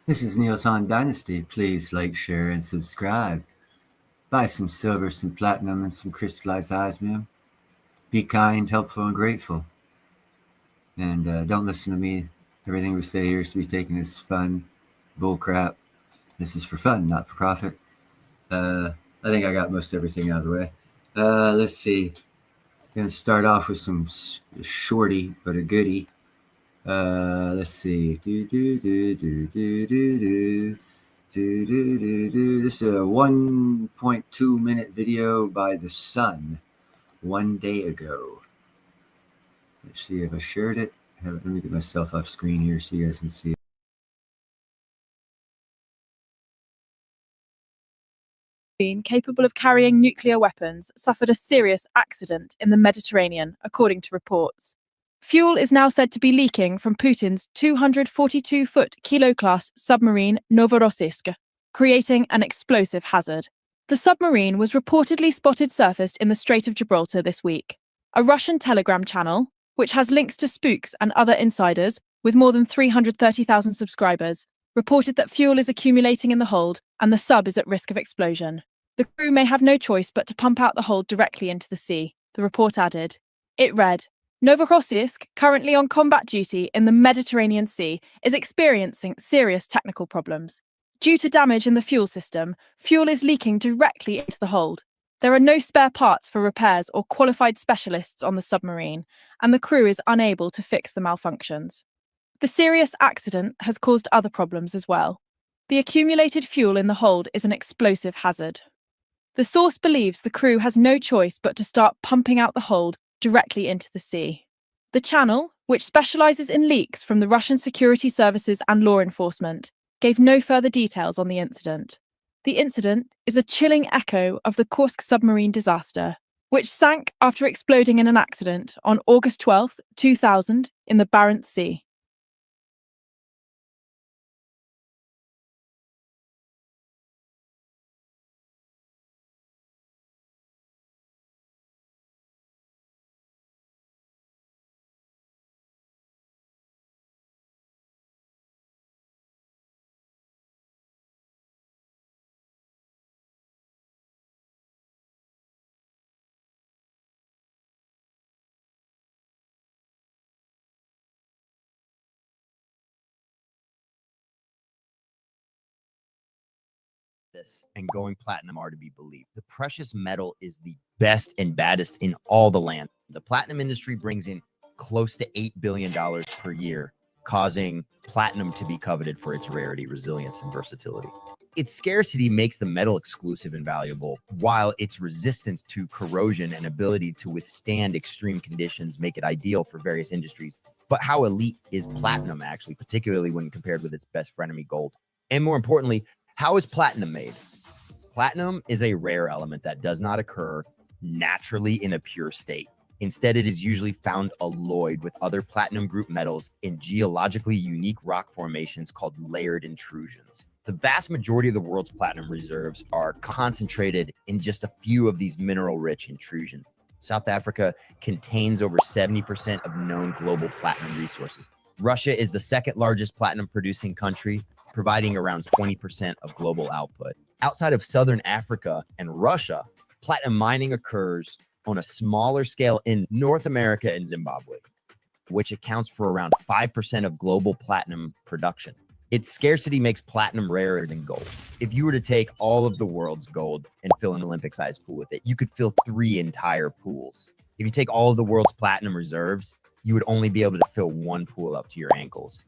This is Neil's Han Dynasty. Please like, share, and subscribe. Buy some silver, some platinum, and some crystallized osmium. Be kind, helpful, and grateful. And don't listen to me. Everything we say here is to be taken as fun, bullcrap. This is for fun, not for profit. Uh, I think I got most everything out of the way. Let's see. Gonna start off with some shorty, but a goodie. Let's see. This is a 1.2 minute video by The Sun one day ago. Let's see if I shared it. Let me get myself off screen here so you guys can see it. Capable of carrying nuclear weapons suffered a serious accident in the Mediterranean, according to reports. Fuel is now said to be leaking from Putin's 242-foot Kilo-class submarine Novorossiysk, creating an explosive hazard. The submarine was reportedly spotted surfaced in the Strait of Gibraltar this week. A Russian Telegram channel, which has links to spooks and other insiders with more than 330,000 subscribers, reported that fuel is accumulating in the hold and the sub is at risk of explosion. The crew may have no choice but to pump out the hold directly into the sea, the report added. It read, Novorossiysk, currently on combat duty in the Mediterranean Sea, is experiencing serious technical problems. Due to damage in the fuel system, fuel is leaking directly into the hold. There are no spare parts for repairs or qualified specialists on the submarine, and the crew is unable to fix the malfunctions. The serious accident has caused other problems as well. The accumulated fuel in the hold is an explosive hazard. The source believes the crew has no choice but to start pumping out the hold directly into the sea. The channel, which specializes in leaks from the Russian security services and law enforcement, gave no further details on the incident. The incident is a chilling echo of the Kursk submarine disaster, which sank after exploding in an accident on August 12, 2000, in the Barents Sea. This and going platinum are to be believed. The precious metal is the best and baddest in all the land. The platinum industry brings in close to $8 billion per year, causing platinum to be coveted for its rarity, resilience, and versatility. Its scarcity makes the metal exclusive and valuable, while its resistance to corrosion and ability to withstand extreme conditions make it ideal for various industries. But how elite is platinum actually, particularly when compared with its best frenemy, gold? And more importantly, how is platinum made? Platinum is a rare element that does not occur naturally in a pure state. Instead, it is usually found alloyed with other platinum group metals in geologically unique rock formations called layered intrusions. The vast majority of the world's platinum reserves are concentrated in just a few of these mineral-rich intrusions. South Africa contains over 70% of known global platinum resources. Russia is the second largest platinum producing country, providing around 20% of global output. Outside of Southern Africa and Russia, platinum mining occurs on a smaller scale in North America and Zimbabwe, which accounts for around 5% of global platinum production. Its scarcity makes platinum rarer than gold. If you were to take all of the world's gold and fill an Olympic-sized pool with it, you could fill 3 entire pools. If you take all of the world's platinum reserves, you would only be able to fill 1 pool up to your ankles.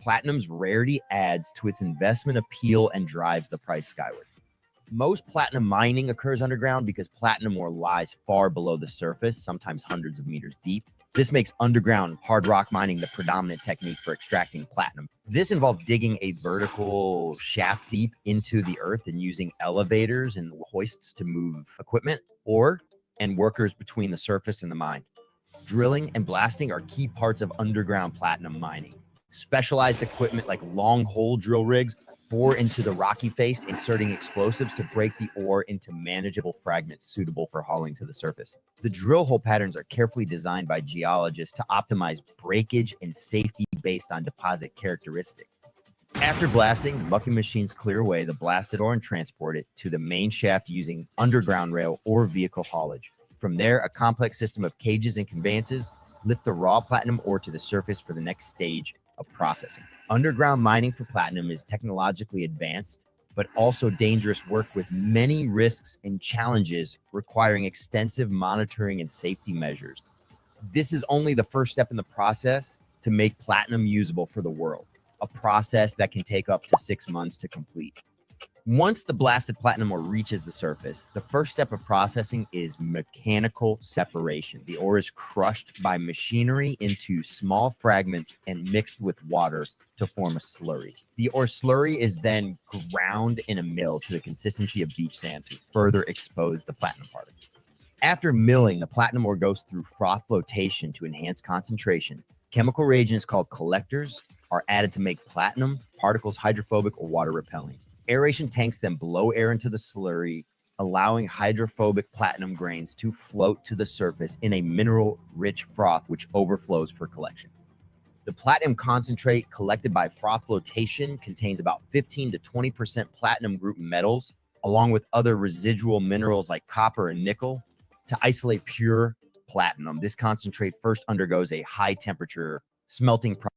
Platinum's rarity adds to its investment appeal and drives the price skyward. Most platinum mining occurs underground because platinum ore lies far below the surface, sometimes hundreds of meters deep. This makes underground hard rock mining the predominant technique for extracting platinum. This involves digging a vertical shaft deep into the earth and using elevators and hoists to move equipment and workers between the surface and the mine. Drilling and blasting are key parts of underground platinum mining. Specialized equipment like long hole drill rigs bore into the rocky face, inserting explosives to break the ore into manageable fragments suitable for hauling to the surface. The drill hole patterns are carefully designed by geologists to optimize breakage and safety based on deposit characteristics. After blasting, bucking machines clear away the blasted ore and transport it to the main shaft using underground rail or vehicle haulage. From there, a complex system of cages and conveyances lift the raw platinum ore to the surface for the next stage of processing. Underground mining for platinum is technologically advanced, but also dangerous work with many risks and challenges requiring extensive monitoring and safety measures. This is only the first step in the process to make platinum usable for the world, a process that can take up to 6 months to complete. Once the blasted platinum ore reaches the surface, the first step of processing is mechanical separation. The ore is crushed by machinery into small fragments and mixed with water to form a slurry. The ore slurry is then ground in a mill to the consistency of beach sand to further expose the platinum particles. After milling, the platinum ore goes through froth flotation to enhance concentration. Chemical reagents called collectors are added to make platinum particles hydrophobic or water repelling. Aeration tanks then blow air into the slurry, allowing hydrophobic platinum grains to float to the surface in a mineral-rich froth which overflows for collection. The platinum concentrate collected by froth flotation contains about 15 to 20% platinum group metals, along with other residual minerals like copper and nickel. To isolate pure platinum, this concentrate first undergoes a high-temperature smelting process.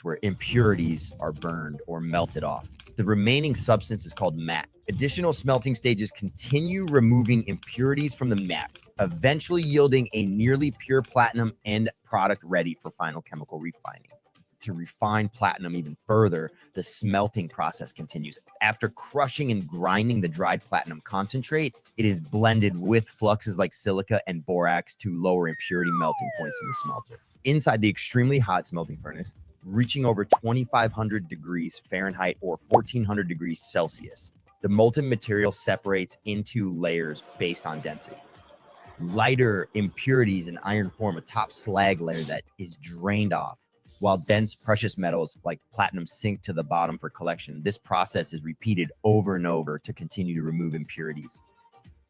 Where impurities are burned or melted off. The remaining substance is called matte. Additional smelting stages continue removing impurities from the matte, eventually yielding a nearly pure platinum end product ready for final chemical refining. To refine platinum even further, the smelting process continues. After crushing and grinding the dried platinum concentrate, it is blended with fluxes like silica and borax to lower impurity melting points in the smelter. Inside the extremely hot smelting furnace, reaching over 2,500 degrees Fahrenheit or 1,400 degrees Celsius, the molten material separates into layers based on density. Lighter impurities in iron form a top slag layer that is drained off, while dense precious metals like platinum sink to the bottom for collection. This process is repeated over and over to continue to remove impurities.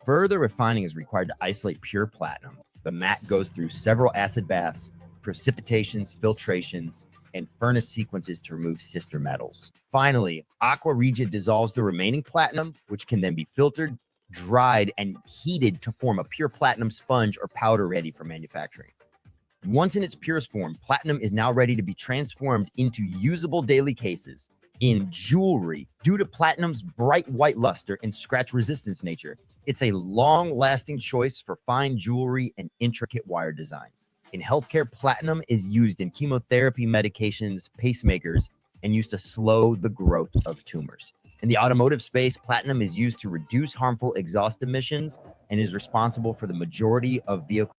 Further refining is required to isolate pure platinum. The matte goes through several acid baths, precipitations, filtrations, and furnace sequences to remove sister metals. Finally, Aqua Regia dissolves the remaining platinum, which can then be filtered, dried, and heated to form a pure platinum sponge or powder ready for manufacturing. Once in its purest form, platinum is now ready to be transformed into usable daily cases. In jewelry, due to platinum's bright white luster and scratch resistance nature, it's a long-lasting choice for fine jewelry and intricate wire designs. In healthcare, platinum is used in chemotherapy medications, pacemakers, and used to slow the growth of tumors. In the automotive space, platinum is used to reduce harmful exhaust emissions and is responsible for the majority of vehicle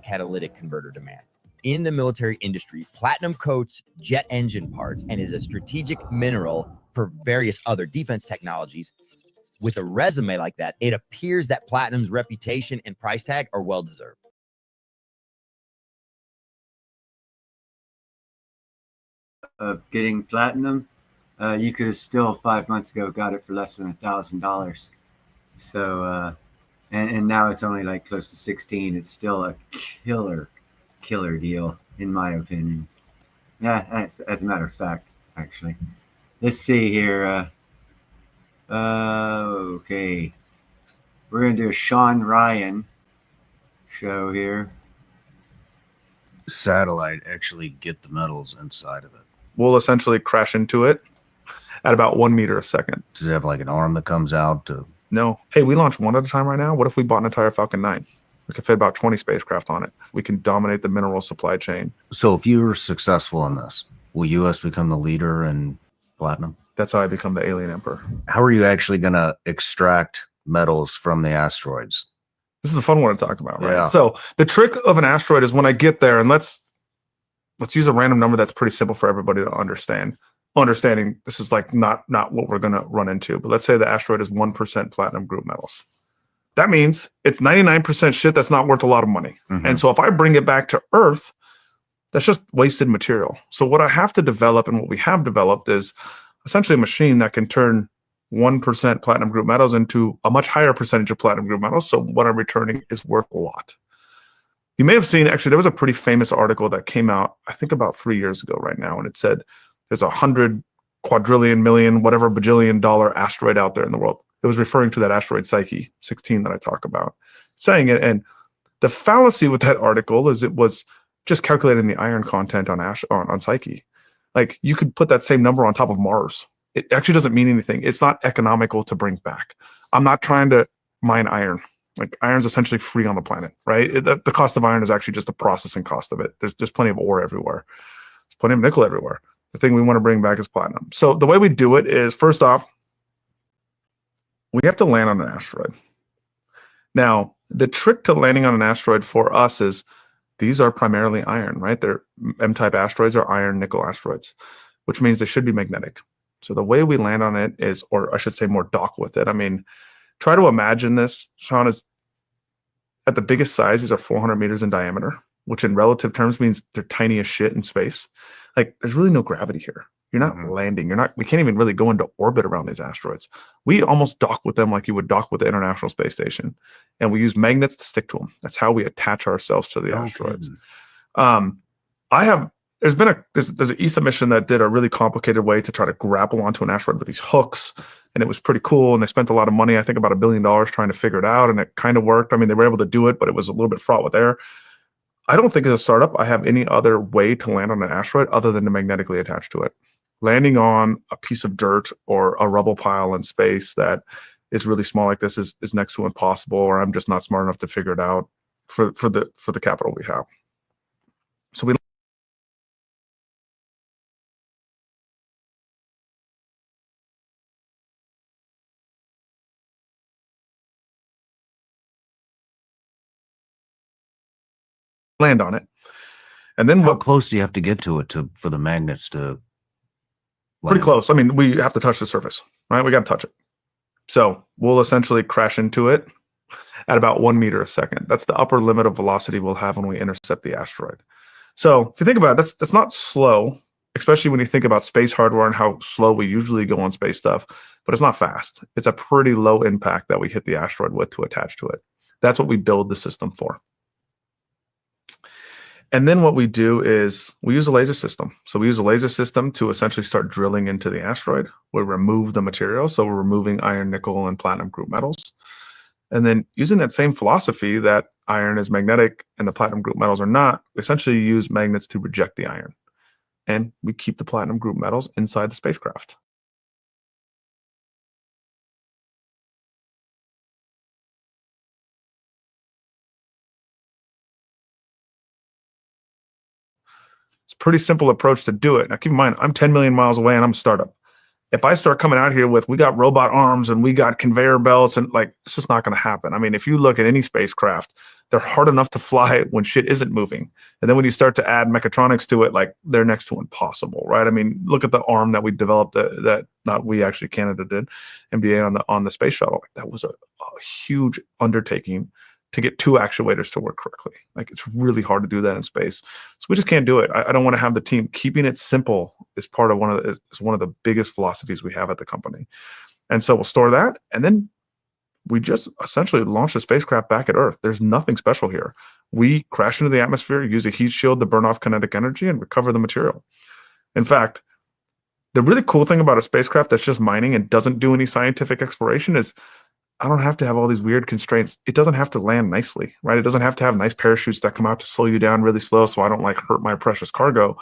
catalytic converter demand. In the military industry, platinum coats jet engine parts and is a strategic mineral for various other defense technologies. With a resume like that, it appears that platinum's reputation and price tag are well deserved. Of getting platinum, you could have still 5 months ago got it for less than $1,000. So, and now it's only like close to 16. It's still a killer deal, in my opinion. Yeah, as a matter of fact, actually. Let's see here. Okay. We're going to do a Sean Ryan show here. Satellite actually get the metals inside of it? We'll essentially crash into it at about 1 meter a second. Does it have like an arm that comes out to... No. Hey, we launch one at a time right now. What if we bought an entire Falcon 9? We could fit about 20 spacecraft on it. We can dominate the mineral supply chain. So if you were successful in this, will U.S. become the leader in platinum? That's how I become the alien emperor. How are you actually going to extract metals from the asteroids? This is a fun one to talk about, right? Yeah. So the trick of an asteroid is when I get there, and let's use a random number that's pretty simple for everybody to understand. understanding this is like not what we're going to run into, but let's say the asteroid is 1% platinum group metals. That means it's 99% shit that's not worth a lot of money. And so if I bring it back to Earth, that's just wasted material. So what I have to develop, and what we have developed, is essentially a machine that can turn 1% platinum group metals into a much higher percentage of platinum group metals. So what I'm returning is worth a lot. You may have seen, actually, there was a pretty famous article that came out, I think about 3 years ago right now, and it said there's 100 quadrillion, million, whatever bajillion dollar asteroid out there in the world. It was referring to that asteroid Psyche 16 that I talk about, saying it. And the fallacy with that article is it was just calculating the iron content on Psyche. Like, you could put that same number on top of Mars. It actually doesn't mean anything. It's not economical to bring back. I'm not trying to mine iron. Like, iron's essentially free on the planet, right? The cost of iron is actually just the processing cost of it. There's plenty of ore everywhere. There's plenty of nickel everywhere. The thing we want to bring back is platinum. So the way we do it is, first off, we have to land on an asteroid. Now, the trick to landing on an asteroid for us is these are primarily iron, right? They're M-type asteroids are iron nickel asteroids, which means they should be magnetic. So the way we land on it is, or I should say more dock with it. I mean, try to imagine this, Sean, is at the biggest size, these are 400 meters in diameter, which in relative terms means they're tiny as shit in space. Like, there's really no gravity here. You're not landing. We can't even really go into orbit around these asteroids. We almost dock with them like you would dock with the International Space Station. And we use magnets to stick to them. That's how we attach ourselves to the asteroids. There's an ESA mission that did a really complicated way to try to grapple onto an asteroid with these hooks. And it was pretty cool. And they spent a lot of money, I think about $1 billion trying to figure it out. And it kind of worked. I mean, they were able to do it, but it was a little bit fraught with air. I don't think as a startup, I have any other way to land on an asteroid other than to magnetically attach to it. Landing on a piece of dirt or a rubble pile in space that is really small like this is next to impossible, or I'm just not smart enough to figure it out for the capital we have. So we land on it. And then How close do you have to get to it for the magnets to pretty land? close. I mean, we have to touch the surface, right? We got to touch it. So we'll essentially crash into it at about 1 meter a second. That's the upper limit of velocity we'll have when we intercept the asteroid. So if you think about it, that's not slow, especially when you think about space hardware and how slow we usually go on space stuff, but it's not fast. It's a pretty low impact that we hit the asteroid with to attach to it. That's what we build the system for. And then what we do is we use a laser system. So we use a laser system to essentially start drilling into the asteroid. We remove the material. So we're removing iron, nickel, and platinum group metals. And then using that same philosophy that iron is magnetic and the platinum group metals are not, we essentially use magnets to reject the iron. And we keep the platinum group metals inside the spacecraft. It's a pretty simple approach to do it. Now, keep in mind, I'm 10 million miles away and I'm a startup. If I start coming out here with, we got robot arms and we got conveyor belts and like, it's just not going to happen. I mean, if you look at any spacecraft, they're hard enough to fly when shit isn't moving. And then when you start to add mechatronics to it, like they're next to impossible, right? I mean, look at the arm that we developed that not we actually, Canada did, MDA on the space shuttle. That was a huge undertaking to get 2 actuators to work correctly. Like, it's really hard to do that in space. So we just can't do it. I don't want to have the team. Keeping it simple is part of one of the biggest philosophies we have at the company. And so we'll store that. And then we just essentially launch the spacecraft back at Earth. There's nothing special here. We crash into the atmosphere, use a heat shield to burn off kinetic energy and recover the material. In fact, the really cool thing about a spacecraft that's just mining and doesn't do any scientific exploration is I don't have to have all these weird constraints. It doesn't have to land nicely, right? It doesn't have to have nice parachutes that come out to slow you down really slow so I don't like hurt my precious cargo. In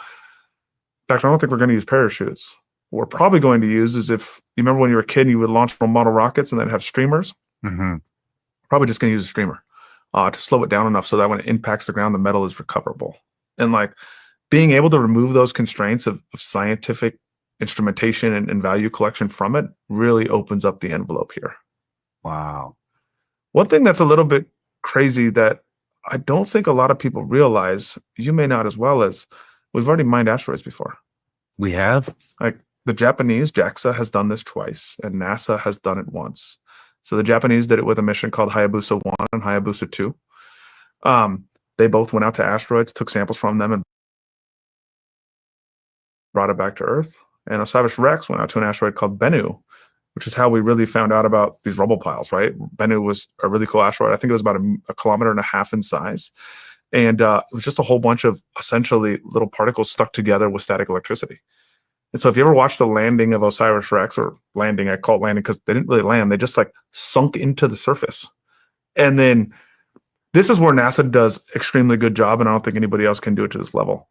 fact, I don't think we're going to use parachutes. What we're probably going to use is, if you remember when you were a kid and you would launch from model rockets and then have streamers, probably just going to use a streamer to slow it down enough so that when it impacts the ground, the metal is recoverable. And like being able to remove those constraints of scientific instrumentation and value collection from it really opens up the envelope here. Wow. One thing that's a little bit crazy that I don't think a lot of people realize, you may not as well, as we've already mined asteroids before. We have? Like the Japanese JAXA has done this twice, and NASA has done it once. So the Japanese did it with a mission called Hayabusa 1 and Hayabusa 2. They both went out to asteroids, took samples from them, and brought it back to Earth. And OSIRIS-REx went out to an asteroid called Bennu, which is how we really found out about these rubble piles, right? Bennu was a really cool asteroid. I think it was about a kilometer and a half in size. And it was just a whole bunch of essentially little particles stuck together with static electricity. And so if you ever watched the landing of OSIRIS-REx, or landing, I call it landing because they didn't really land, they just like sunk into the surface. And then this is where NASA does extremely good job, and I don't think anybody else can do it to this level.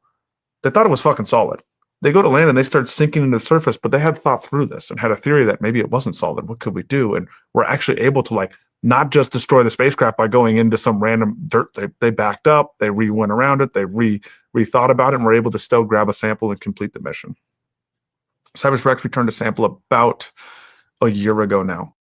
They thought it was fucking solid. They go to land and they start sinking into the surface, but they had thought through this and had a theory that maybe it wasn't solid. What could we do? And we're actually able to like not just destroy the spacecraft by going into some random dirt. They backed up, they went around it, they rethought about it, and were able to still grab a sample and complete the mission. OSIRIS-REx returned a sample about a year ago now.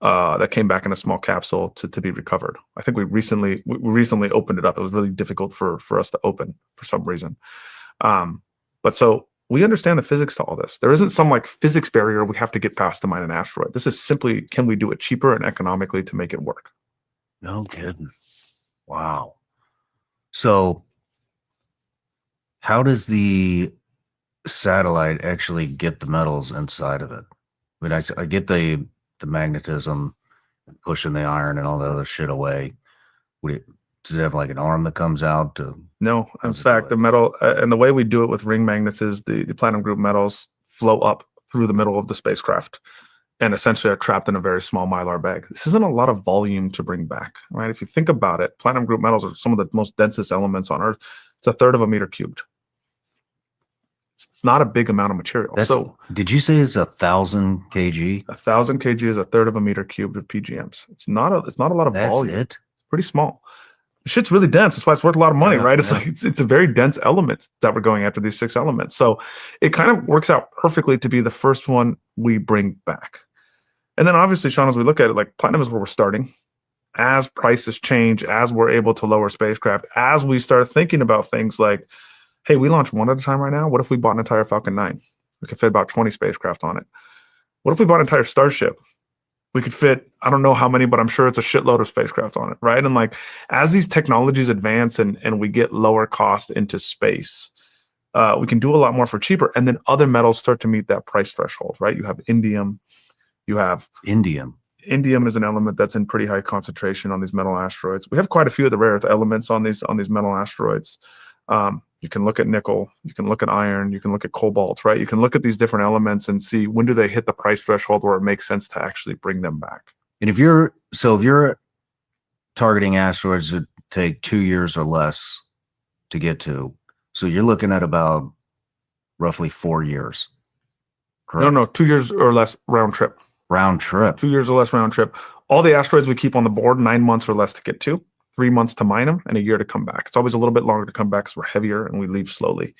That came back in a small capsule to be recovered. I think we recently opened it up. It was really difficult for us to open for some reason. But so we understand the physics to all this. There isn't some like physics barrier we have to get past to mine an asteroid. This is simply, can we do it cheaper and economically to make it work? No kidding. Wow. So how does the satellite actually get the metals inside of it? I mean, I get the magnetism, pushing the iron and all the other shit away. Does it have like an arm that comes out to? No, in fact, the metal and the way we do it with ring magnets is the platinum group metals flow up through the middle of the spacecraft and essentially are trapped in a very small mylar bag. This isn't a lot of volume to bring back, right? If you think about it, platinum group metals are some of the most densest elements on Earth. It's a third of a meter cubed. It's not a big amount of material. So did you say it's 1,000 kg? 1,000 kg is a third of a meter cubed of PGMs. It's not a lot of volume. That's it. Pretty small. The shit's really dense. That's why it's worth a lot of money, right? It's like it's a very dense element that we're going after, these 6 elements. So it kind of works out perfectly to be the first one we bring back. And then obviously, Sean, as we look at it, like platinum is where we're starting. As prices change, as we're able to lower spacecraft, as we start thinking about things like, hey, we launch one at a time right now. What if we bought an entire Falcon 9? We could fit about 20 spacecraft on it. What if we bought an entire Starship? We could fit, I don't know how many, but I'm sure it's a shitload of spacecraft on it, right? And like, as these technologies advance and we get lower cost into space, we can do a lot more for cheaper. And then other metals start to meet that price threshold, right? You have indium. You have indium. Indium is an element that's in pretty high concentration on these metal asteroids. We have quite a few of the rare earth elements on these metal asteroids. You can look at nickel, you can look at iron, you can look at cobalt, right? You can look at these different elements and see when do they hit the price threshold where it makes sense to actually bring them back. And if you're targeting asteroids that take 2 years or less to get to, so you're looking at about roughly 4 years. Correct? No, 2 years or less round trip. Round trip. 2 years or less round trip. All the asteroids we keep on the board, 9 months or less to get to. 3 months to mine them, and a year to come back. It's always a little bit longer to come back because we're heavier and we leave slowly.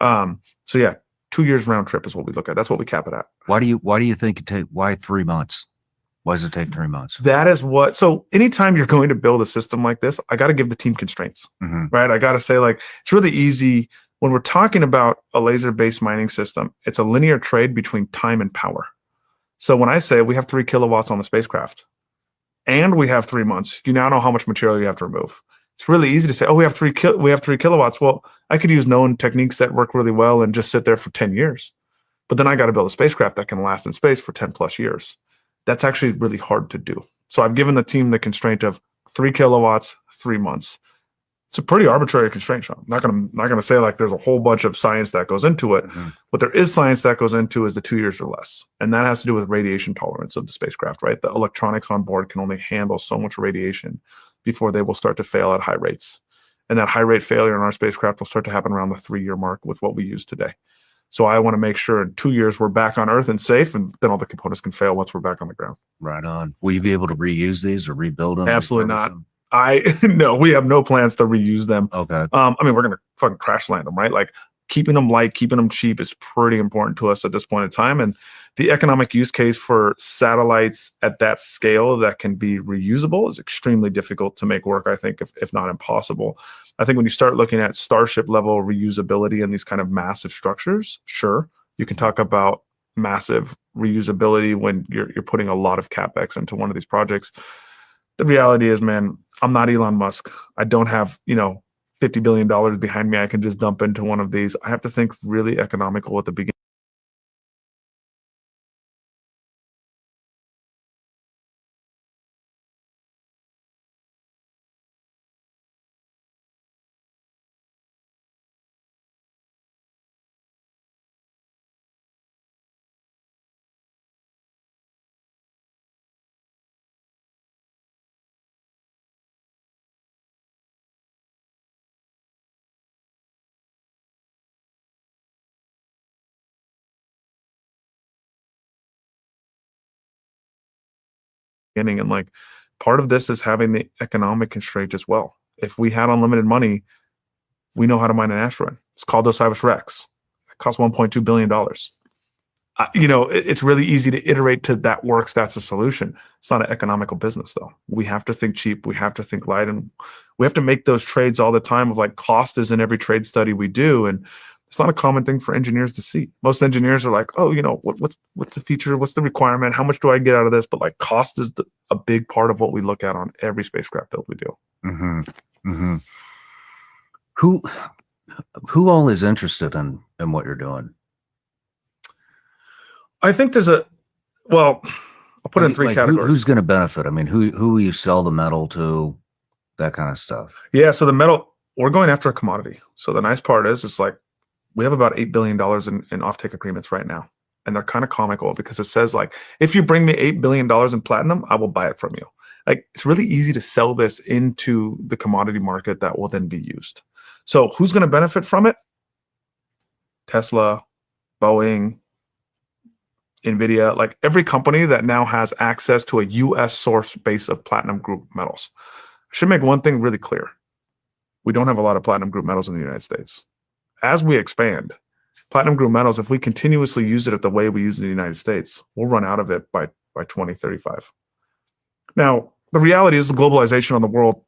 So yeah, 2 years round trip is what we look at. That's what we cap it at. Why do you think it take? Why 3 months? Why does it take 3 months? That is what. So anytime you're going to build a system like this, I got to give the team constraints, right? I got to say, like, it's really easy when we're talking about a laser-based mining system. It's a linear trade between time and power. So when I say we have 3 kilowatts on the spacecraft, and we have 3 months, you now know how much material you have to remove. It's really easy to say, oh, we have 3 kilowatts. Well, I could use known techniques that work really well and just sit there for 10 years. But then I got to build a spacecraft that can last in space for 10 plus years. That's actually really hard to do. So I've given the team the constraint of 3 kilowatts, 3 months. It's a pretty arbitrary constraint, Sean. Not gonna say like there's a whole bunch of science that goes into it. Mhm. What there is science that goes into is the 2 years or less, and that has to do with radiation tolerance of the spacecraft. Right, the electronics on board can only handle so much radiation before they will start to fail at high rates, and that high rate failure in our spacecraft will start to happen around the 3-year mark with what we use today. So I want to make sure in 2 years we're back on Earth and safe, and then all the components can fail once we're back on the ground. Right on. Will you be able to reuse these or rebuild them? Absolutely refurbish not. them? No, we have no plans to reuse them. Okay. I mean, we're gonna fucking crash land them, right? Like keeping them light, keeping them cheap is pretty important to us at this point in time. And the economic use case for satellites at that scale that can be reusable is extremely difficult to make work, I think, if not impossible. I think when you start looking at Starship level reusability in these kind of massive structures, sure, you can talk about massive reusability when you're putting a lot of capex into one of these projects. The reality is, man, I'm not Elon Musk. I don't have, $50 billion behind me I can just dump into one of these. I have to think really economical at the beginning. And like part of this is having the economic constraint as well. If we had unlimited money, we know how to mine an asteroid. It's called OSIRIS-REx. It costs $1.2 billion. It's really easy to iterate to that works, that's a solution. It's not an economical business though. We have to think cheap, we have to think light, and we have to make those trades all the time of like cost is in every trade study we do. And it's not a common thing for engineers to see. Most engineers are like, oh, what's the feature? What's the requirement? How much do I get out of this? But like cost is a big part of what we look at on every spacecraft build we do. Mm-hmm. Mm-hmm. Who all is interested in what you're doing? I think there's I'll put it in three categories. Who's going to benefit? I mean, who will you sell the metal to? That kind of stuff. Yeah. So the metal, we're going after a commodity. So the nice part is it's like we have about $8 billion in offtake agreements right now. And they're kind of comical because it says like, if you bring me $8 billion in platinum, I will buy it from you. Like it's really easy to sell this into the commodity market that will then be used. So who's going to benefit from it? Tesla, Boeing, NVIDIA, like every company that now has access to a US source base of platinum group metals. I should make one thing really clear. We don't have a lot of platinum group metals in the United States. As we expand, platinum group metals, if we continuously use it at the way we use it in the United States, we'll run out of it by 2035. Now, the reality is the globalization on the world.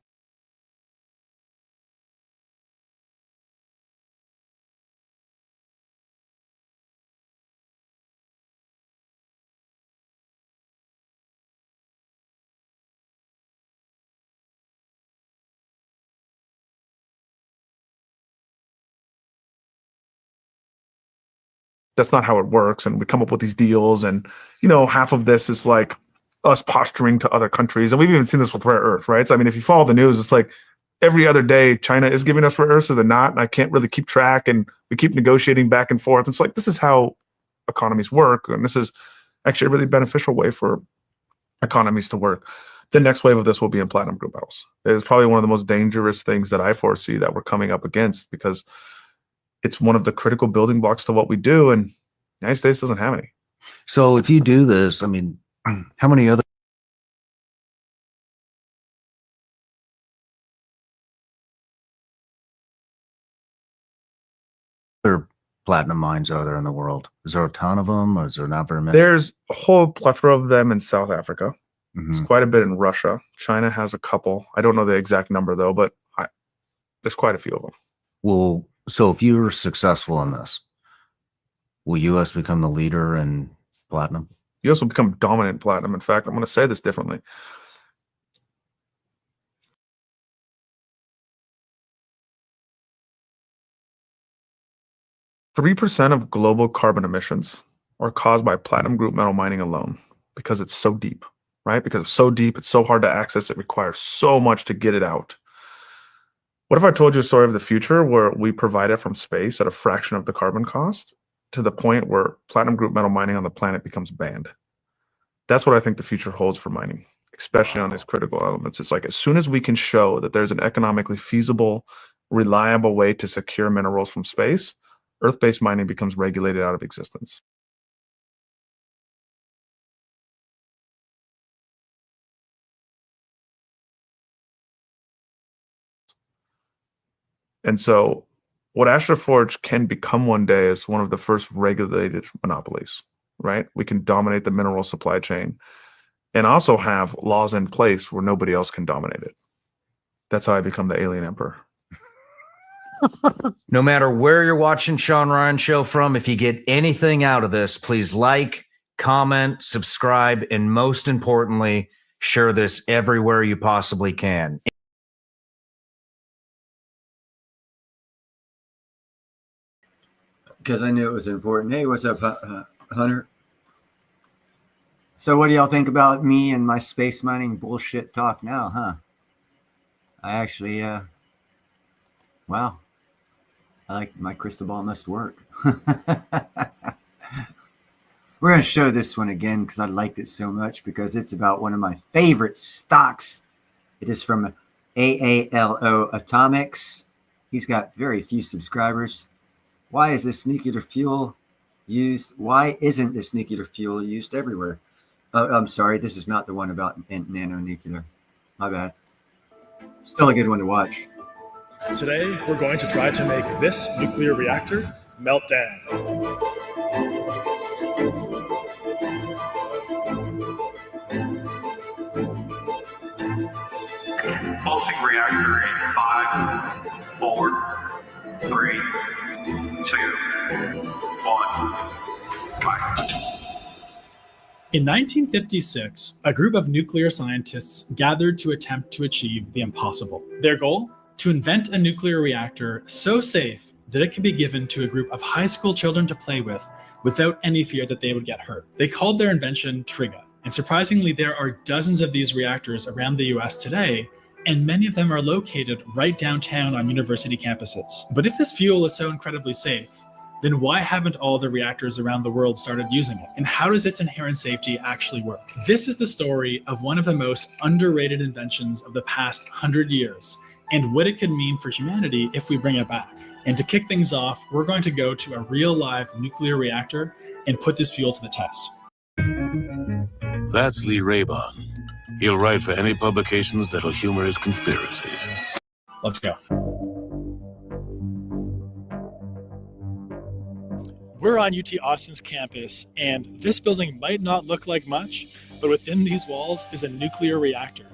That's not how it works. And we come up with these deals and, half of this is like us posturing to other countries. And we've even seen this with rare earth, right? So, I mean, if you follow the news, it's like every other day, China is giving us rare earths or they're not. And I can't really keep track. And we keep negotiating back and forth. It's like, this is how economies work. And this is actually a really beneficial way for economies to work. The next wave of this will be in platinum group metals. It's probably one of the most dangerous things that I foresee that we're coming up against because it's one of the critical building blocks to what we do, and the United States doesn't have any. So if you do this, I mean, how many other platinum mines are there in the world? Is there a ton of them, or is there not very many? There's a whole plethora of them in South Africa. Mhm. There's quite a bit in Russia. China has a couple. I don't know the exact number though, but there's quite a few of them. Well, so if you're successful in this, will U.S. become the leader in platinum? You also become dominant in platinum. In fact, I'm going to say this differently. % of global carbon emissions are caused by platinum group metal mining alone because it's so deep, right? Because it's so deep, it's so hard to access, it requires so much to get it out. What if I told you a story of the future where we provide it from space at a fraction of the carbon cost to the point where platinum group metal mining on the planet becomes banned? That's what I think the future holds for mining, especially on these critical elements. It's like as soon as we can show that there's an economically feasible, reliable way to secure minerals from space, Earth-based mining becomes regulated out of existence. And so what Astroforge can become one day is one of the first regulated monopolies, right? We can dominate the mineral supply chain and also have laws in place where nobody else can dominate it. That's how I become the alien emperor. No matter where you're watching Sean Ryan Show from, if you get anything out of this, please like, comment, subscribe, and most importantly, share this everywhere you possibly can. Because I knew it was important. Hey, what's up, Hunter? So what do y'all think about me and my space mining bullshit talk now, huh? I actually, wow. I like my crystal ball must work. We're going to show this one again because I liked it so much because it's about one of my favorite stocks. It is from AALO Atomics. He's got very few subscribers. Why is this nuclear fuel used? Why isn't this nuclear fuel used everywhere? I'm sorry, this is not the one about nanonuclear. My bad. Still a good one to watch. Today, we're going to try to make this nuclear reactor melt down. Pulsing reactor in 5, 4, 3, 2, 1, fire. In 1956, a group of nuclear scientists gathered to attempt to achieve the impossible. Their goal? To invent a nuclear reactor so safe that it could be given to a group of high school children to play with without any fear that they would get hurt. They called their invention TRIGA. And surprisingly, there are dozens of these reactors around the US today, and many of them are located right downtown on university campuses. But if this fuel is so incredibly safe, then why haven't all the reactors around the world started using it? And how does its inherent safety actually work? This is the story of one of the most underrated inventions of the past 100 years, and what it could mean for humanity if we bring it back. And to kick things off, we're going to go to a real live nuclear reactor and put this fuel to the test. That's Lee Raybon. He'll write for any publications that'll humor his conspiracies. Let's go. We're on UT Austin's campus, and this building might not look like much, but within these walls is a nuclear reactor.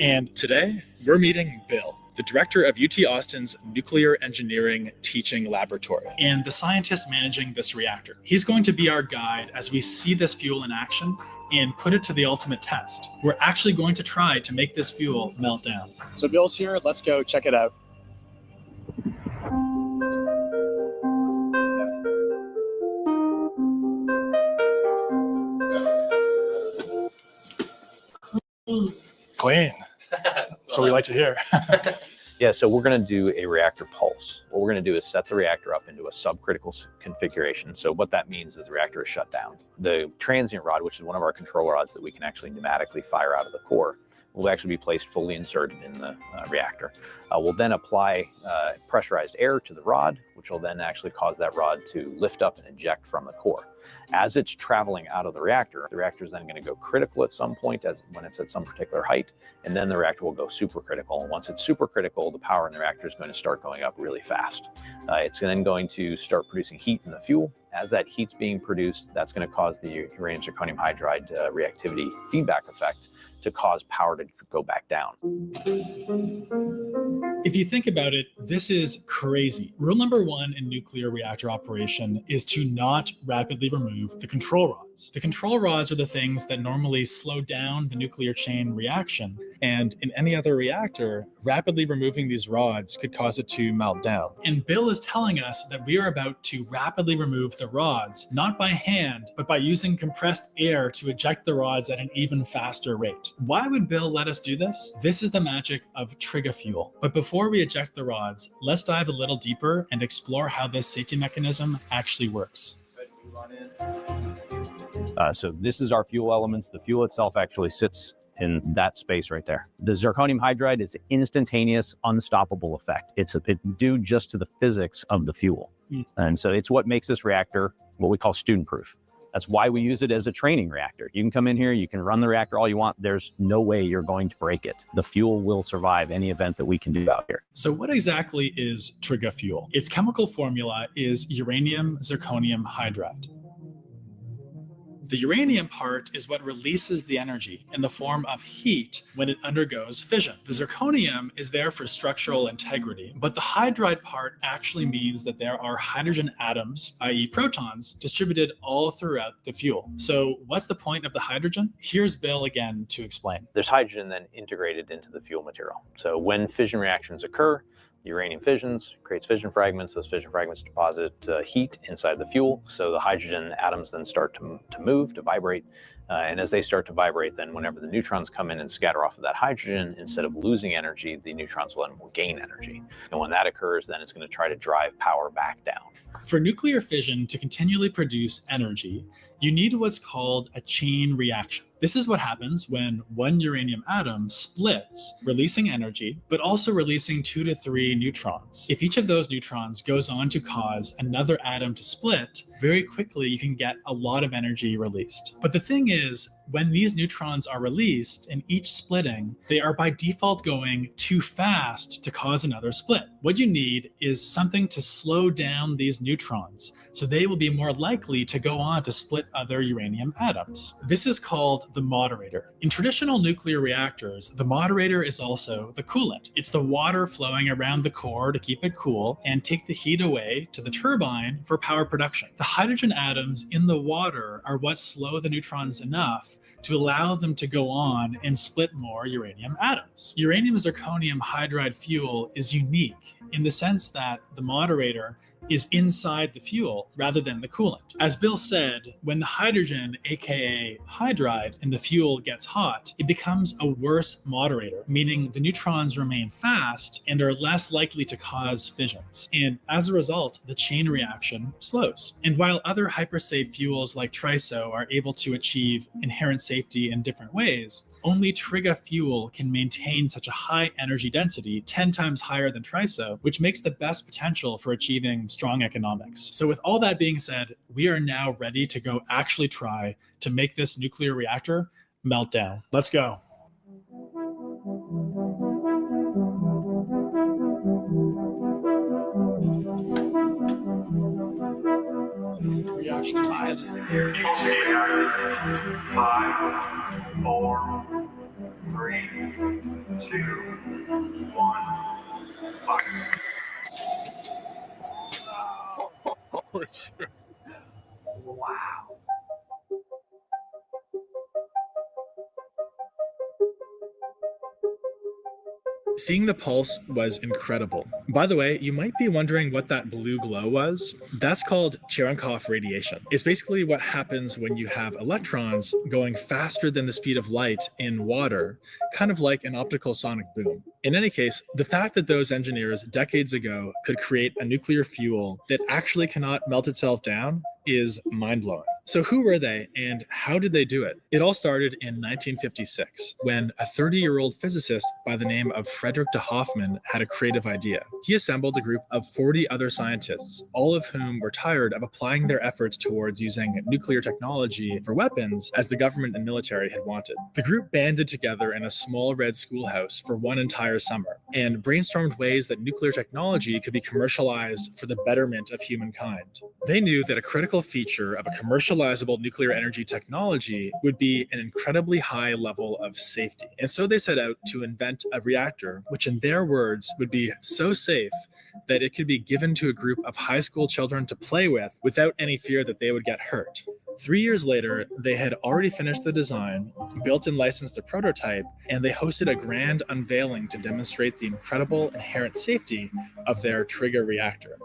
And today, we're meeting Bill, the director of UT Austin's Nuclear Engineering Teaching Laboratory, and the scientist managing this reactor. He's going to be our guide as we see this fuel in action and put it to the ultimate test. We're actually going to try to make this fuel melt down. So Bill's here, let's go check it out. Clean. That's what we like to hear. Yeah, so we're going to do a reactor pulse. What we're going to do is set the reactor up into a subcritical configuration. So what that means is the reactor is shut down. The transient rod, which is one of our control rods that we can actually pneumatically fire out of the core, will actually be placed fully inserted in the reactor. We'll then apply pressurized air to the rod, which will then actually cause that rod to lift up and eject from the core. As it's traveling out of the reactor is then going to go critical at some point when it's at some particular height, and then the reactor will go supercritical. And once it's supercritical, the power in the reactor is going to start going up really fast. It's then going to start producing heat in the fuel. As that heat's being produced, that's going to cause the uranium zirconium hydride reactivity feedback effect to cause power to go back down. If you think about it, this is crazy. Rule number one in nuclear reactor operation is to not rapidly remove the control rods. The control rods are the things that normally slow down the nuclear chain reaction. And in any other reactor, rapidly removing these rods could cause it to melt down. And Bill is telling us that we are about to rapidly remove the rods, not by hand, but by using compressed air to eject the rods at an even faster rate. eject. Why would Bill let us do this? This is the magic of Trigger Fuel. But before we eject the rods, let's dive a little deeper and explore how this safety mechanism actually works. So this is our fuel elements. The fuel itself actually sits in that space right there. The zirconium hydride is instantaneous, unstoppable effect. It's due just to the physics of the fuel. And so it's what makes this reactor what we call student proof. That's why we use it as a training reactor. You can come in here, you can run the reactor all you want. There's no way you're going to break it. The fuel will survive any event that we can do out here. So what exactly is Trigger Fuel? Its chemical formula is uranium zirconium hydride. The uranium part is what releases the energy in the form of heat when it undergoes fission. The zirconium is there for structural integrity, but the hydride part actually means that there are hydrogen atoms, i.e. protons, distributed all throughout the fuel. So what's the point of the hydrogen? Here's Bill again to explain. There's hydrogen then integrated into the fuel material. So when fission reactions occur, uranium fissions, creates fission fragments. Those fission fragments deposit heat inside the fuel. So the hydrogen atoms then start to move, to vibrate. And as they start to vibrate, then whenever the neutrons come in and scatter off of that hydrogen, instead of losing energy, the neutrons will gain energy. And when that occurs, then it's going to try to drive power back down. For nuclear fission to continually produce energy, you need what's called a chain reaction. This is what happens when one uranium atom splits, releasing energy, but also releasing 2 to 3 neutrons. If each of those neutrons goes on to cause another atom to split, very quickly you can get a lot of energy released. But the thing is, when these neutrons are released in each splitting, they are by default going too fast to cause another split. What you need is something to slow down these neutrons, so they will be more likely to go on to split other uranium atoms. This is called the moderator. In traditional nuclear reactors, the moderator is also the coolant. It's the water flowing around the core to keep it cool and take the heat away to the turbine for power production. The hydrogen atoms in the water are what slow the neutrons enough to allow them to go on and split more uranium atoms. Uranium zirconium hydride fuel is unique in the sense that the moderator is inside the fuel rather than the coolant. As Bill said, when the hydrogen, aka hydride, in the fuel gets hot, it becomes a worse moderator, meaning the neutrons remain fast and are less likely to cause fissions. And as a result, the chain reaction slows. And while other hypersafe fuels like TRISO are able to achieve inherent safety in different ways, only Trigger Fuel can maintain such a high energy density, 10 times higher than TRISO, which makes the best potential for achieving strong economics. So with all that being said, we are now ready to go actually try to make this nuclear reactor melt down. Let's go. Reaction time. Pulsing reactor. 5, 4, 3, 2, 1, fire. Oh, shit. Wow. Seeing the pulse was incredible. By the way, you might be wondering what that blue glow was. That's called Cherenkov radiation. It's basically what happens when you have electrons going faster than the speed of light in water, kind of like an optical sonic boom. In any case, the fact that those engineers decades ago could create a nuclear fuel that actually cannot melt itself down is mind-blowing. So who were they and how did they do it? It all started in 1956 when a 30-year-old physicist by the name of Frederick de Hoffman had a creative idea. He assembled a group of 40 other scientists, all of whom were tired of applying their efforts towards using nuclear technology for weapons as the government and military had wanted. The group banded together in a small red schoolhouse for one entire summer and brainstormed ways that nuclear technology could be commercialized for the betterment of humankind. They knew that a critical feature of a commercializable nuclear energy technology would be an incredibly high level of safety. And so they set out to invent a reactor, which in their words would be so safe that it could be given to a group of high school children to play with without any fear that they would get hurt. 3 years later, they had already finished the design, built and licensed a prototype, and they hosted a grand unveiling to demonstrate the incredible inherent safety of their Trigger reactor.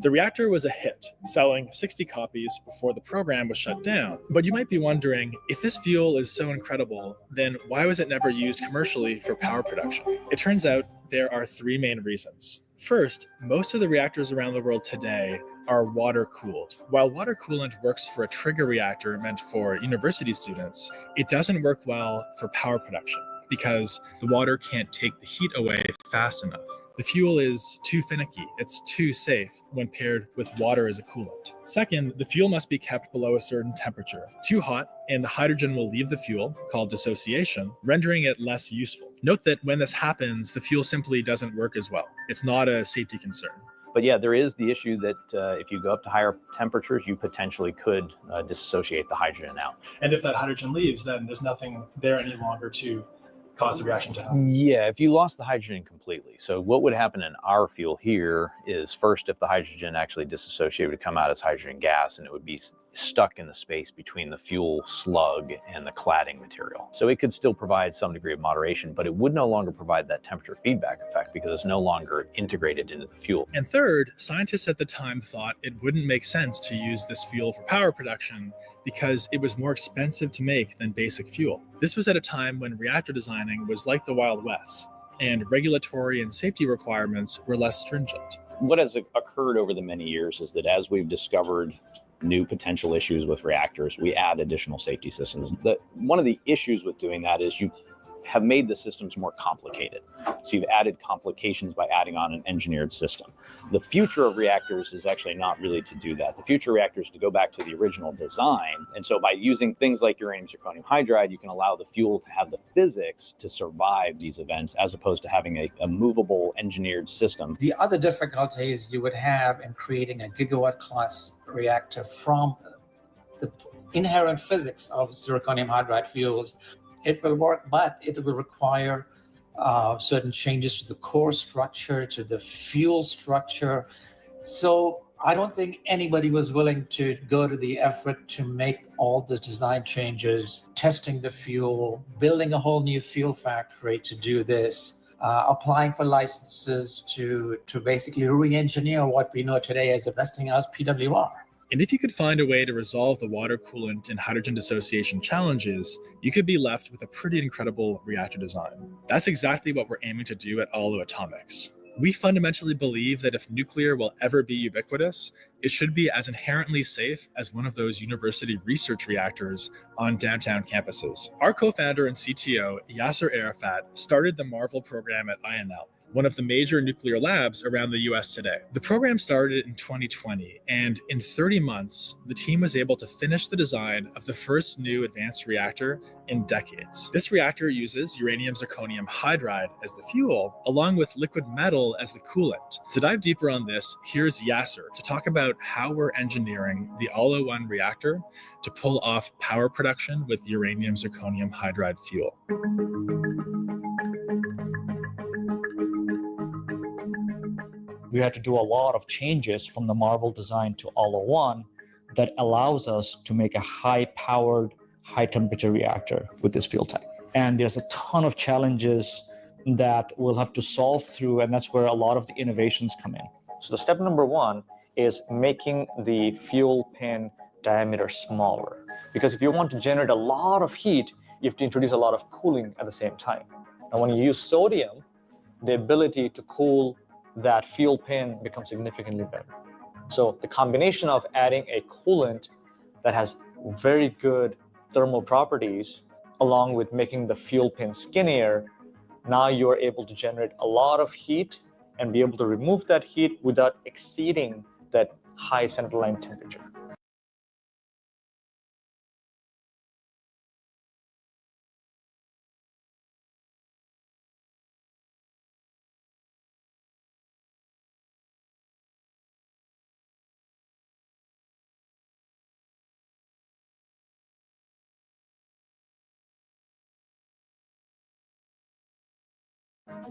The reactor was a hit, selling 60 copies before the program was shut down. But you might be wondering, if this fuel is so incredible, then why was it never used commercially for power production? It turns out there are three main reasons. First, most of the reactors around the world today are water cooled. While water coolant works for a trigger reactor meant for university students, it doesn't work well for power production because the water can't take the heat away fast enough. The fuel is too finicky, it's too safe when paired with water as a coolant. Second, the fuel must be kept below a certain temperature. Too hot, and the hydrogen will leave the fuel, called dissociation, rendering it less useful. Note that when this happens, the fuel simply doesn't work as well. It's not a safety concern. But yeah, there is the issue that if you go up to higher temperatures, you potentially could dissociate the hydrogen out. And if that hydrogen leaves, then there's nothing there any longer to cause the reaction to happen. Yeah, if you lost the hydrogen completely. So what would happen in our fuel here is first, if the hydrogen actually dissociated, it would come out as hydrogen gas, and it would be stuck in the space between the fuel slug and the cladding material. So it could still provide some degree of moderation, but it would no longer provide that temperature feedback effect because it's no longer integrated into the fuel. And third, scientists at the time thought it wouldn't make sense to use this fuel for power production because it was more expensive to make than basic fuel. This was at a time when reactor designing was like the Wild West, and regulatory and safety requirements were less stringent. What has occurred over the many years is that as we've discovered new potential issues with reactors, we add additional safety systems. One of the issues with doing that is you have made the systems more complicated. So you've added complications by adding on an engineered system. The future of reactors is actually not really to do that. The future of reactors is to go back to the original design. And so by using things like uranium zirconium hydride, you can allow the fuel to have the physics to survive these events, as opposed to having a movable engineered system. The other difficulties you would have in creating a gigawatt class reactor from the inherent physics of zirconium hydride fuels, it will work, but it will require certain changes to the core structure, to the fuel structure. So I don't think anybody was willing to go to the effort to make all the design changes, testing the fuel, building a whole new fuel factory to do this, applying for licenses to basically re-engineer what we know today as a Westinghouse PWR. And if you could find a way to resolve the water coolant and hydrogen dissociation challenges, you could be left with a pretty incredible reactor design. That's exactly what we're aiming to do at Allo Atomics. We fundamentally believe that if nuclear will ever be ubiquitous, it should be as inherently safe as one of those university research reactors on downtown campuses. Our co-founder and CTO, Yasser Arafat, started the MARVEL program at INL, one of the major nuclear labs around the US today. The program started in 2020, and in 30 months, the team was able to finish the design of the first new advanced reactor in decades. This reactor uses uranium zirconium hydride as the fuel, along with liquid metal as the coolant. To dive deeper on this, here's Yasser to talk about how we're engineering the Allo 1 reactor to pull off power production with uranium zirconium hydride fuel. We had to do a lot of changes from the MARVEL design to Allo 1 that allows us to make a high-powered, high-temperature reactor with this fuel type. And there's a ton of challenges that we'll have to solve through, and that's where a lot of the innovations come in. So the step number one is making the fuel pin diameter smaller. Because if you want to generate a lot of heat, you have to introduce a lot of cooling at the same time. And when you use sodium, the ability to cool that fuel pin becomes significantly better. So the combination of adding a coolant that has very good thermal properties, along with making the fuel pin skinnier, now you are able to generate a lot of heat and be able to remove that heat without exceeding that high centerline temperature.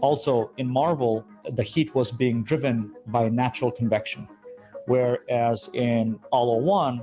Also, in MARVEL, the heat was being driven by natural convection, whereas in Allo 1,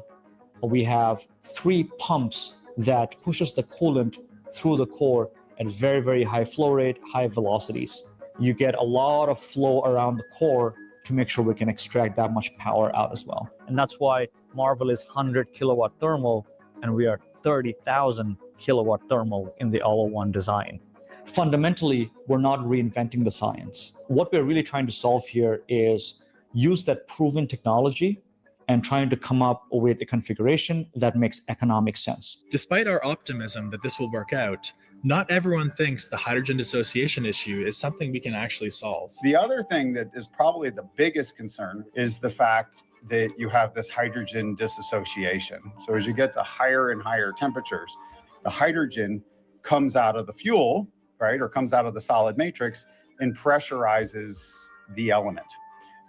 we have 3 pumps that pushes the coolant through the core at very, very high flow rate, high velocities. You get a lot of flow around the core to make sure we can extract that much power out as well. And that's why Marvel is 100 kilowatt thermal and we are 30,000 kilowatt thermal in the all-in-one design. Fundamentally, we're not reinventing the science. What we're really trying to solve here is use that proven technology and trying to come up with a configuration that makes economic sense. Despite our optimism that this will work out, not everyone thinks the hydrogen dissociation issue is something we can actually solve. The other thing that is probably the biggest concern is the fact that you have this hydrogen dissociation. So as you get to higher and higher temperatures, the hydrogen comes out of the fuel, right, or comes out of the solid matrix and pressurizes the element.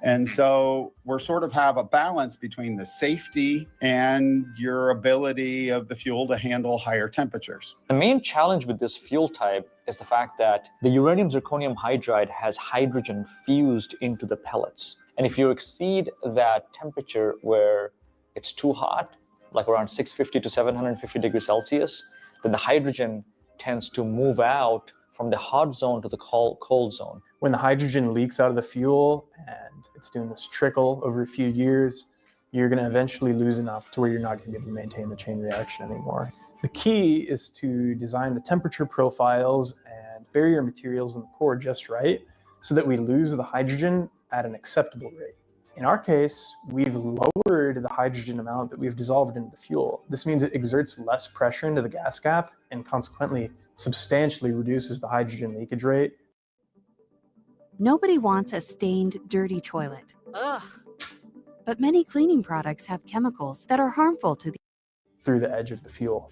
And so we're sort of have a balance between the safety and your ability of the fuel to handle higher temperatures. The main challenge with this fuel type is the fact that the uranium zirconium hydride has hydrogen fused into the pellets. And if you exceed that temperature where it's too hot, like around 650 to 750 degrees Celsius, then the hydrogen tends to move out from the hot zone to the cold zone. When the hydrogen leaks out of the fuel and it's doing this trickle over a few years, you're going to eventually lose enough to where you're not going to be able to maintain the chain reaction anymore. The key is to design the temperature profiles and barrier materials in the core just right so that we lose the hydrogen at an acceptable rate. In our case, we've lowered the hydrogen amount that we've dissolved into the fuel. This means it exerts less pressure into the gas gap and consequently substantially reduces the hydrogen leakage rate. Nobody wants a stained, dirty toilet. Ugh. But many cleaning products have chemicals that are harmful to the through the edge of the fuel.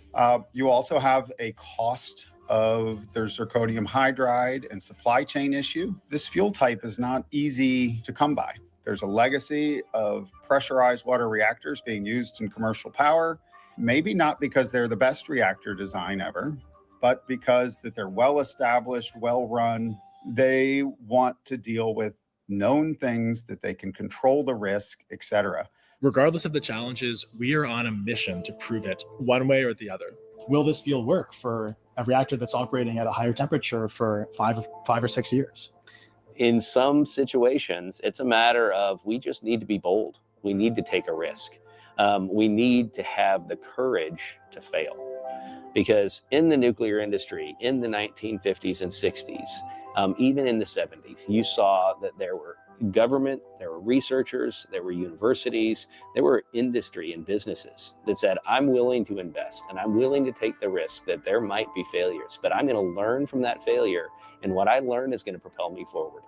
You also have a cost of the zirconium hydride and supply chain issue. This fuel type is not easy to come by. There's a legacy of pressurized water reactors being used in commercial power, maybe not because they're the best reactor design ever, but because that they're well-established, well-run. They want to deal with known things that they can control the risk, etc. Regardless of the challenges, we are on a mission to prove it one way or the other. Will this fuel work for a reactor that's operating at a higher temperature for five or 6 years? In some situations, it's a matter of we just need to be bold. We need to take a risk. We need to have the courage to fail. Because in the nuclear industry, in the 1950s and 60s, even in the 70s, you saw that there were government, there were researchers, there were universities, there were industry and businesses that said, I'm willing to invest and I'm willing to take the risk that there might be failures, but I'm going to learn from that failure. And what I learn is going to propel me forward.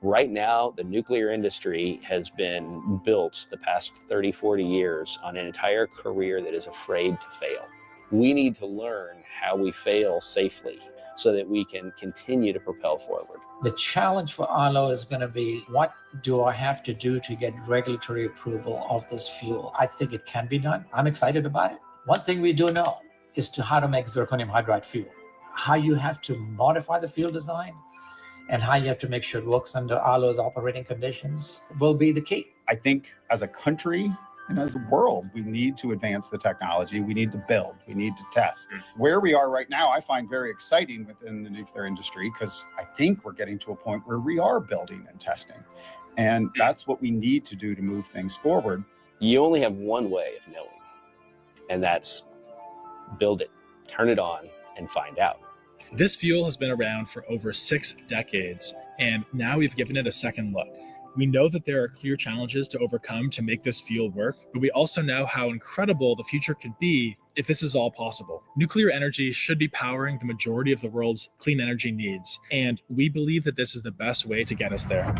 Right now, the nuclear industry has been built the past 30, 40 years on an entire career that is afraid to fail. We need to learn how we fail safely so that we can continue to propel forward. The challenge for Arlo is going to be, what do I have to do to get regulatory approval of this fuel? I think it can be done. I'm excited about it. One thing we do know is how to make zirconium hydride fuel. How you have to modify the fuel design and how you have to make sure it works under Arlo's operating conditions will be the key. I think as a country and as a world, we need to advance the technology. We need to build. We need to test. Where we are right now, I find very exciting within the nuclear industry because I think we're getting to a point where we are building and testing. And that's what we need to do to move things forward. You only have one way of knowing, and that's build it, turn it on, and find out. This fuel has been around for over 6 decades, and now we've given it a second look. We know that there are clear challenges to overcome to make this fuel work, but we also know how incredible the future could be if this is all possible. Nuclear energy should be powering the majority of the world's clean energy needs, and we believe that this is the best way to get us there.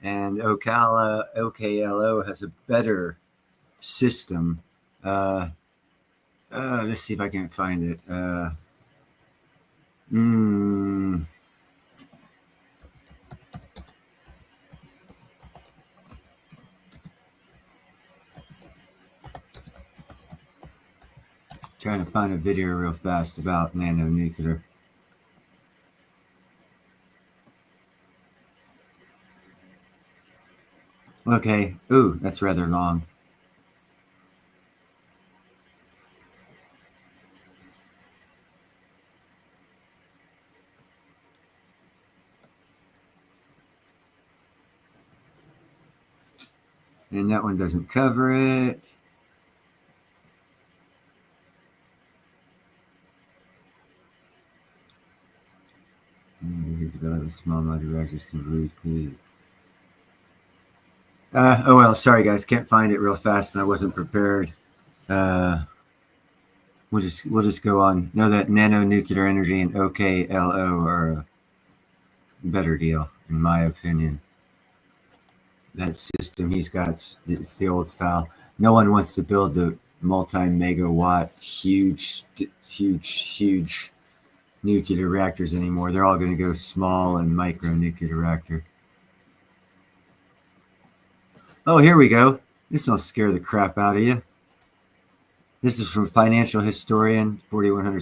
And OKLO has a better system. Let's see if I can find it. Trying to find a video real fast about nanonuclear. Okay. Ooh, that's rather long. And that one doesn't cover it. Develop a small modular reactors to improve speed. Oh well, sorry guys, can't find it real fast, and I wasn't prepared. We'll just go on. Know that nano nuclear energy and OKLO are a better deal, in my opinion. That system he's got, it's the old style. No one wants to build the multi-megawatt, huge nuclear reactors anymore. They're all going to go small and micro nuclear reactor. Oh, here we go. This will scare the crap out of you. This is from Financial Historian, 4,100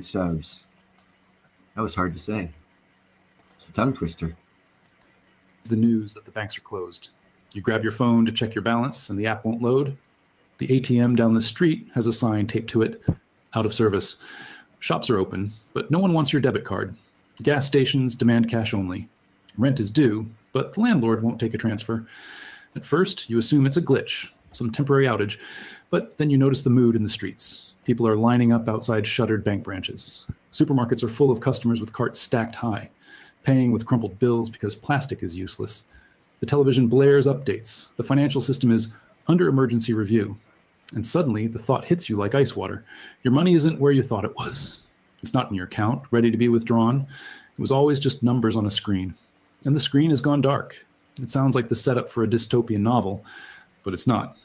subs. That was hard to say. It's a tongue twister. The news that the banks are closed. You grab your phone to check your balance and the app won't load. The ATM down the street has a sign taped to it, out of service. Shops are open, but no one wants your debit card. Gas stations demand cash only. Rent is due, but the landlord won't take a transfer. At first, you assume it's a glitch, some temporary outage, but then you notice the mood in the streets. People are lining up outside shuttered bank branches. Supermarkets are full of customers with carts stacked high, paying with crumpled bills because plastic is useless. The television blares updates. The financial system is under emergency review. And suddenly, the thought hits you like ice water. Your money isn't where you thought it was. It's not in your account, ready to be withdrawn. It was always just numbers on a screen. And the screen has gone dark. It sounds like the setup for a dystopian novel, but it's not.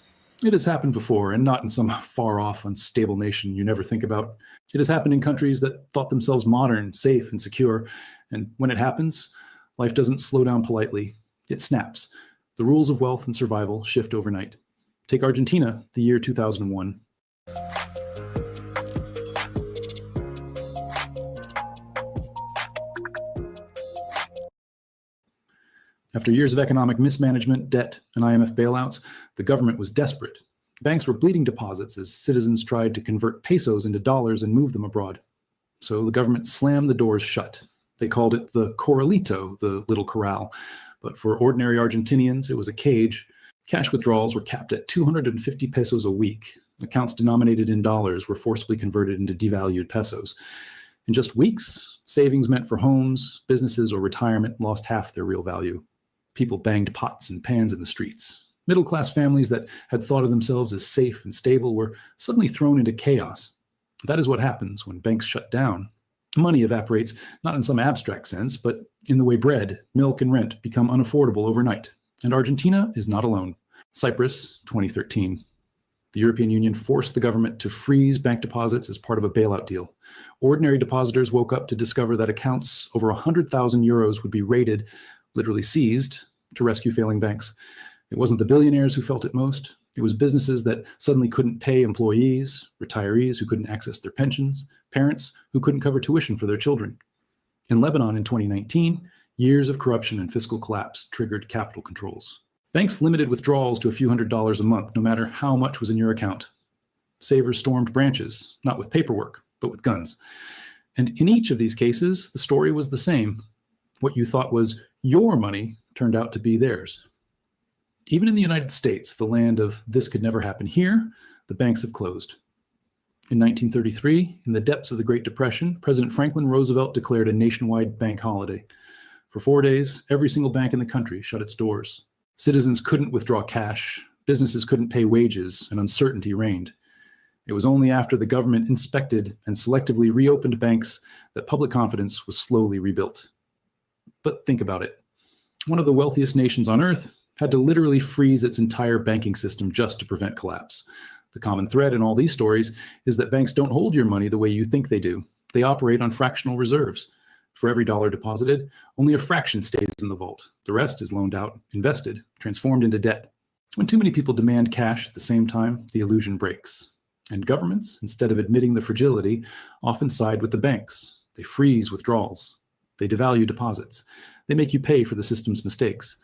It has happened before, and not in some far-off, unstable nation you never think about. It has happened in countries that thought themselves modern, safe, and secure. And when it happens, life doesn't slow down politely. It snaps. The rules of wealth and survival shift overnight. Take Argentina, the year 2001. After years of economic mismanagement, debt, and IMF bailouts, the government was desperate. Banks were bleeding deposits as citizens tried to convert pesos into dollars and move them abroad. So the government slammed the doors shut. They called it the corralito, the little corral. But for ordinary Argentinians, it was a cage. Cash withdrawals were capped at 250 pesos a week. Accounts denominated in dollars were forcibly converted into devalued pesos. In just weeks, savings meant for homes, businesses, or retirement lost half their real value. People banged pots and pans in the streets. Middle-class families that had thought of themselves as safe and stable were suddenly thrown into chaos. That is what happens when banks shut down. Money evaporates, not in some abstract sense, but in the way bread, milk, and rent become unaffordable overnight. And Argentina is not alone. Cyprus, 2013. The European Union forced the government to freeze bank deposits as part of a bailout deal. Ordinary depositors woke up to discover that accounts over 100,000 euros would be raided, literally seized, to rescue failing banks. It wasn't the billionaires who felt it most. It was businesses that suddenly couldn't pay employees, retirees who couldn't access their pensions, parents who couldn't cover tuition for their children. In Lebanon in 2019, years of corruption and fiscal collapse triggered capital controls. Banks limited withdrawals to a few $100s a month, no matter how much was in your account. Savers stormed branches, not with paperwork, but with guns. And in each of these cases, the story was the same. What you thought was your money turned out to be theirs. Even in the United States, the land of this could never happen here, the banks have closed. In 1933, in the depths of the Great Depression, President Franklin Roosevelt declared a nationwide bank holiday. For 4 days, every single bank in the country shut its doors. Citizens couldn't withdraw cash, businesses couldn't pay wages, and uncertainty reigned. It was only after the government inspected and selectively reopened banks that public confidence was slowly rebuilt. But think about it. One of the wealthiest nations on earth had to literally freeze its entire banking system just to prevent collapse. The common thread in all these stories is that banks don't hold your money the way you think they do. They operate on fractional reserves. For every dollar deposited, only a fraction stays in the vault. The rest is loaned out, invested, transformed into debt. When too many people demand cash at the same time, the illusion breaks. And governments, instead of admitting the fragility, often side with the banks. They freeze withdrawals. They devalue deposits. They make you pay for the system's mistakes.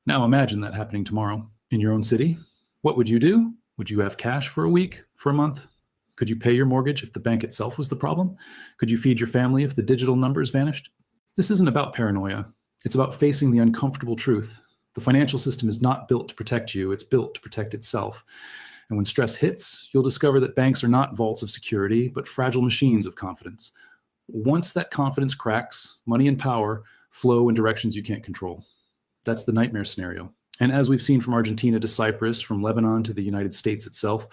Now imagine that happening tomorrow in your own city. What would you do? Would you have cash for a week, for a month? Could you pay your mortgage if the bank itself was the problem? Could you feed your family if the digital numbers vanished? This isn't about paranoia. It's about facing the uncomfortable truth. The financial system is not built to protect you, it's built to protect itself. And when stress hits, you'll discover that banks are not vaults of security, but fragile machines of confidence. Once that confidence cracks, money and power flow in directions you can't control. That's the nightmare scenario. And as we've seen from Argentina to Cyprus, from Lebanon to the United States itself,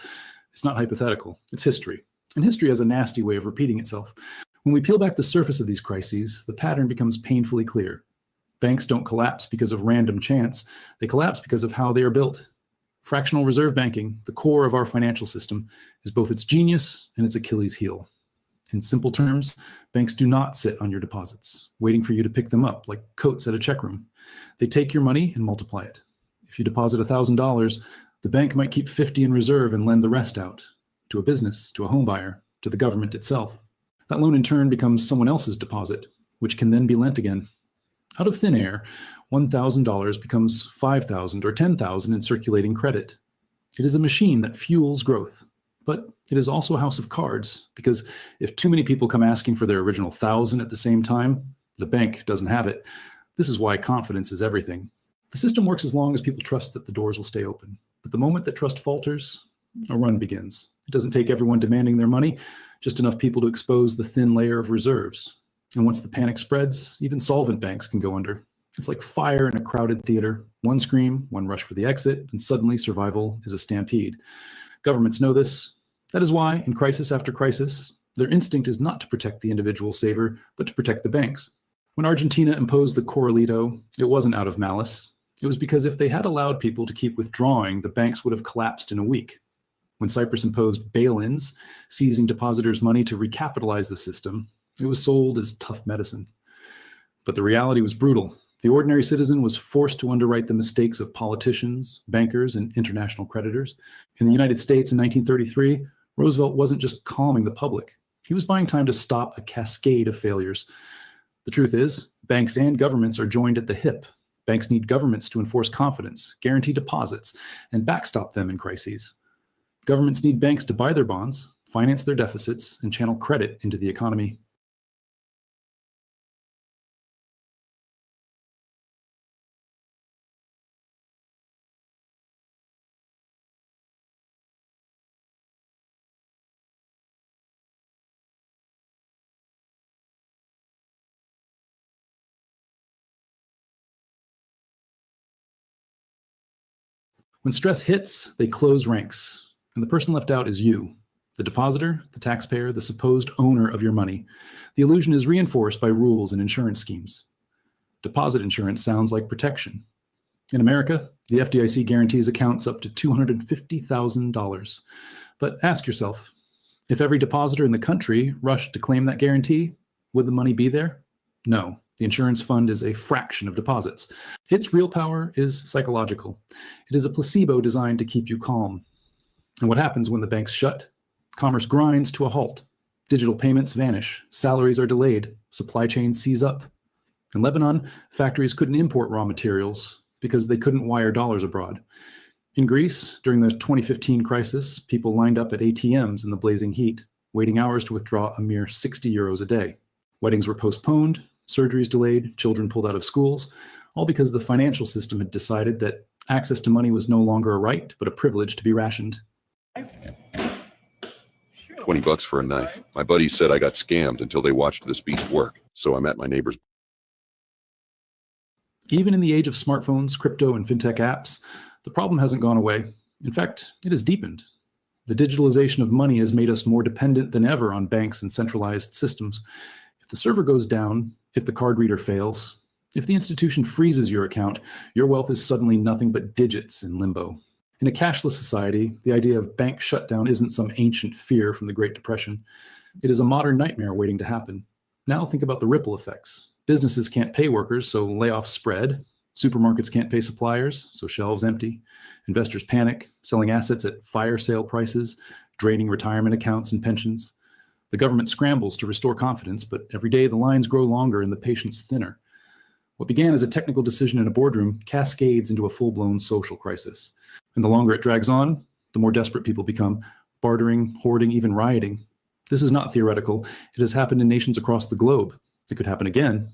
it's not hypothetical, it's history. And history has a nasty way of repeating itself. When we peel back the surface of these crises, the pattern becomes painfully clear. Banks don't collapse because of random chance. They collapse because of how they are built. Fractional reserve banking, the core of our financial system, is both its genius and its Achilles heel. In simple terms, banks do not sit on your deposits, waiting for you to pick them up like coats at a check room. They take your money and multiply it. If you deposit $1,000, the bank might keep 50 in reserve and lend the rest out to a business, to a home buyer, to the government itself. That loan in turn becomes someone else's deposit, which can then be lent again. Out of thin air, $1,000 becomes $5,000 or $10,000 in circulating credit. It is a machine that fuels growth, but it is also a house of cards, because if too many people come asking for their original 1,000 at the same time, the bank doesn't have it. This is why confidence is everything. The system works as long as people trust that the doors will stay open. But the moment that trust falters, a run begins. It doesn't take everyone demanding their money, just enough people to expose the thin layer of reserves. And once the panic spreads, even solvent banks can go under. It's like fire in a crowded theater. One scream, one rush for the exit, and suddenly survival is a stampede. Governments know this. That is why, in crisis after crisis, their instinct is not to protect the individual saver, but to protect the banks. When Argentina imposed the Corralito, it wasn't out of malice. It was because if they had allowed people to keep withdrawing, the banks would have collapsed in a week. When Cyprus imposed bail-ins, seizing depositors' money to recapitalize the system, it was sold as tough medicine. But the reality was brutal. The ordinary citizen was forced to underwrite the mistakes of politicians, bankers, and international creditors. In the United States in 1933, Roosevelt wasn't just calming the public. He was buying time to stop a cascade of failures. The truth is, banks and governments are joined at the hip. Banks need governments to enforce confidence, guarantee deposits, and backstop them in crises. Governments need banks to buy their bonds, finance their deficits, and channel credit into the economy. When stress hits, they close ranks, and the person left out is you, the depositor, the taxpayer, the supposed owner of your money. The illusion is reinforced by rules and insurance schemes. Deposit insurance sounds like protection. In America, the FDIC guarantees accounts up to $250,000. But ask yourself, if every depositor in the country rushed to claim that guarantee, would the money be there? No. The insurance fund is a fraction of deposits. Its real power is psychological. It is a placebo designed to keep you calm. And what happens when the banks shut? Commerce grinds to a halt. Digital payments vanish. Salaries are delayed. Supply chains seize up. In Lebanon, factories couldn't import raw materials because they couldn't wire dollars abroad. In Greece, during the 2015 crisis, people lined up at ATMs in the blazing heat, waiting hours to withdraw a mere 60 euros a day. Weddings were postponed, surgeries delayed, children pulled out of schools, all because the financial system had decided that access to money was no longer a right, but a privilege to be rationed. $20 for a knife. My buddies said I got scammed until they watched this beast work, so I'm at my neighbor's. Even in the age of smartphones, crypto, and fintech apps, the problem hasn't gone away. In fact, it has deepened. The digitalization of money has made us more dependent than ever on banks and centralized systems. If the server goes down, if the card reader fails, if the institution freezes your account, your wealth is suddenly nothing but digits in limbo. In a cashless society, the idea of bank shutdown isn't some ancient fear from the Great Depression. It is a modern nightmare waiting to happen. Now think about the ripple effects. Businesses can't pay workers, so layoffs spread. Supermarkets can't pay suppliers, so shelves empty. Investors panic, selling assets at fire sale prices, draining retirement accounts and pensions. The government scrambles to restore confidence, but every day the lines grow longer and the patience thinner. What began as a technical decision in a boardroom cascades into a full-blown social crisis. And the longer it drags on, the more desperate people become, bartering, hoarding, even rioting. This is not theoretical. It has happened in nations across the globe. It could happen again.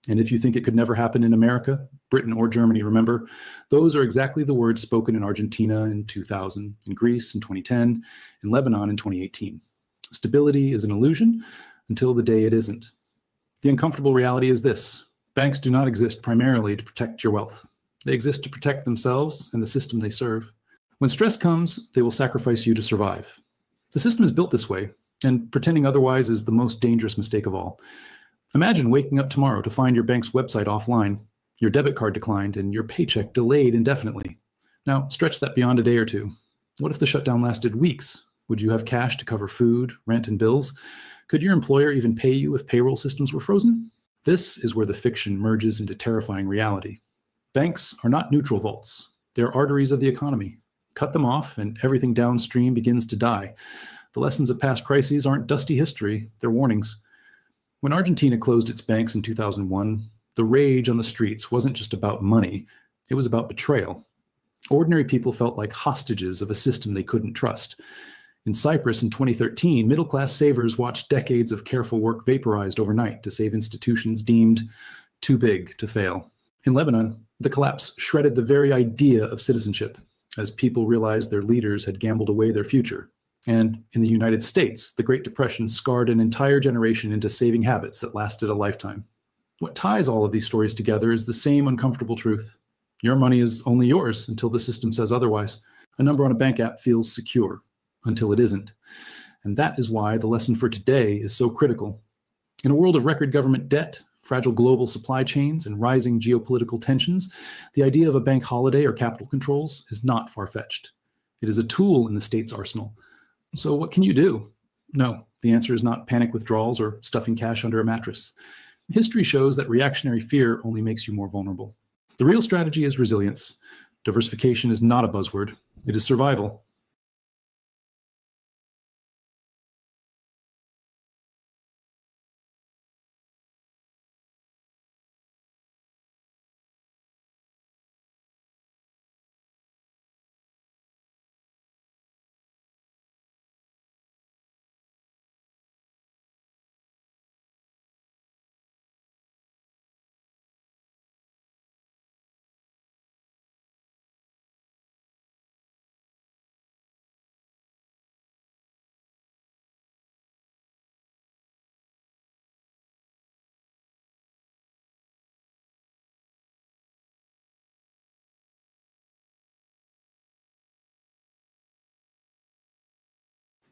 And if you think it could never happen in America, Britain, or Germany, remember, those are exactly the words spoken in Argentina in 2000, in Greece in 2010, in Lebanon in 2018. Stability is an illusion until the day it isn't. The uncomfortable reality is this: banks do not exist primarily to protect your wealth. They exist to protect themselves and the system they serve. When stress comes, they will sacrifice you to survive. The system is built this way, and pretending otherwise is the most dangerous mistake of all. Imagine waking up tomorrow to find your bank's website offline, your debit card declined, and your paycheck delayed indefinitely. Now, stretch that beyond a day or two. What if the shutdown lasted weeks? Would you have cash to cover food, rent, and bills? Could your employer even pay you if payroll systems were frozen? This is where the fiction merges into terrifying reality. Banks are not neutral vaults. They're arteries of the economy. Cut them off, and everything downstream begins to die. The lessons of past crises aren't dusty history, they're warnings. When Argentina closed its banks in 2001, the rage on the streets wasn't just about money, it was about betrayal. Ordinary people felt like hostages of a system they couldn't trust. In Cyprus in 2013, middle-class savers watched decades of careful work vaporized overnight to save institutions deemed too big to fail. In Lebanon, the collapse shredded the very idea of citizenship, as people realized their leaders had gambled away their future. And in the United States, the Great Depression scarred an entire generation into saving habits that lasted a lifetime. What ties all of these stories together is the same uncomfortable truth. Your money is only yours until the system says otherwise. A number on a bank app feels secure until it isn't. And that is why the lesson for today is so critical. In a world of record government debt, fragile global supply chains, and rising geopolitical tensions, the idea of a bank holiday or capital controls is not far-fetched. It is a tool in the state's arsenal. So what can you do? No, the answer is not panic withdrawals or stuffing cash under a mattress. History shows that reactionary fear only makes you more vulnerable. The real strategy is resilience. Diversification is not a buzzword. It is survival.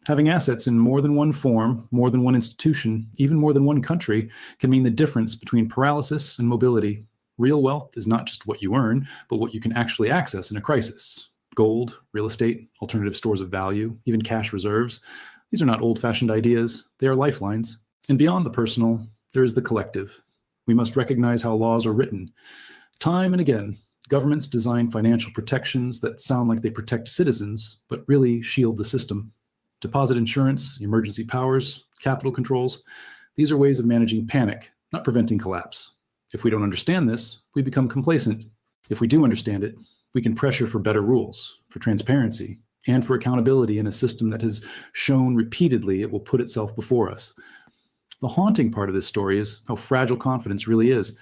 Having assets in more than one form, more than one institution, even more than one country, can mean the difference between paralysis and mobility. Real wealth is not just what you earn, but what you can actually access in a crisis. Gold, real estate, alternative stores of value, even cash reserves. These are not old-fashioned ideas. They are lifelines. And beyond the personal, there is the collective. We must recognize how laws are written. Time and again, governments design financial protections that sound like they protect citizens, but really shield the system. Deposit insurance, emergency powers, capital controls. These are ways of managing panic, not preventing collapse. If we don't understand this, we become complacent. If we do understand it, we can pressure for better rules, for transparency, and for accountability in a system that has shown repeatedly it will put itself before us. The haunting part of this story is how fragile confidence really is.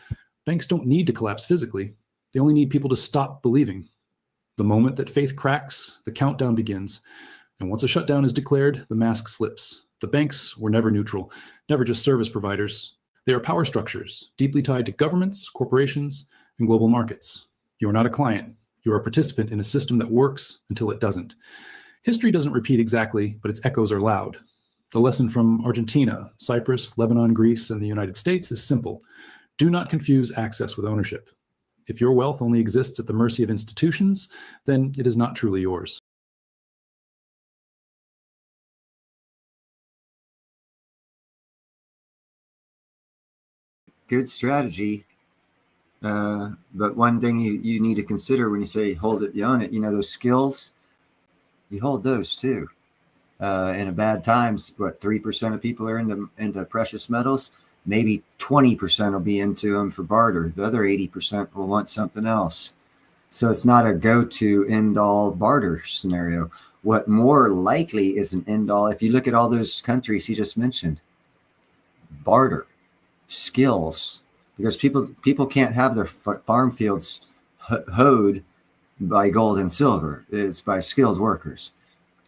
Banks don't need to collapse physically. They only need people to stop believing. The moment that faith cracks, the countdown begins. And once a shutdown is declared, the mask slips. The banks were never neutral, never just service providers. They are power structures, deeply tied to governments, corporations, and global markets. You are not a client. You are a participant in a system that works until it doesn't. History doesn't repeat exactly, but its echoes are loud. The lesson from Argentina, Cyprus, Lebanon, Greece, and the United States is simple. Do not confuse access with ownership. If your wealth only exists at the mercy of institutions, then it is not truly yours. Good strategy. But one thing you need to consider when you say hold it, you own it, those skills, you hold those too. In a bad times, 3% of people are into precious metals? Maybe 20% will be into them for barter. The other 80% will want something else. So it's not a go-to end-all barter scenario. What more likely is an end-all, if you look at all those countries he just mentioned, barter, skills, because people can't have their farm fields hoed by gold and silver. It's by skilled workers.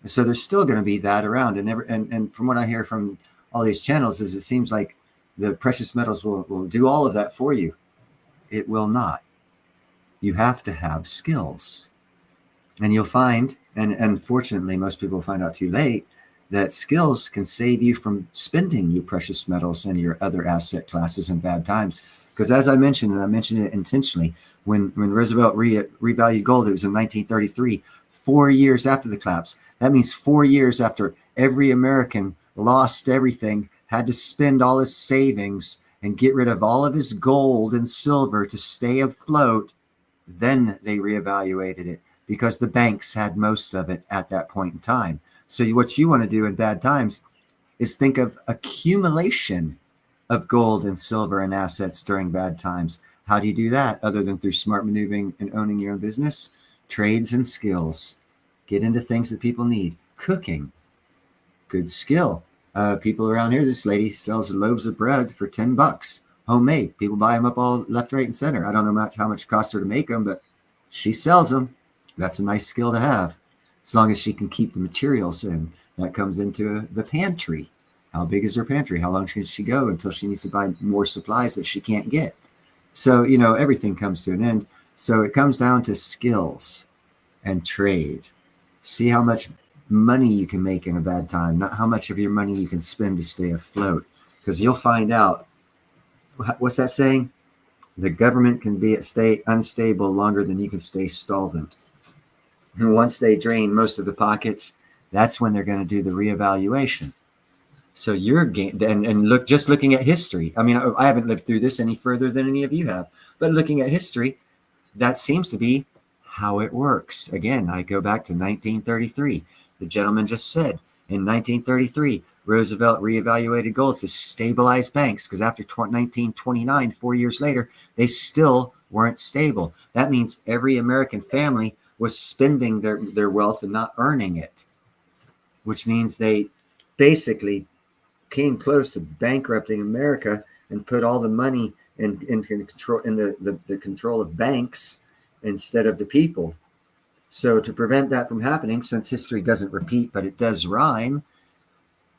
So there's still going to be that around. And from what I hear from all these channels is it seems like the precious metals will do all of that for you. It will not. You have to have skills. And you'll find, and unfortunately most people find out too late, that skills can save you from spending your precious metals and your other asset classes in bad times. Because as I mentioned, and I mentioned it intentionally, when Roosevelt revalued gold, it was in 1933, 4 years after the collapse. That means 4 years after every American lost everything, had to spend all his savings and get rid of all of his gold and silver to stay afloat. Then they reevaluated it because the banks had most of it at that point in time. So what you want to do in bad times is think of accumulation of gold and silver and assets during bad times. How do you do that other than through smart maneuvering and owning your own business? Trades and skills. Get into things that people need. Cooking. Good skill. People around here, this lady sells loaves of bread for $10. Homemade. People buy them up all left, right, and center. I don't know how much it costs her to make them, but she sells them. That's a nice skill to have. As long as she can keep the materials in. That comes into the pantry. How big is her pantry? How long can she go until she needs to buy more supplies that she can't get? So, everything comes to an end. So it comes down to skills and trade. See how much money you can make in a bad time, not how much of your money you can spend to stay afloat. Because you'll find out, what's that saying? The government can stay unstable longer than you can stay solvent. And once they drain most of the pockets, that's when they're going to do the reevaluation. So looking at history. I mean, I haven't lived through this any further than any of you have, but looking at history, that seems to be how it works. Again, I go back to 1933. The gentleman just said in 1933, Roosevelt reevaluated gold to stabilize banks because after 1929, 4 years later, they still weren't stable. That means every American family was spending their wealth and not earning it, which means they basically came close to bankrupting America and put all the money in the control of banks instead of the people. So to prevent that from happening, since history doesn't repeat, but it does rhyme,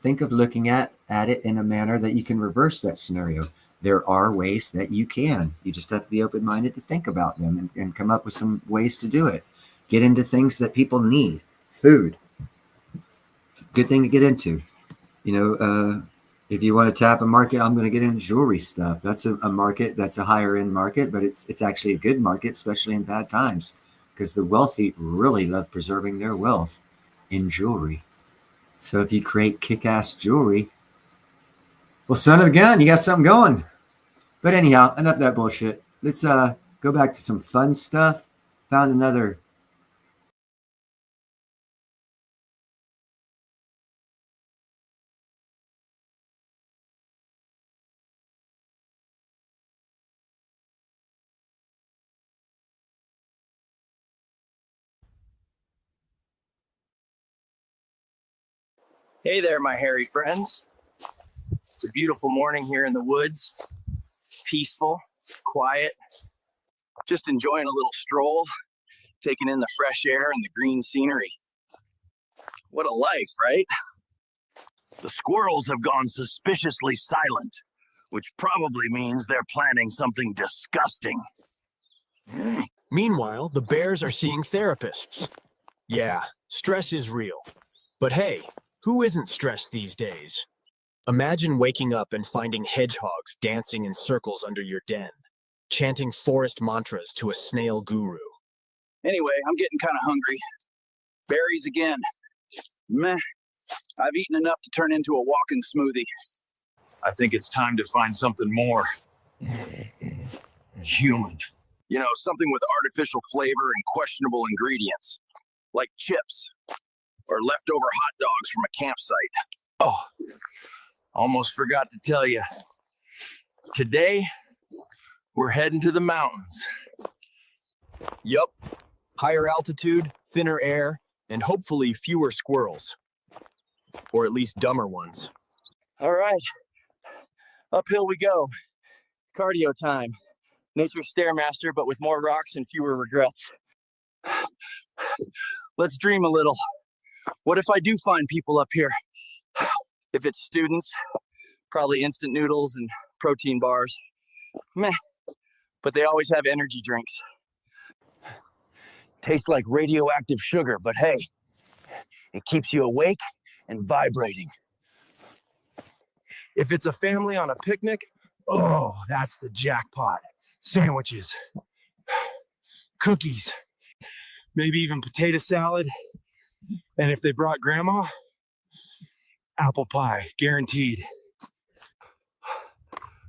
think of looking at it in a manner that you can reverse that scenario. There are ways that you can. You just have to be open-minded to think about them and come up with some ways to do it. Get into things that people need. Food. Good thing to get into. If you want to tap a market, I'm going to get into jewelry stuff. That's a market that's a higher end market, but it's actually a good market, especially in bad times, because the wealthy really love preserving their wealth in jewelry. So if you create kick-ass jewelry, well, son of a gun, you got something going. But anyhow, enough of that bullshit. Let's go back to some fun stuff. Found another. Hey there, my hairy friends. It's a beautiful morning here in the woods. Peaceful, quiet, just enjoying a little stroll, taking in the fresh air and the green scenery. What a life, right? The squirrels have gone suspiciously silent, which probably means they're planning something disgusting. Meanwhile, the bears are seeing therapists. Yeah, stress is real. But hey, who isn't stressed these days? Imagine waking up and finding hedgehogs dancing in circles under your den, chanting forest mantras to a snail guru. Anyway, I'm getting kind of hungry. Berries again. Meh. I've eaten enough to turn into a walking smoothie. I think it's time to find something more human. Something with artificial flavor and questionable ingredients, like chips or leftover hot dogs from a campsite. Oh, almost forgot to tell you. Today, we're heading to the mountains. Yup. Higher altitude, thinner air, and hopefully fewer squirrels. Or at least dumber ones. All right. Uphill we go. Cardio time. Nature's Stairmaster, but with more rocks and fewer regrets. Let's dream a little. What if I do find people up here? If it's students, probably instant noodles and protein bars. Meh. But they always have energy drinks. Tastes like radioactive sugar, but hey, it keeps you awake and vibrating. If it's a family on a picnic, oh, that's the jackpot. Sandwiches, cookies, maybe even potato salad. And if they brought grandma, apple pie, guaranteed.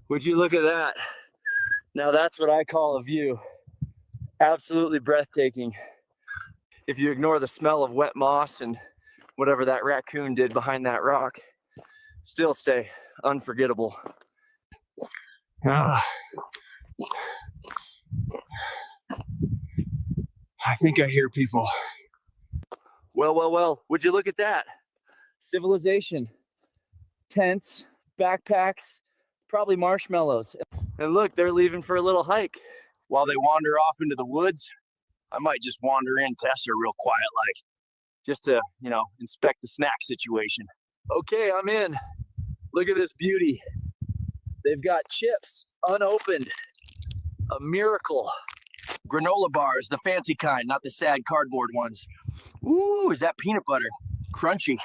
Would you look at that? Now that's what I call a view. Absolutely breathtaking. If you ignore the smell of wet moss and whatever that raccoon did behind that rock, still stay unforgettable. I think I hear people. Well, would you look at that? Civilization. Tents, backpacks, probably marshmallows. And look, they're leaving for a little hike. While they wander off into the woods, I might just wander in Tessa real quiet like, just to, inspect the snack situation. Okay, I'm in. Look at this beauty. They've got chips, unopened. A miracle. Granola bars, the fancy kind, not the sad cardboard ones. Ooh, is that peanut butter? Crunchy.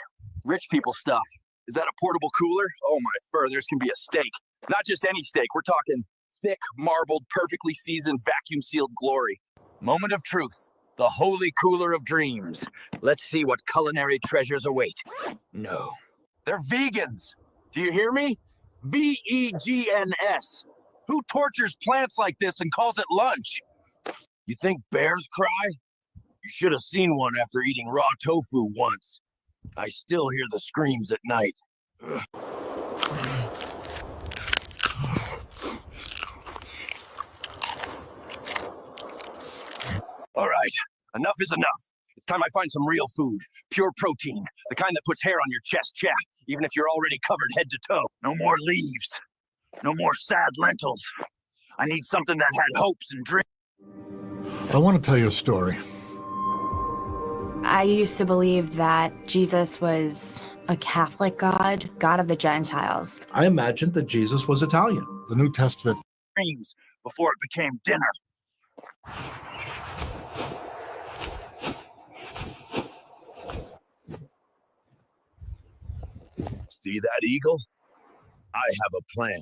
Rich people stuff. Is that a portable cooler? Oh my fur, there's gonna be a steak. Not just any steak, we're talking thick, marbled, perfectly seasoned, vacuum-sealed glory. Moment of truth. The holy cooler of dreams. Let's see what culinary treasures await. No. They're vegans. Do you hear me? V-E-G-N-S. Who tortures plants like this and calls it lunch? You think bears cry? You should have seen one after eating raw tofu once. I still hear the screams at night. Ugh. All right, enough is enough. It's time I find some real food, pure protein, the kind that puts hair on your chest, chap, even if you're already covered head to toe. No more leaves, no more sad lentils. I need something that had hopes and dreams. I want to tell you a story. I used to believe that Jesus was a Catholic God, God of the Gentiles. I imagined that Jesus was Italian. The New Testament. Dreams before it became dinner. See that eagle? I have a plan.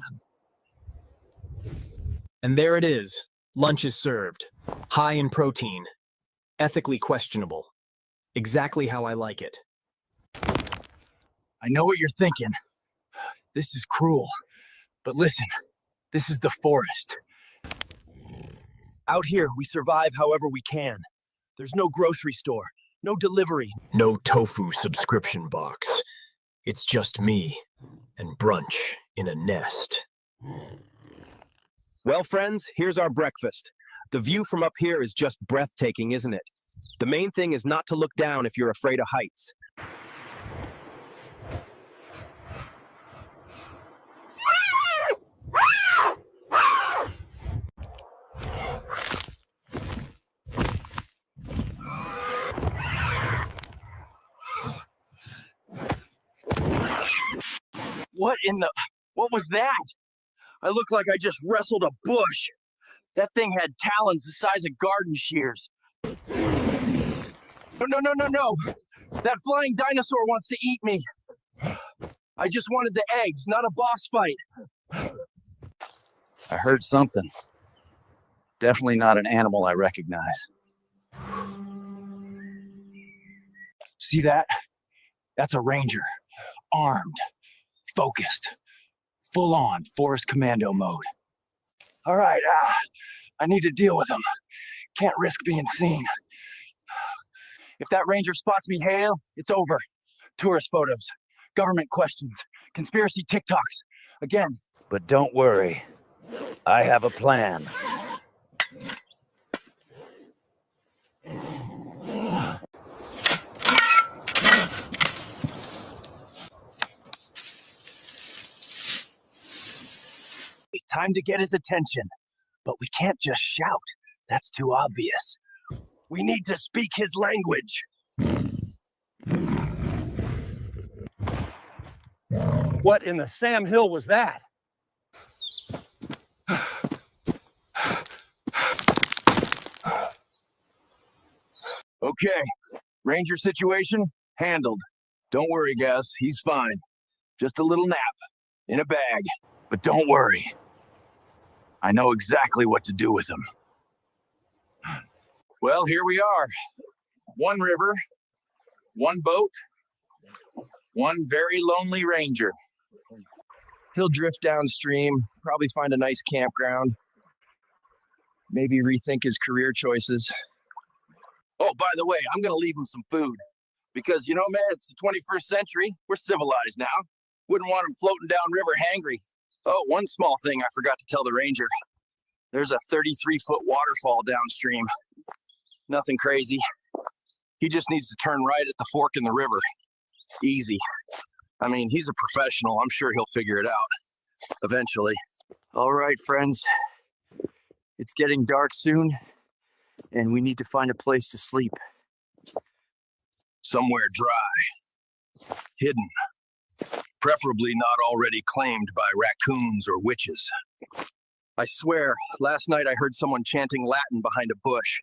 And there it is. Lunch is served. High in protein. Ethically questionable. Exactly how I like it. I know what you're thinking. This is cruel. But listen, this is the forest. Out here, we survive however we can. There's no grocery store, no delivery. No tofu subscription box. It's just me and brunch in a nest. Well, friends, here's our breakfast. The view from up here is just breathtaking, isn't it? The main thing is not to look down if you're afraid of heights. What was that? I look like I just wrestled a bush. That thing had talons the size of garden shears. No. That flying dinosaur wants to eat me. I just wanted the eggs, not a boss fight. I heard something. Definitely not an animal I recognize. See that? That's a ranger. Armed. Focused. Full on forest commando mode. All right, I need to deal with him. Can't risk being seen. If that ranger spots me hail, it's over. Tourist photos, government questions, conspiracy TikToks. Again. But don't worry. I have a plan. Time to get his attention. But we can't just shout. That's too obvious. We need to speak his language. What in the Sam Hill was that? Okay, Ranger situation handled. Don't worry, guys, he's fine. Just a little nap in a bag. But don't worry. I know exactly what to do with him. Well, here we are. One river, one boat, one very lonely ranger. He'll drift downstream, probably find a nice campground, maybe rethink his career choices. Oh, by the way, I'm going to leave him some food because, you know, man, it's the 21st century. We're civilized now. Wouldn't want him floating downriver hangry. Oh, one small thing I forgot to tell the ranger. There's a 33-foot waterfall downstream. Nothing crazy. He just needs to turn right at the fork in the river. Easy. I mean, he's a professional. I'm sure he'll figure it out eventually. All right, friends. It's getting dark soon, and we need to find a place to sleep. Somewhere dry, hidden, preferably not already claimed by raccoons or witches. I swear, last night I heard someone chanting Latin behind a bush.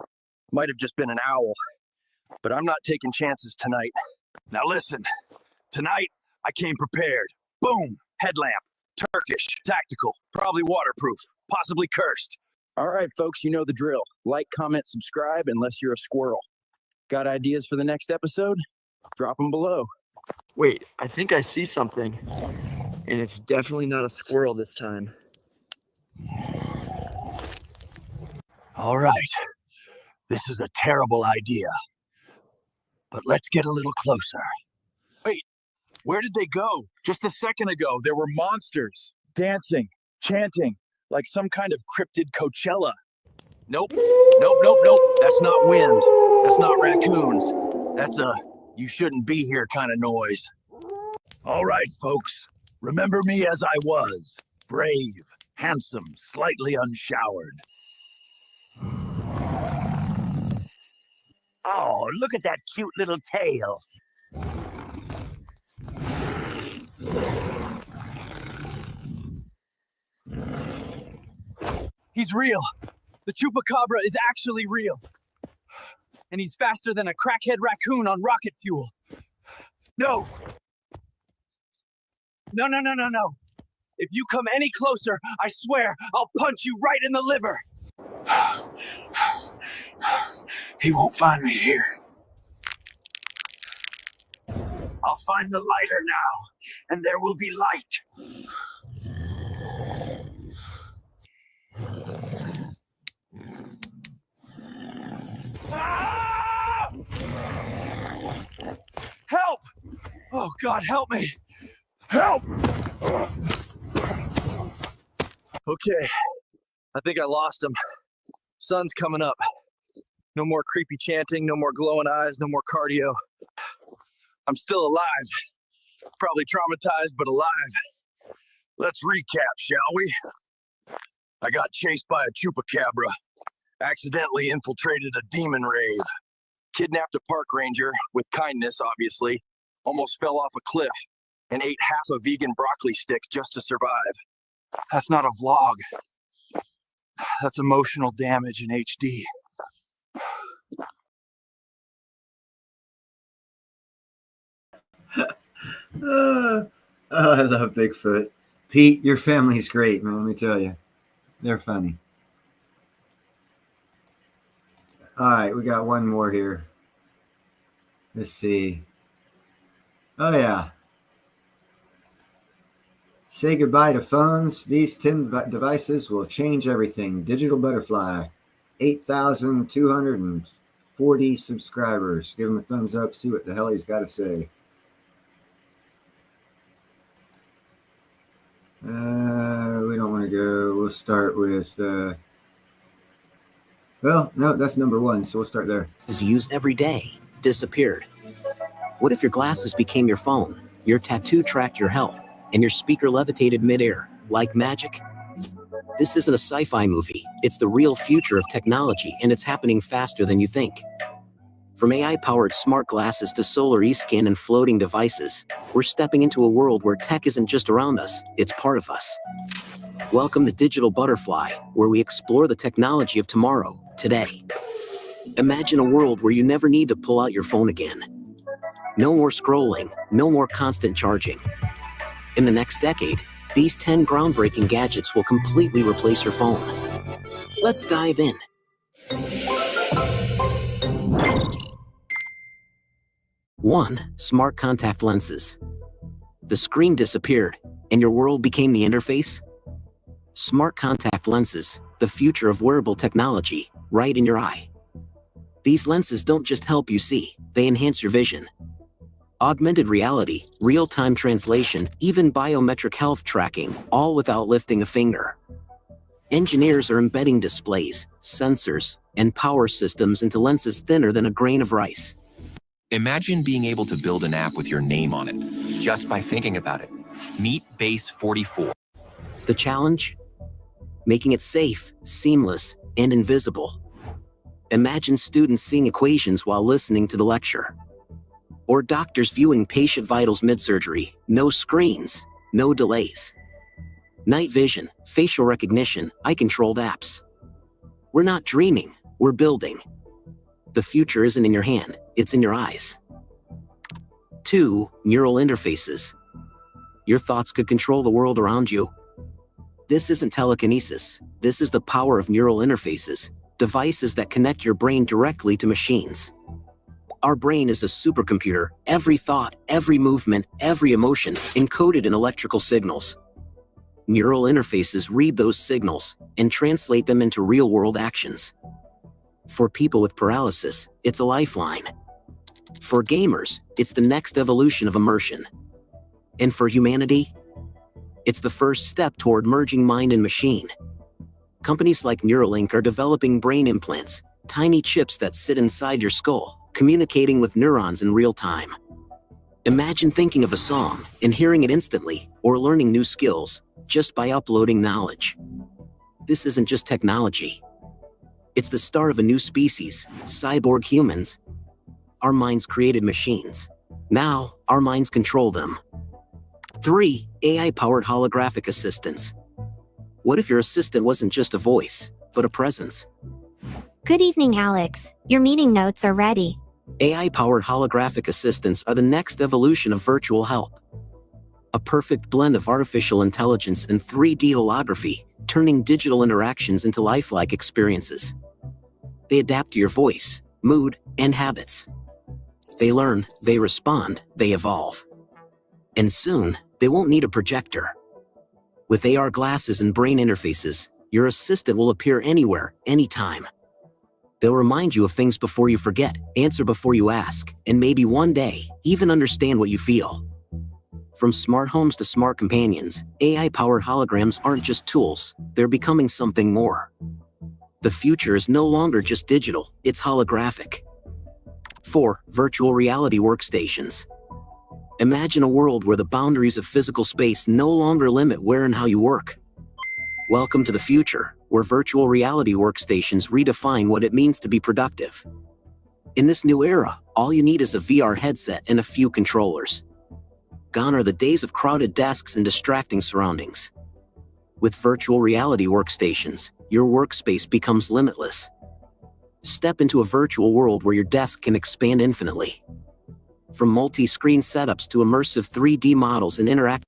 Might have just been an owl, but I'm not taking chances tonight. Now listen, tonight I came prepared. Boom, headlamp, Turkish, tactical, probably waterproof, possibly cursed. All right, folks, you know the drill. Like, comment, subscribe, unless you're a squirrel. Got ideas for the next episode? Drop them below. Wait, I think I see something. And it's definitely not a squirrel this time. All right. This is a terrible idea. But let's get a little closer. Wait, where did they go? Just a second ago, there were monsters dancing, chanting, like some kind of cryptid Coachella. Nope, nope, nope, nope. That's not wind. That's not raccoons. That's a you shouldn't be here kind of noise. All right, folks. Remember me as I was. Brave, handsome, slightly unshowered. Oh, look at that cute little tail. He's real. The chupacabra is actually real. And he's faster than a crackhead raccoon on rocket fuel. No. No, no, no, no, no. If you come any closer, I swear I'll punch you right in the liver. He won't find me here. I'll find the lighter now, and there will be light. Ah! Help! Oh, God, help me! Help! Okay, I think I lost him. Sun's coming up. No more creepy chanting, no more glowing eyes, no more cardio. I'm still alive. Probably traumatized, but alive. Let's recap, shall we? I got chased by a chupacabra. Accidentally infiltrated a demon rave. Kidnapped a park ranger, with kindness, obviously. Almost fell off a cliff and ate half a vegan broccoli stick just to survive. That's not a vlog. That's emotional damage in HD. I love Bigfoot. Pete, your family's great, man, let me tell you. They're funny. All right, we got one more here. Let's see. Oh, yeah. Say goodbye to phones. These 10 devices will change everything. Digital Butterfly, 8,240 subscribers. Give him a thumbs up. See what the hell he's got to say. We don't want to go. We'll start with... well, no, that's number one, so we'll start there. This is used every day. Disappeared. What if your glasses became your phone, your tattoo tracked your health, and your speaker levitated midair, like magic? This isn't a sci-fi movie. It's the real future of technology, and it's happening faster than you think. From AI-powered smart glasses to solar e-scan and floating devices, we're stepping into a world where tech isn't just around us, it's part of us. Welcome to Digital Butterfly, where we explore the technology of tomorrow, today. Imagine a world where you never need to pull out your phone again. No more scrolling, no more constant charging. In the next decade, these 10 groundbreaking gadgets will completely replace your phone. Let's dive in. 1. Smart contact lenses. The screen disappeared, and your world became the interface? Smart contact lenses, the future of wearable technology, right in your eye. These lenses don't just help you see, they enhance your vision. Augmented reality, real-time translation, even biometric health tracking, all without lifting a finger. Engineers are embedding displays, sensors, and power systems into lenses thinner than a grain of rice. Imagine being able to build an app with your name on it, just by thinking about it. Meet Base 44. The challenge? Making it safe, seamless, and invisible. Imagine students seeing equations while listening to the lecture. Or doctors viewing patient vitals mid-surgery. No screens, no delays. Night vision, facial recognition, eye-controlled apps. We're not dreaming, we're building. The future isn't in your hand, it's in your eyes. 2. Neural interfaces. Your thoughts could control the world around you. This isn't telekinesis, this is the power of neural interfaces, devices that connect your brain directly to machines. Our brain is a supercomputer, every thought, every movement, every emotion, encoded in electrical signals. Neural interfaces read those signals and translate them into real-world actions. For people with paralysis, it's a lifeline. For gamers, it's the next evolution of immersion. And for humanity, it's the first step toward merging mind and machine. Companies like Neuralink are developing brain implants, tiny chips that sit inside your skull, communicating with neurons in real time. Imagine thinking of a song and hearing it instantly, or learning new skills just by uploading knowledge. This isn't just technology. It's the start of a new species, cyborg humans. Our minds created machines. Now, our minds control them. 3. AI-powered holographic assistants. What if your assistant wasn't just a voice, but a presence? Good evening, Alex. Your meeting notes are ready. AI-powered holographic assistants are the next evolution of virtual help. A perfect blend of artificial intelligence and 3D holography, turning digital interactions into lifelike experiences. They adapt to your voice, mood, and habits. They learn, they respond, they evolve. And soon, they won't need a projector. With AR glasses and brain interfaces, your assistant will appear anywhere, anytime. They'll remind you of things before you forget, answer before you ask, and maybe one day, even understand what you feel. From smart homes to smart companions, AI-powered holograms aren't just tools, they're becoming something more. The future is no longer just digital, it's holographic. 4. Virtual reality workstations. Imagine a world where the boundaries of physical space no longer limit where and how you work. Welcome to the future, where virtual reality workstations redefine what it means to be productive. In this new era, all you need is a VR headset and a few controllers. Gone are the days of crowded desks and distracting surroundings. With virtual reality workstations, your workspace becomes limitless. Step into a virtual world where your desk can expand infinitely. From multi-screen setups to immersive 3D models and interactive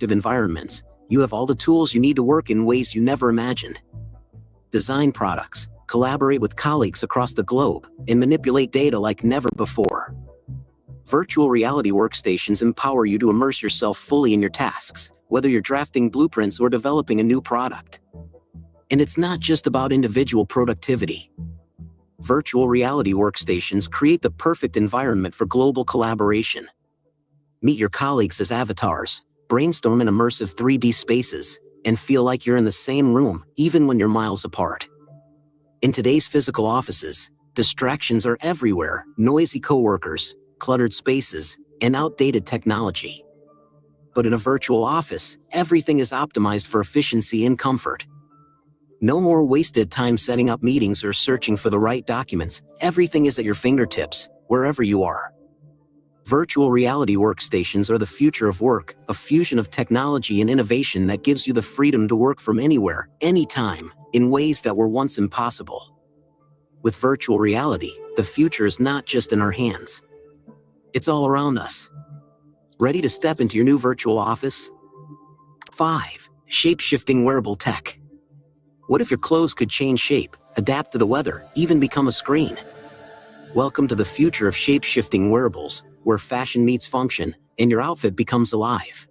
environments, you have all the tools you need to work in ways you never imagined. Design products, collaborate with colleagues across the globe, and manipulate data like never before. Virtual reality workstations empower you to immerse yourself fully in your tasks, whether you're drafting blueprints or developing a new product. And it's not just about individual productivity. Virtual reality workstations create the perfect environment for global collaboration. Meet your colleagues as avatars, brainstorm in immersive 3D spaces, and feel like you're in the same room, even when you're miles apart. In today's physical offices, distractions are everywhere: noisy coworkers, cluttered spaces, and outdated technology. But in a virtual office, everything is optimized for efficiency and comfort. No more wasted time setting up meetings or searching for the right documents. Everything is at your fingertips, wherever you are. Virtual reality workstations are the future of work, a fusion of technology and innovation that gives you the freedom to work from anywhere, anytime, in ways that were once impossible. With virtual reality, the future is not just in our hands. It's all around us. Ready to step into your new virtual office? 5. Shape-shifting wearable tech. What if your clothes could change shape, adapt to the weather, even become a screen? Welcome to the future of shape-shifting wearables, where fashion meets function, and your outfit becomes alive.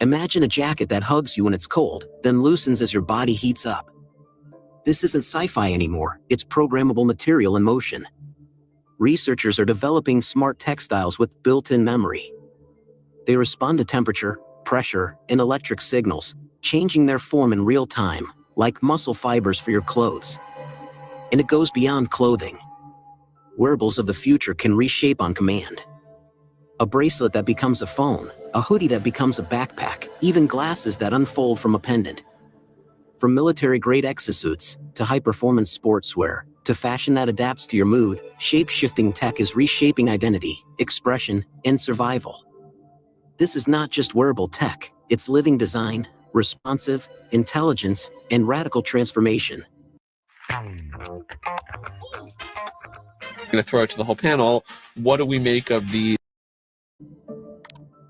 Imagine a jacket that hugs you when it's cold, then loosens as your body heats up. This isn't sci-fi anymore, it's programmable material in motion. Researchers are developing smart textiles with built-in memory. They respond to temperature, pressure, and electric signals, changing their form in real time, like muscle fibers for your clothes. And it goes beyond clothing. Wearables of the future can reshape on command. A bracelet that becomes a phone, a hoodie that becomes a backpack, even glasses that unfold from a pendant. From military-grade exosuits, to high-performance sportswear, to fashion that adapts to your mood, shape-shifting tech is reshaping identity, expression, and survival. This is not just wearable tech, it's living design, responsive, intelligence, and radical transformation. I'm going to throw it to the whole panel. What do we make of the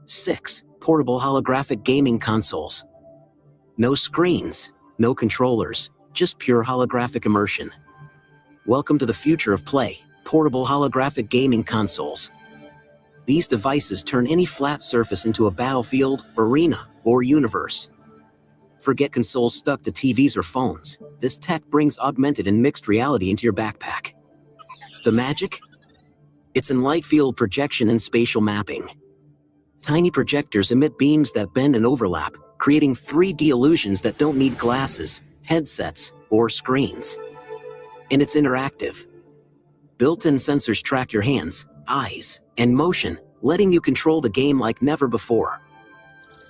6. Portable holographic gaming consoles. No screens, no controllers, just pure holographic immersion. Welcome to the future of play, portable holographic gaming consoles. These devices turn any flat surface into a battlefield, arena, or universe. Forget consoles stuck to TVs or phones. This tech brings augmented and mixed reality into your backpack. The magic? It's in light field projection and spatial mapping. Tiny projectors emit beams that bend and overlap, creating 3D illusions that don't need glasses, headsets, or screens. And it's interactive. Built-in sensors track your hands, eyes, and motion, letting you control the game like never before.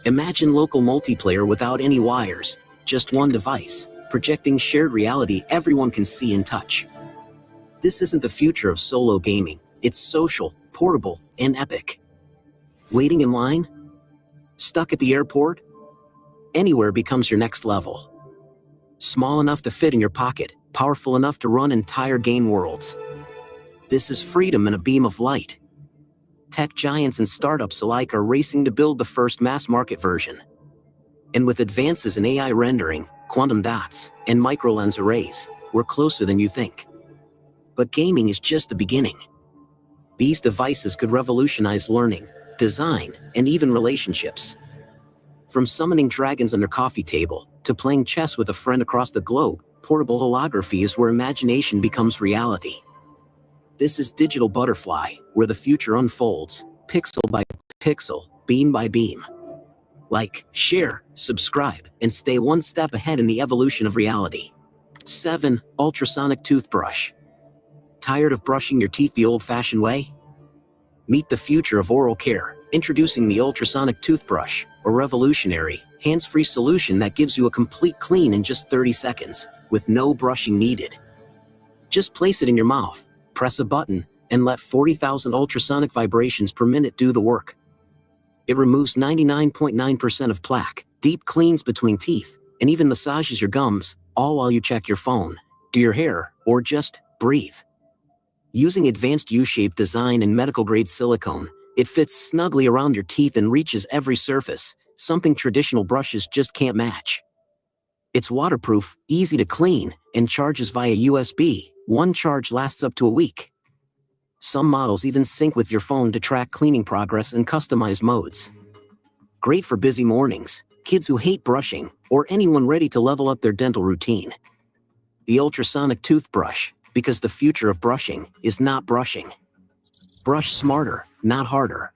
Imagine local multiplayer without any wires, just one device, projecting shared reality everyone can see and touch. This isn't the future of solo gaming. It's social, portable, and epic. Waiting in line? Stuck at the airport? Anywhere becomes your next level. Small enough to fit in your pocket, powerful enough to run entire game worlds. This is freedom in a beam of light. Tech giants and startups alike are racing to build the first mass-market version. And with advances in AI rendering, quantum dots, and microlens arrays, we're closer than you think. But gaming is just the beginning. These devices could revolutionize learning, design, and even relationships. From summoning dragons on their coffee table, to playing chess with a friend across the globe, portable holography is where imagination becomes reality. This is Digital Butterfly, where the future unfolds, pixel by pixel, beam by beam. Like, share, subscribe, and stay one step ahead in the evolution of reality. 7. Ultrasonic toothbrush. Tired of brushing your teeth the old-fashioned way? Meet the future of oral care, introducing the ultrasonic toothbrush, a revolutionary, hands-free solution that gives you a complete clean in just 30 seconds, with no brushing needed. Just place it in your mouth, press a button, and let 40,000 ultrasonic vibrations per minute do the work. It removes 99.9% of plaque, deep cleans between teeth, and even massages your gums, all while you check your phone, do your hair, or just breathe. Using advanced U-shaped design and medical-grade silicone, it fits snugly around your teeth and reaches every surface, something traditional brushes just can't match. It's waterproof, easy to clean, and charges via USB. One charge lasts up to a week. Some models even sync with your phone to track cleaning progress and customize modes. Great for busy mornings, kids who hate brushing, or anyone ready to level up their dental routine. The ultrasonic toothbrush, Because the future of brushing is not brushing. Brush smarter, not harder.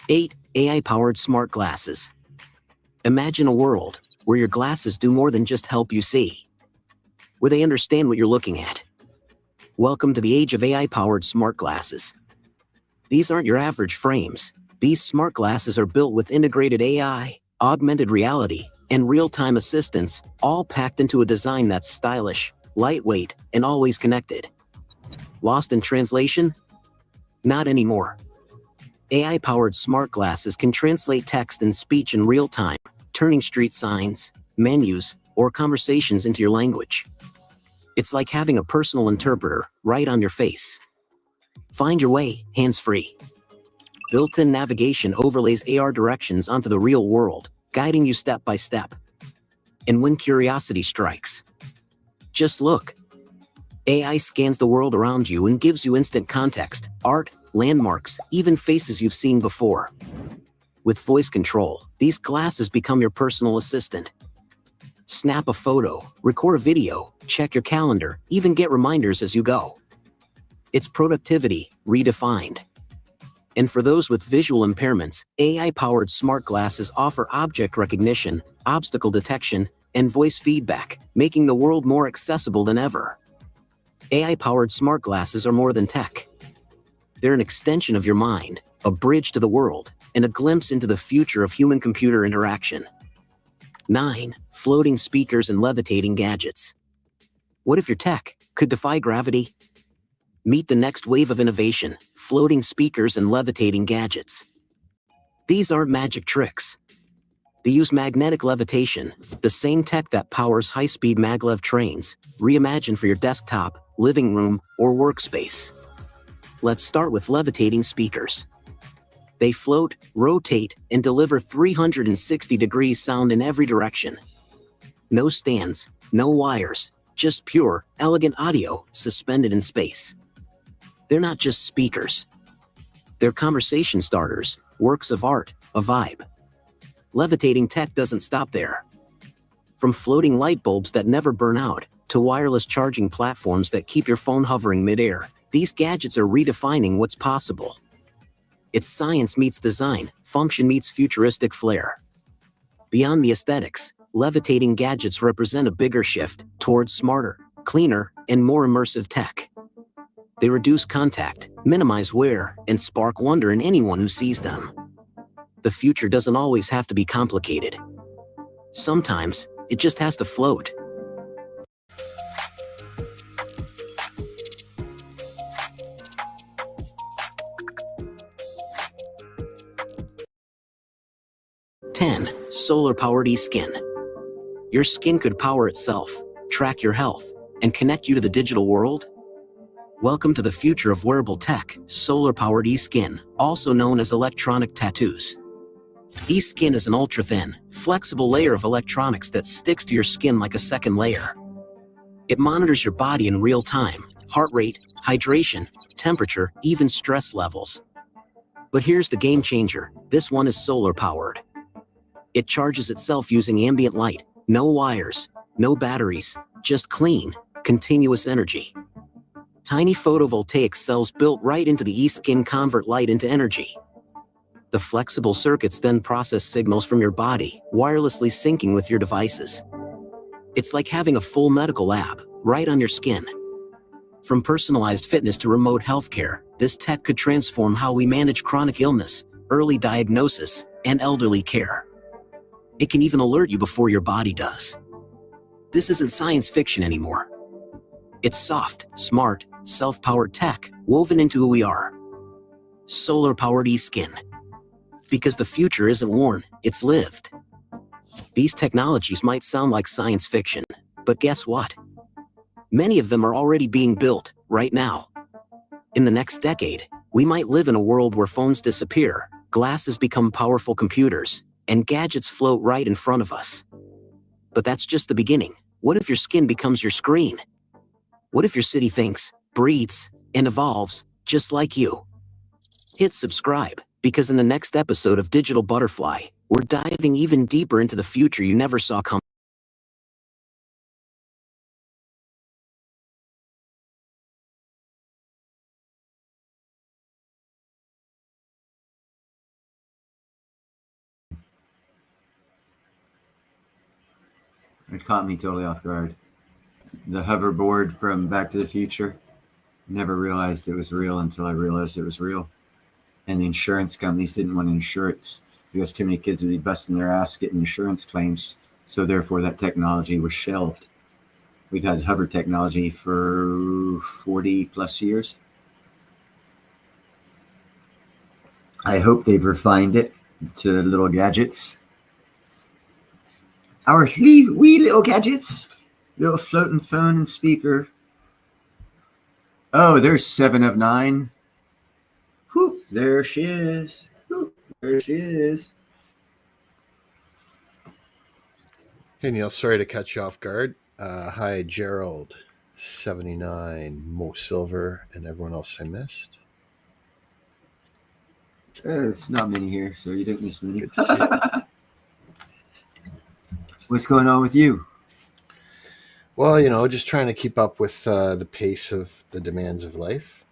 8. AI-powered smart glasses. Imagine a world where your glasses do more than just help you see, where they understand what you're looking at. Welcome to the age of AI-powered smart glasses. These aren't your average frames. These smart glasses are built with integrated AI, augmented reality, and real-time assistance, all packed into a design that's stylish, lightweight, and always connected. Lost in translation? Not anymore. AI-powered smart glasses can translate text and speech in real time, turning street signs, menus, or conversations into your language. It's like having a personal interpreter right on your face. Find your way, hands-free. Built-in navigation overlays AR directions onto the real world, guiding you step by step. And when curiosity strikes, just look. AI scans the world around you and gives you instant context, art, landmarks, even faces you've seen before. With voice control, these glasses become your personal assistant. Snap a photo, record a video, check your calendar, even get reminders as you go. It's productivity redefined. And for those with visual impairments, AI-powered smart glasses offer object recognition, obstacle detection, and voice feedback, making the world more accessible than ever. AI-powered smart glasses are more than tech. They're an extension of your mind, a bridge to the world, and a glimpse into the future of human-computer interaction. 9. Floating speakers and levitating gadgets. What if your tech could defy gravity? Meet the next wave of innovation, floating speakers and levitating gadgets. These aren't magic tricks. They use magnetic levitation, the same tech that powers high-speed maglev trains, reimagined for your desktop, living room, or workspace. Let's start with levitating speakers. They float, rotate, and deliver 360-degree sound in every direction. No stands, no wires, just pure, elegant audio suspended in space. They're not just speakers. They're conversation starters, works of art, a vibe. Levitating tech doesn't stop there. From floating light bulbs that never burn out, to wireless charging platforms that keep your phone hovering midair, these gadgets are redefining what's possible. It's science meets design, function meets futuristic flair. Beyond the aesthetics, levitating gadgets represent a bigger shift towards smarter, cleaner, and more immersive tech. They reduce contact, minimize wear, and spark wonder in anyone who sees them. The future doesn't always have to be complicated. Sometimes, it just has to float. Solar-powered e-skin. Your skin could power itself, track your health, and connect you to the digital world? Welcome to the future of wearable tech, solar-powered e-skin, also known as electronic tattoos. E-skin is an ultra-thin, flexible layer of electronics that sticks to your skin like a second layer. It monitors your body in real time, heart rate, hydration, temperature, even stress levels. But here's the game changer, this one is solar-powered. It charges itself using ambient light, no wires, no batteries, just clean, continuous energy. Tiny photovoltaic cells built right into the e-skin convert light into energy. The flexible circuits then process signals from your body, wirelessly syncing with your devices. It's like having a full medical lab, right on your skin. From personalized fitness to remote healthcare, this tech could transform how we manage chronic illness, early diagnosis, and elderly care. It can even alert you before your body does. This isn't science fiction anymore. It's soft, smart, self-powered tech woven into who we are. Solar-powered e-skin. Because the future isn't worn, it's lived. These technologies might sound like science fiction, but guess what? Many of them are already being built, right now. In the next decade, we might live in a world where phones disappear, glasses become powerful computers, and gadgets float right in front of us. But that's just the beginning. What if your skin becomes your screen? What if your city thinks, breathes, and evolves just like you? Hit subscribe, because in the next episode of Digital Butterfly, we're diving even deeper into the future you never saw coming. It caught me totally off guard. The hoverboard from Back to the Future. Never realized it was real until I realized it was real. And the insurance companies didn't want to insure it because too many kids would be busting their ass getting insurance claims. So therefore, that technology was shelved. We've had hover technology for 40 plus years. I hope they've refined it to little gadgets. Our wee little gadgets. Little floating phone and speaker. Oh, there's 7 of 9. Whoop, there she is. Whoop, there she is. Hey, Neil, sorry to catch you off guard. Hi, Gerald, 79, Mo Silver, and everyone else I missed. It's not many here, so you didn't miss many. What's going on with you? Well, just trying to keep up with the pace of the demands of life.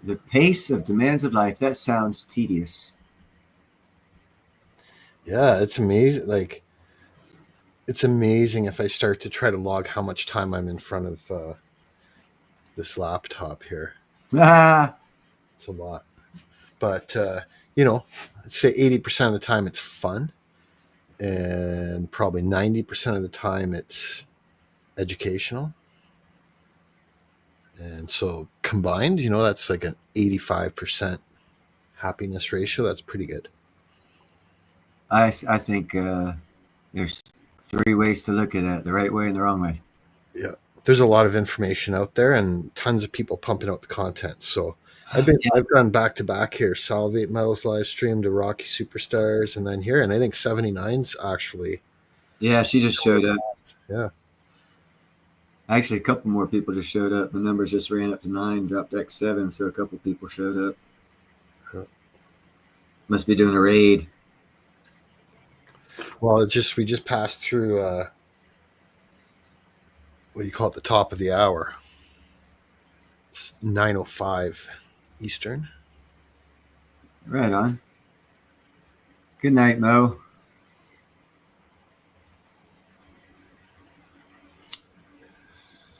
The pace of demands of life. That sounds tedious. Yeah, it's amazing. Like, it's amazing if I start to try to log how much time I'm in front of this laptop here. It's a lot. But, I'd say 80% of the time it's fun. And probably 90% of the time it's educational. And so combined, that's like an 85% happiness ratio. That's pretty good. I think there's 3 ways to look at it: the right way and the wrong way. Yeah. There's a lot of information out there and tons of people pumping out the content. So I've done back to back here, Salivate Metals live stream to Rocky Superstars, and then here, and I think 79's actually. Yeah, she just showed up. Yeah. Actually, a couple more people just showed up. The numbers just ran up to 9, dropped X7, so a couple people showed up. Yeah. Must be doing a raid. Well, we just passed through what do you call it, the top of the hour. It's 9:05 Eastern. Right on. Good night, Mo.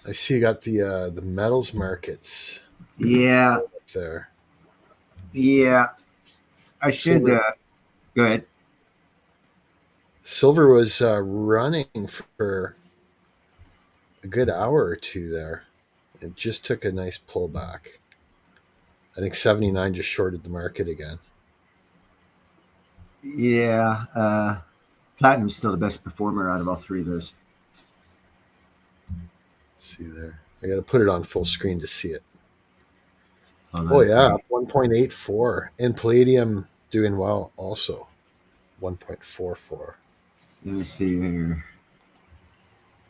I see you got the metals markets. Yeah. Up there. Yeah. I should go ahead. Silver was running for a good hour or two there. It just took a nice pullback. I think 79 just shorted the market again. Yeah. Platinum's still the best performer out of all 3 of those. Let's see there. I got to put it on full screen to see it. Oh yeah. 1.84. And palladium doing well also. 1.44. Let me see here.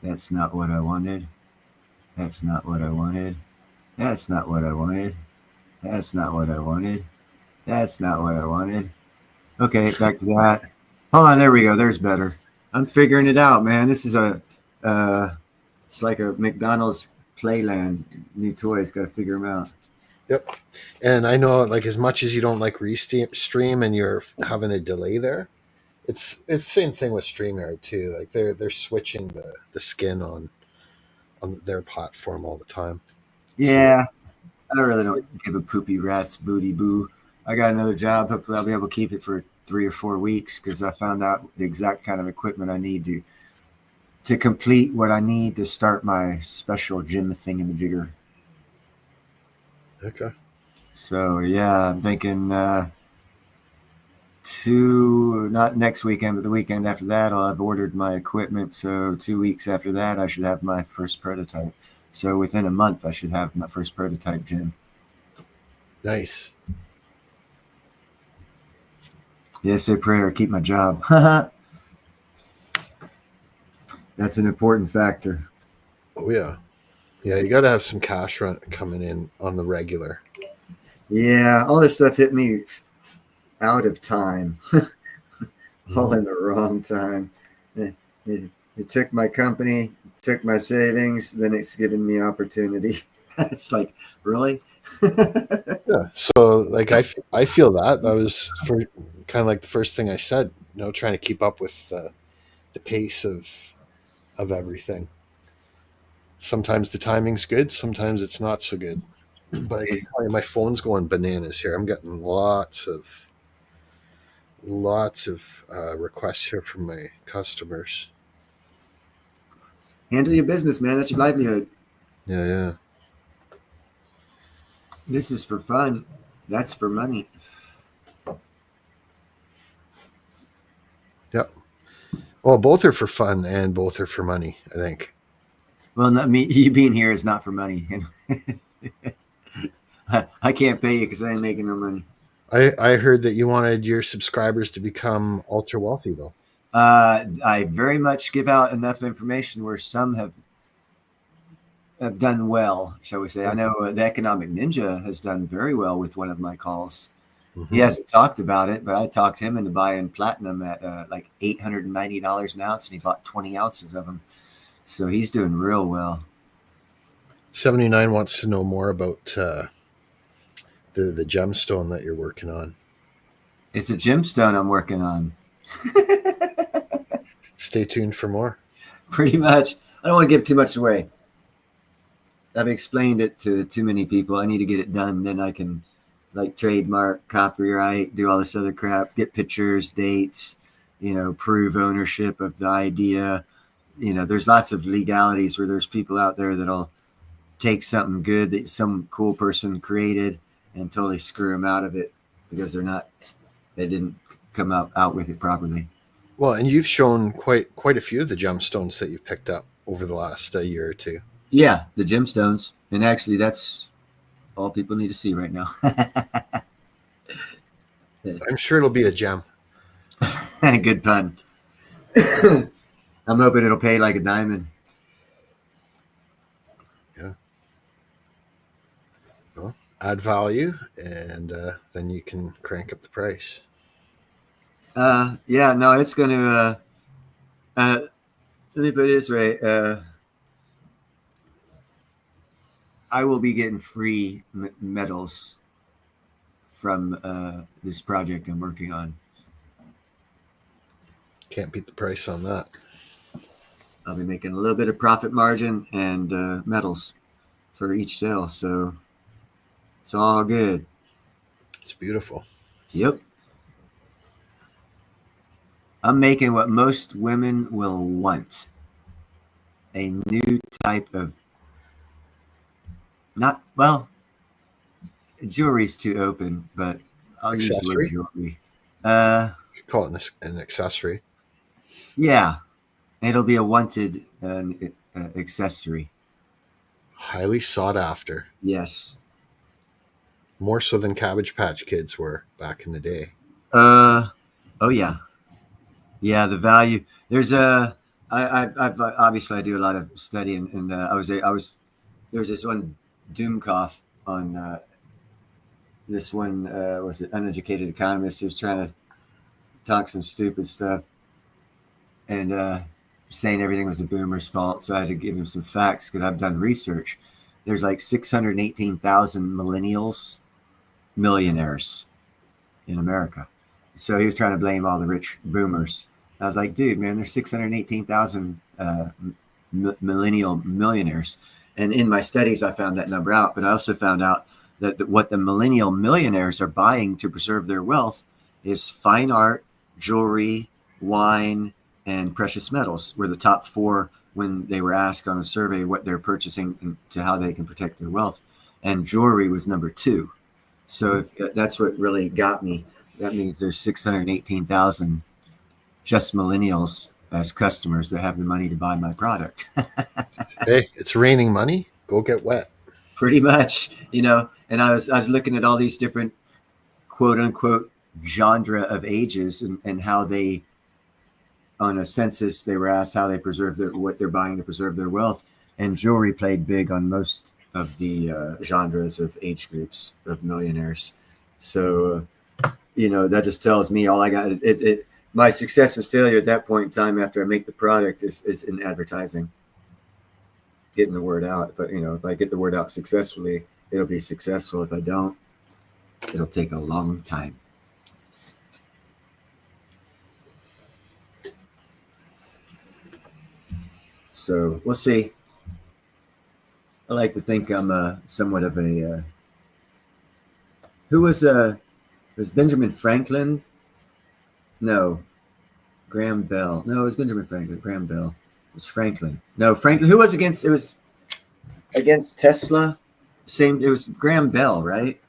That's not what I wanted. That's not what I wanted. That's not what I wanted. That's not what I wanted. That's not what I wanted. Okay, back to that. Hold on, there we go. There's better. I'm figuring it out, man. This is it's like a McDonald's Playland. New toys, got to figure them out. Yep. And I know, like, as much as you don't like Restream and you're having a delay there, it's the same thing with StreamYard too. Like they're switching the skin on their platform all the time. Yeah. I really don't give a poopy rat's booty boo. I got another job. Hopefully I'll be able to keep it for 3 or 4 weeks because I found out the exact kind of equipment I need to complete what I need to start my special gym thingamajigger. Okay. So yeah, I'm thinking not next weekend, but the weekend after that, I'll have ordered my equipment. So 2 weeks after that, I should have my first prototype. So within a month, I should have my first prototype gym. Nice. Yes, say prayer, keep my job. That's an important factor. Oh yeah. Yeah, you got to have some cash coming in on the regular. Yeah, all this stuff hit me out of time. All in the wrong time. It took my company, took my savings, then it's given me opportunity. It's like, really? Yeah. So like I feel that was for kind of like the first thing I said, trying to keep up with the pace of of everything. Sometimes the timing's good, sometimes it's not so good. But I can tell you, my phone's going bananas here. I'm getting lots of requests here from my customers. Handle your business, man. That's your livelihood. Yeah. This is for fun. That's for money. Yep. Well, both are for fun and both are for money, I think. Well, not me. You being here is not for money. I can't pay you because I ain't making no money. I heard that you wanted your subscribers to become ultra wealthy, though. I very much give out enough information where some have done well, shall we say. I know the Economic Ninja has done very well with one of my calls. He hasn't talked about it, but I talked him into buying platinum at like $890 an ounce, and he bought 20 ounces of them. So he's doing real well. 79 wants to know more about the gemstone that you're working on. It's a gemstone I'm working on. Stay tuned for more. Pretty much. I don't want to give too much away. I've explained it to too many people. I need to get it done. Then I can like trademark, copyright, do all this other crap, get pictures, dates, prove ownership of the idea. There's lots of legalities where there's people out there that'll take something good that some cool person created and totally screw them out of it because they didn't come out with it properly. Well, and you've shown quite a few of the gemstones that you've picked up over the last year or two. Yeah, the gemstones. And actually, that's all people need to see right now. I'm sure it'll be a gem. Good pun. I'm hoping it'll pay like a diamond. Yeah. Well, add value, and then you can crank up the price. Yeah, no, it's going to, let me put it this way. I will be getting free metals from this project I'm working on. Can't beat the price on that. I'll be making a little bit of profit margin and metals for each sale. So it's all good. It's beautiful. Yep. I'm making what most women will want. A new type of jewelry's too open, but I'll use the word jewelry. You could call it an accessory. Yeah. It'll be a wanted accessory. Highly sought after. Yes. More so than Cabbage Patch Kids were back in the day. Oh yeah. Yeah, the value. There's I've obviously I do a lot of studying, and there's this one Doomkoff on this one was an uneducated economist who was trying to talk some stupid stuff and saying everything was the boomers' fault. So I had to give him some facts because I've done research. There's like 618,000 millionaires in America. So he was trying to blame all the rich boomers. I was like, dude, man, there's 618,000 millionaires. And in my studies, I found that number out. But I also found out that what the millennial millionaires are buying to preserve their wealth is fine art, jewelry, wine, and precious metals were the top four when they were asked on a survey what they're purchasing to how they can protect their wealth. And jewelry was number 2. So that's what really got me. That means there's 618,000 just millennials as customers that have the money to buy my product. Hey, it's raining money. Go get wet. Pretty much, and I was looking at all these different quote unquote genre of ages and how they, on a census, they were asked how they preserve what they're buying to preserve their wealth. And jewelry played big on most of the genres of age groups of millionaires. So, that just tells me all I got. My success and failure at that point in time after I make the product is in advertising, getting the word out. But if I get the word out successfully, it'll be successful. If I don't, it'll take a long time. So we'll see. I like to think I'm somewhat of a. Who was Benjamin Franklin? No, Graham Bell. No, it was Benjamin Franklin. Graham Bell. It was Franklin. No, Franklin. Who was against? It was against Tesla. Same. It was Graham Bell, right?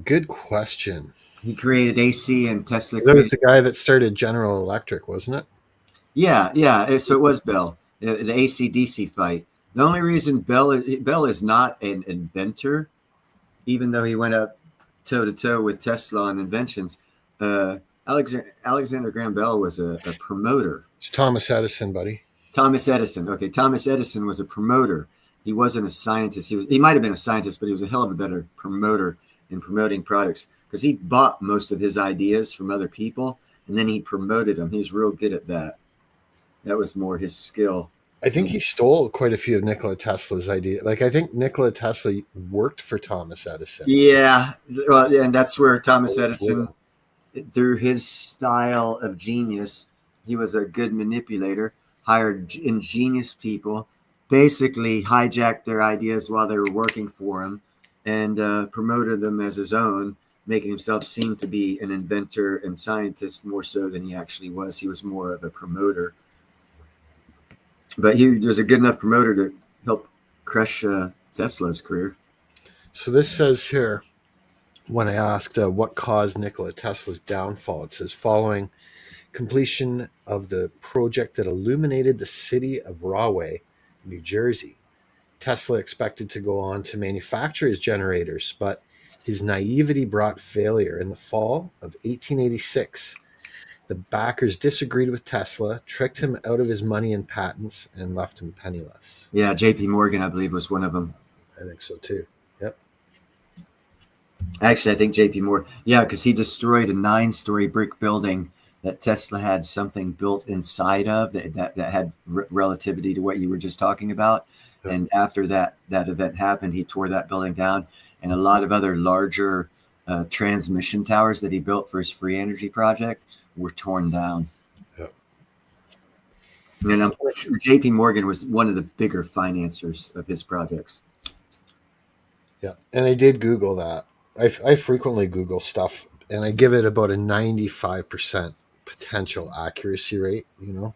Good question. He created AC, and Tesla. That was the guy that started General Electric, wasn't it? Yeah. So it was Bell. The AC/DC fight. The only reason Bell is not an inventor, even though he went up toe to toe with Tesla on inventions. Alexander Graham Bell was a promoter. It's Thomas Edison, buddy. Thomas Edison. Okay, Thomas Edison was a promoter. He wasn't a scientist. He might have been a scientist, but he was a hell of a better promoter in promoting products because he bought most of his ideas from other people and then he promoted them. He was real good at that. That was more his skill. I think he stole quite a few of Nikola Tesla's ideas. Like, I think Nikola Tesla worked for Thomas Edison. Yeah, well, and that's where Thomas Edison, through his style of genius, he was a good manipulator, hired ingenious people, basically hijacked their ideas while they were working for him, and promoted them as his own, making himself seem to be an inventor and scientist more so than he actually was. He was more of a promoter. But he was a good enough promoter to help crush Tesla's career. So this says here, when I asked what caused Nikola Tesla's downfall, it says following completion of the project that illuminated the city of Rahway, New Jersey, Tesla expected to go on to manufacture his generators, but his naivety brought failure. In the fall of 1886, the backers disagreed with Tesla, tricked him out of his money and patents, and left him penniless. Yeah, J.P. Morgan, I believe, was one of them. I think so too. Yep. Actually, I think J.P. Morgan. Yeah, because he destroyed a 9-story brick building that Tesla had something built inside of that had relativity to what you were just talking about. Yep. And after that event happened, he tore that building down, and a lot of other larger transmission towers that he built for his free energy project were torn down. Yep. And I'm sure J.P. Morgan was one of the bigger financiers of his projects. Yeah, and I did Google that. I frequently Google stuff, and I give it about a 95% potential accuracy rate, you know?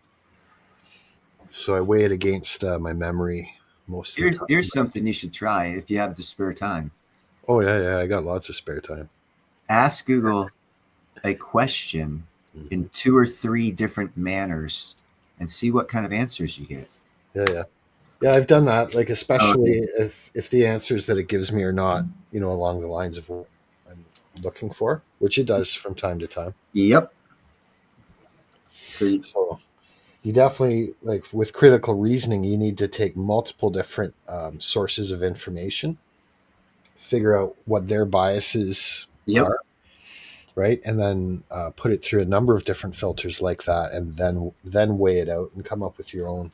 So I weigh it against my memory most of the time. Here's something you should try if you have the spare time. Oh, yeah, I got lots of spare time. Ask Google a question in 2 or 3 different manners and see what kind of answers you get. Yeah, I've done that, like especially if the answers that it gives me are not, you know, along the lines of what I'm looking for, which it does from time to time. Yep. So you definitely, like with critical reasoning, you need to take multiple different sources of information, figure out what their biases are, right? And then put it through a number of different filters like that, and then weigh it out and come up with your own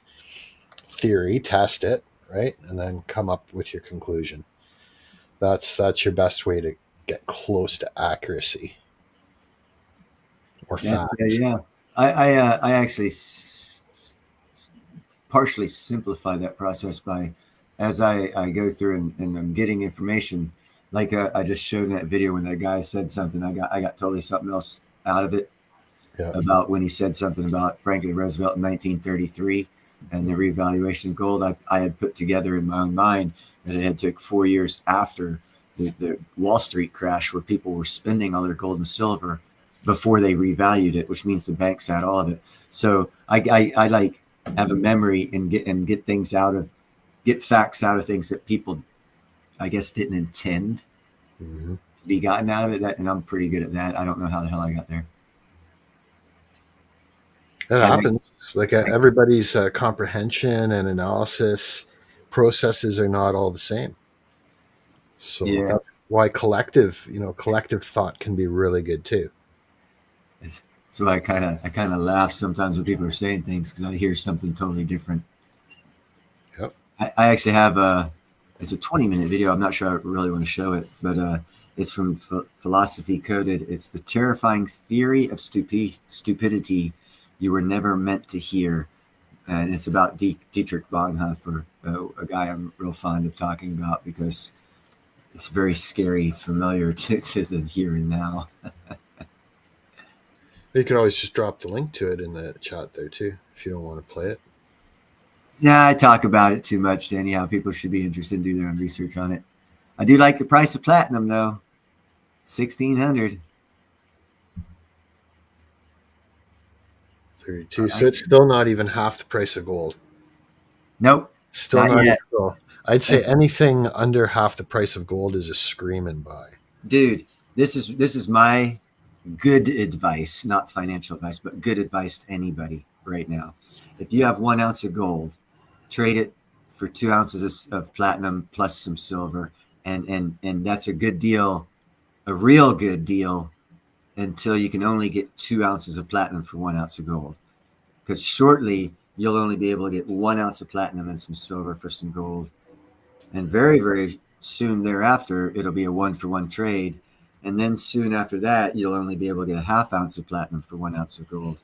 theory, test it, right? And then come up with your conclusion. That's your best way to get close to accuracy or facts. Yeah. I actually partially simplify that process by, as I go through and I'm getting information, like I just showed in that video when that guy said something, I got totally something else out of it about when he said something about Franklin Roosevelt in 1933 and the revaluation of gold. I had put together in my own mind that it had took 4 years after the Wall Street crash where people were spending all their gold and silver before they revalued it, which means the banks had all of it. So I like have a memory and get things get facts out of things that people, I guess, didn't intend to be gotten out of it. And I'm pretty good at that. I don't know how the hell I got there. That happens. Like everybody's comprehension and analysis processes are not all the same. So that's why collective thought can be really good too. So I kind of laugh sometimes when people are saying things because I hear something totally different. Yep. I actually have it's a 20-minute video. I'm not sure I really want to show it, but It's from Philosophy Coded. It's the terrifying theory of stupidity you were never meant to hear. And it's about Dietrich Bonhoeffer, a guy I'm real fond of talking about because it's very scary, familiar to the here and now. You could always just drop the link to it in the chat there too, if you don't want to play it. Yeah, I talk about it too much. Anyhow, people should be interested in doing their own research on it. I do like the price of platinum though, $1,600. 32. So it's still not even half the price of gold. Nope. Still not not yet. still. I'd say anything under half the price of gold is a screaming buy. Dude, this is my good advice, not financial advice, but good advice to anybody right now. If you have 1 ounce of gold, trade it for 2 ounces of platinum plus some silver, and that's a good deal, a real good deal, until you can only get 2 ounces of platinum for 1 ounce of gold. Because shortly you'll only be able to get 1 ounce of platinum and some silver for some gold. And very, very soon thereafter, it'll be a 1-for-1 trade. And then soon after that, you'll only be able to get a ½ ounce of platinum for 1 ounce of gold.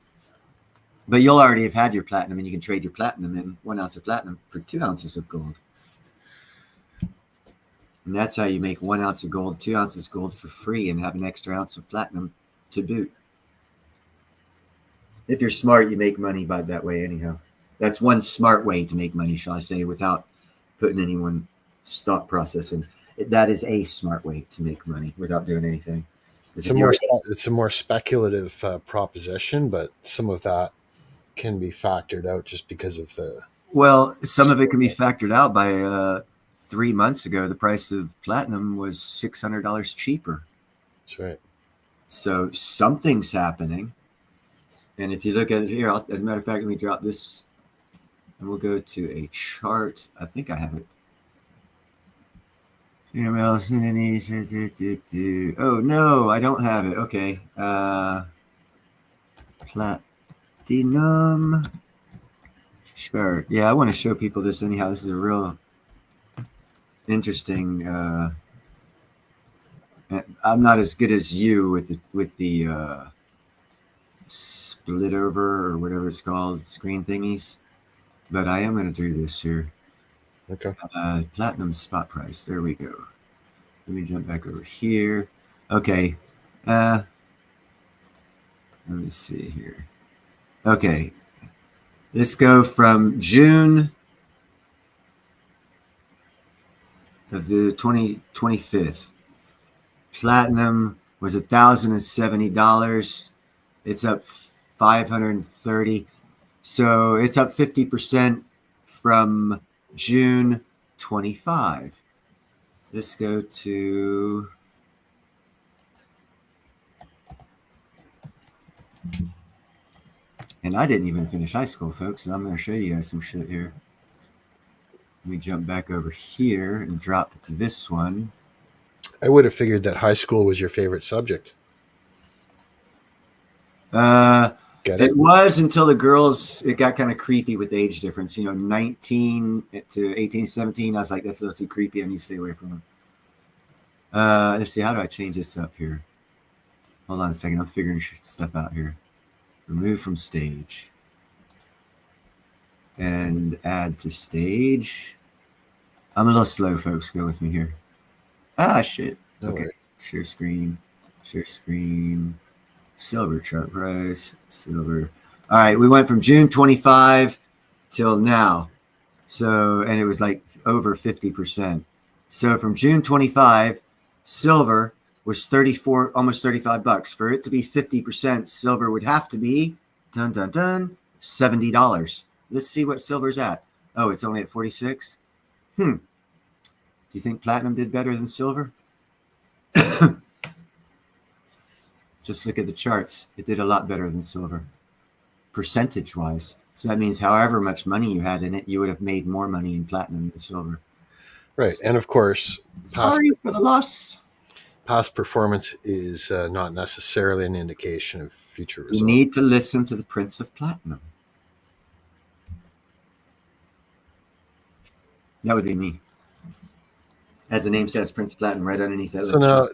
But you'll already have had your platinum, and you can trade your platinum in 1 ounce of platinum for 2 ounces of gold. And that's how you make 1 ounce of gold, 2 ounces of gold for free, and have an extra ounce of platinum to boot. If you're smart, you make money by that way anyhow. That's one smart way to make money, shall I say, without putting anyone stock processing. That is a smart way to make money without doing anything. It's a more speculative proposition, but some of that can be factored out just because of the... Well, some of it can be factored out by 3 months ago. The price of platinum was $600 cheaper. That's right. So something's happening. And if you look at it here, as a matter of fact, let me drop this and we'll go to a chart. I think I have it. Oh no, I don't have it. Okay. Platinum chart. Yeah, I want to show people this anyhow. This is a real interesting. I'm not as good as you with the split over or whatever it's called, screen thingies, but I am going to do this here. Okay. Platinum spot price. There we go. Let me jump back over here. Okay. Let me see here. Okay. Let's go from June of the 25th. Platinum was $1,070. It's up $530. So it's up 50% from June 25. Let's go to and I didn't even finish high school, folks, and I'm going to show you guys some shit here. Let me jump back over here and drop this one. I would have figured that high school was your favorite subject. It was until the girls, it got kind of creepy with age difference. 19 to 18, 17. I was like, that's a little too creepy. I need to stay away from them. Let's see, how do I change this up here? Hold on a second. I'm figuring stuff out here. Remove from stage. And add to stage. I'm a little slow, folks. Go with me here. Ah, shit. Okay. Share screen. Share screen. Silver chart price, silver. All right, we went from June 25 till now. So, and it was like over 50%. So from June 25, silver was 34, almost 35 bucks. For it to be 50%, silver would have to be $70. Let's see what silver's at. Oh, it's only at 46. Do you think platinum did better than silver? Just look at the charts. It did a lot better than silver, percentage-wise. So that means however much money you had in it, you would have made more money in platinum than silver. Right, and of course, sorry for the loss. Past performance is not necessarily an indication of future results. You need to listen to the Prince of Platinum. That would be me. As the name says, Prince of Platinum, right underneath that. So now,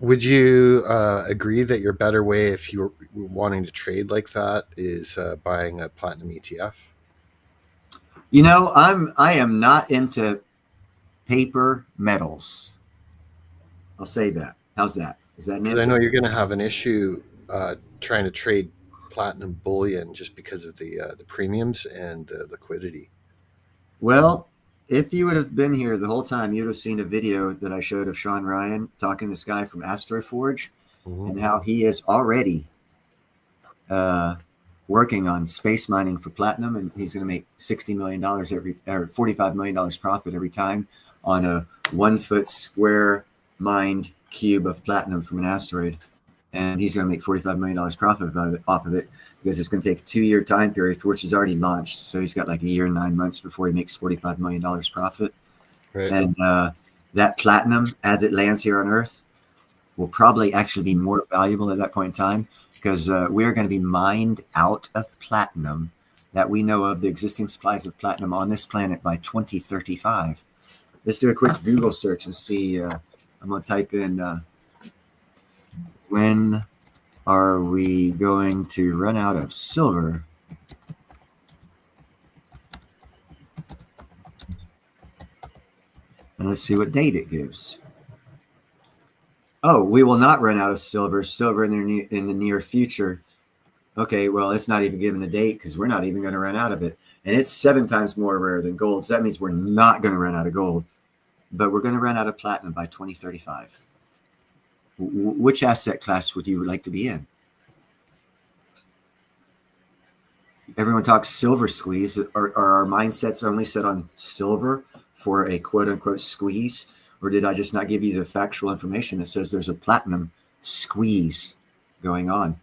Would you agree that your better way, if you were wanting to trade like that, is buying a platinum ETF? You know, I am not into paper metals. I'll say that. How's that? Is that an Because I answer? know you're going to have an issue trying to trade platinum bullion just because of the premiums and the liquidity. Well, if you would have been here the whole time, you'd have seen a video that I showed of Sean Ryan talking to this guy from Astroforge and how he is already working on space mining for platinum, and he's going to make $60 million or $45 million profit every time on a 1 foot square mined cube of platinum from an asteroid. And he's going to make $45 million profit off of it because it's going to take a 2-year time period for which he's already launched. So he's got like a year and 9 months before he makes $45 million profit. Right. And that platinum, as it lands here on Earth, will probably actually be more valuable at that point in time because we're going to be mined out of platinum that we know of, the existing supplies of platinum on this planet by 2035. Let's do a quick Google search and see. I'm going to type in... when are we going to run out of silver? And let's see what date it gives. Oh, we will not run out of silver in the near future. Okay, well, it's not even given a date because we're not even going to run out of it. And it's 7 times more rare than gold. So that means we're not going to run out of gold. But we're going to run out of platinum by 2035. Which asset class would you like to be in? Everyone talks silver squeeze. Are our mindsets only set on silver for a quote unquote squeeze? Or did I just not give you the factual information that says there's a platinum squeeze going on?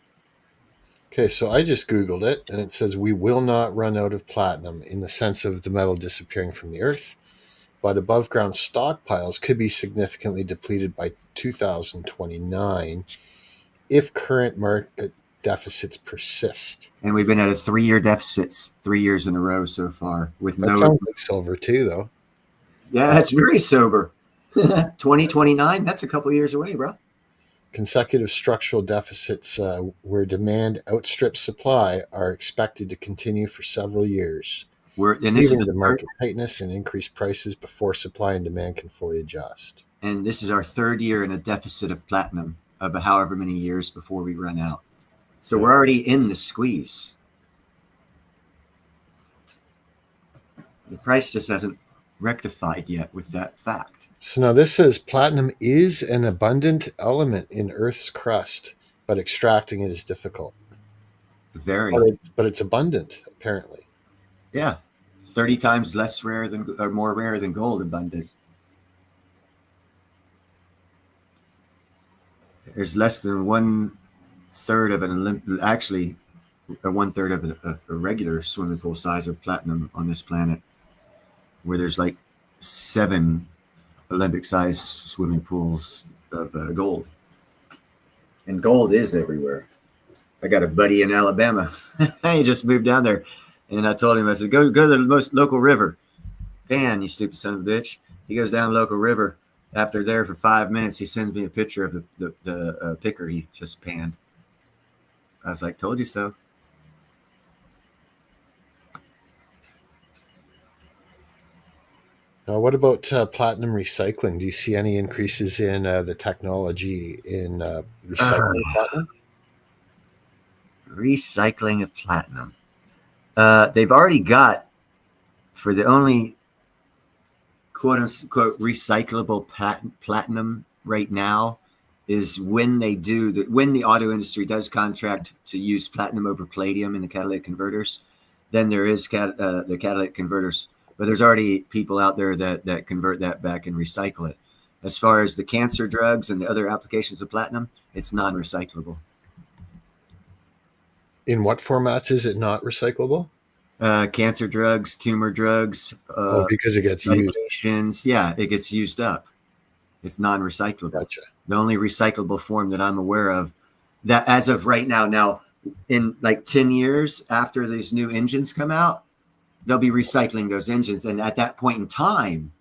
Okay, so I just Googled it, and it says we will not run out of platinum in the sense of the metal disappearing from the Earth, but above ground stockpiles could be significantly depleted by 2029 if current market deficits persist. And we've been at a 3-year deficit 3 years in a row so far with That sounds like silver too, though. Yeah, that's very sober. 2029, that's a couple of years away, bro. Consecutive structural deficits where demand outstrips supply are expected to continue for several years, leading to market tightness and increased prices before supply and demand can fully adjust. And this is our 3rd year in a deficit of platinum, of however many years before we run out. So we're already in the squeeze. The price just hasn't rectified yet with that fact. So now this says platinum is an abundant element in Earth's crust, but extracting it is difficult. Very. But it's abundant, apparently. Yeah. 30 times less rare than, or more rare than gold abundant. There's less than 1/3 of an actually 1/3 of a regular swimming pool size of platinum on this planet, where there's like 7 Olympic-sized swimming pools of gold. And gold is everywhere. I got a buddy in Alabama. He just moved down there, and I told him, I said, go to the most local river. Dan, you stupid son of a bitch. He goes down local river. After there for 5 minutes, he sends me a picture of the picker he just panned. I was like, told you so. What about platinum recycling? Do you see any increases in the technology in recycling platinum? Recycling of platinum. They've already got, for the only quote-unquote recyclable platinum right now, is when they do when the auto industry does contract to use platinum over palladium in the catalytic converters, then there is the catalytic converters. But there's already people out there that convert that back and recycle it. As far as the cancer drugs and the other applications of platinum, it's non-recyclable. In what formats is it not recyclable? Cancer drugs, tumor drugs. Because it gets used. Yeah, it gets used up. It's non-recyclable. Gotcha. The only recyclable form that I'm aware of, that as of right now, in like 10 years after these new engines come out, they'll be recycling those engines. And at that point in time,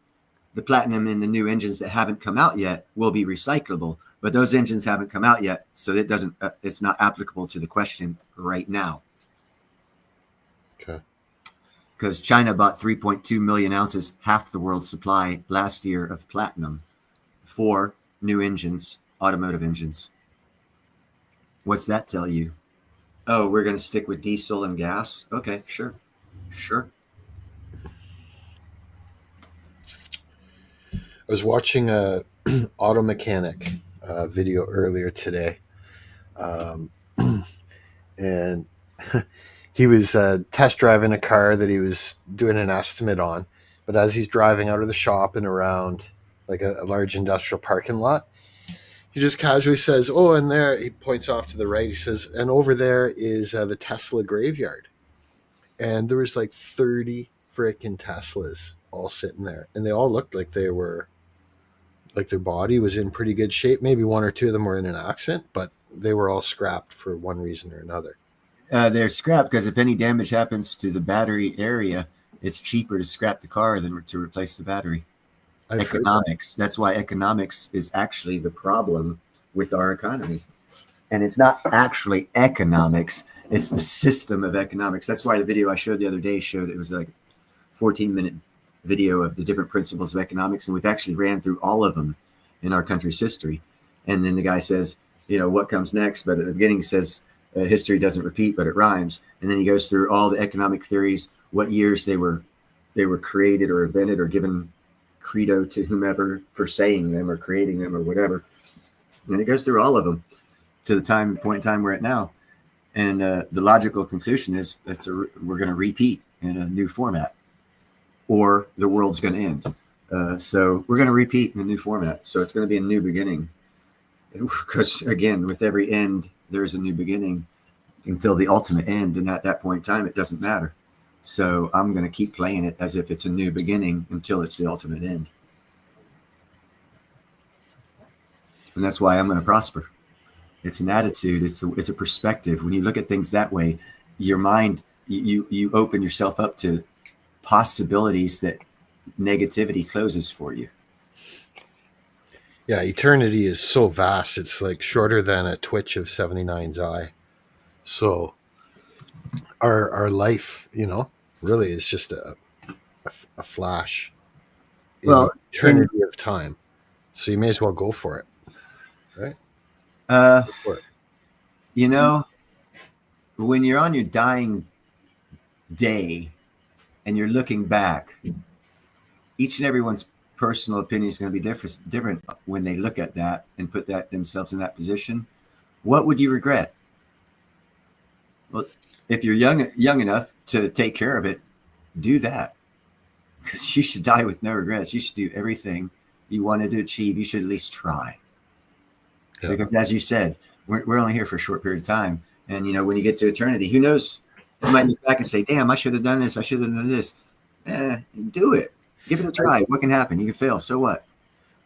the platinum in the new engines that haven't come out yet will be recyclable, but those engines haven't come out yet, so it doesn't. It's not applicable to the question right now. Okay. Because China bought 3.2 million ounces, half the world's supply last year of platinum for new engines, automotive engines. What's that tell you? Oh, we're going to stick with diesel and gas? Okay, sure. Sure. I was watching a auto mechanic video earlier today, and he was test driving a car that he was doing an estimate on. But as he's driving out of the shop and around like a large industrial parking lot, he just casually says, "Oh, and there," he points off to the right. He says, "And over there is the Tesla graveyard." And there was like 30 freaking Teslas all sitting there, and they all looked like they were, like their body was in pretty good shape. Maybe one or two of them were in an accident, but they were all scrapped for one reason or another. They're scrapped because if any damage happens to the battery area, it's cheaper to scrap the car than to replace the battery. Economics. That's why economics is actually the problem with our economy. And it's not actually economics. It's the system of economics. That's why the video I showed the other day showed it was like a 14-minute video of the different principles of economics. And we've actually ran through all of them in our country's history. And then the guy says, you know, what comes next? But at the beginning says, history doesn't repeat, but it rhymes. And then he goes through all the economic theories, what years they were created or invented or given credo to whomever for saying them or creating them or whatever. And it goes through all of them to the point in time we're at now. And the logical conclusion is we're going to repeat in a new format, or the world's going to end. So we're going to repeat in a new format. So it's going to be a new beginning. Because again, with every end, there's a new beginning until the ultimate end. And at that point in time, it doesn't matter. So I'm going to keep playing it as if it's a new beginning until it's the ultimate end. And that's why I'm going to prosper. It's an attitude. It's a perspective. When you look at things that way, your mind, you open yourself up to possibilities that negativity closes for you. Yeah, eternity is so vast. It's like shorter than a twitch of 79's eye. So our life, you know, really is just a flash in the eternity of time. So you may as well go for it, right? Go for it. You know, when you're on your dying day and you're looking back, each and everyone's personal opinion is going to be different when they look at that and put themselves in that position. What would you regret? Well, if you're young enough to take care of it, do that. Because you should die with no regrets. You should do everything you wanted to achieve. You should at least try. Yeah. Because as you said, we're only here for a short period of time. And, you know, when you get to eternity, who knows? You might look back and say, damn, I should have done this. I should have done this. Do it. Give it a try. What can happen? You can fail. So what?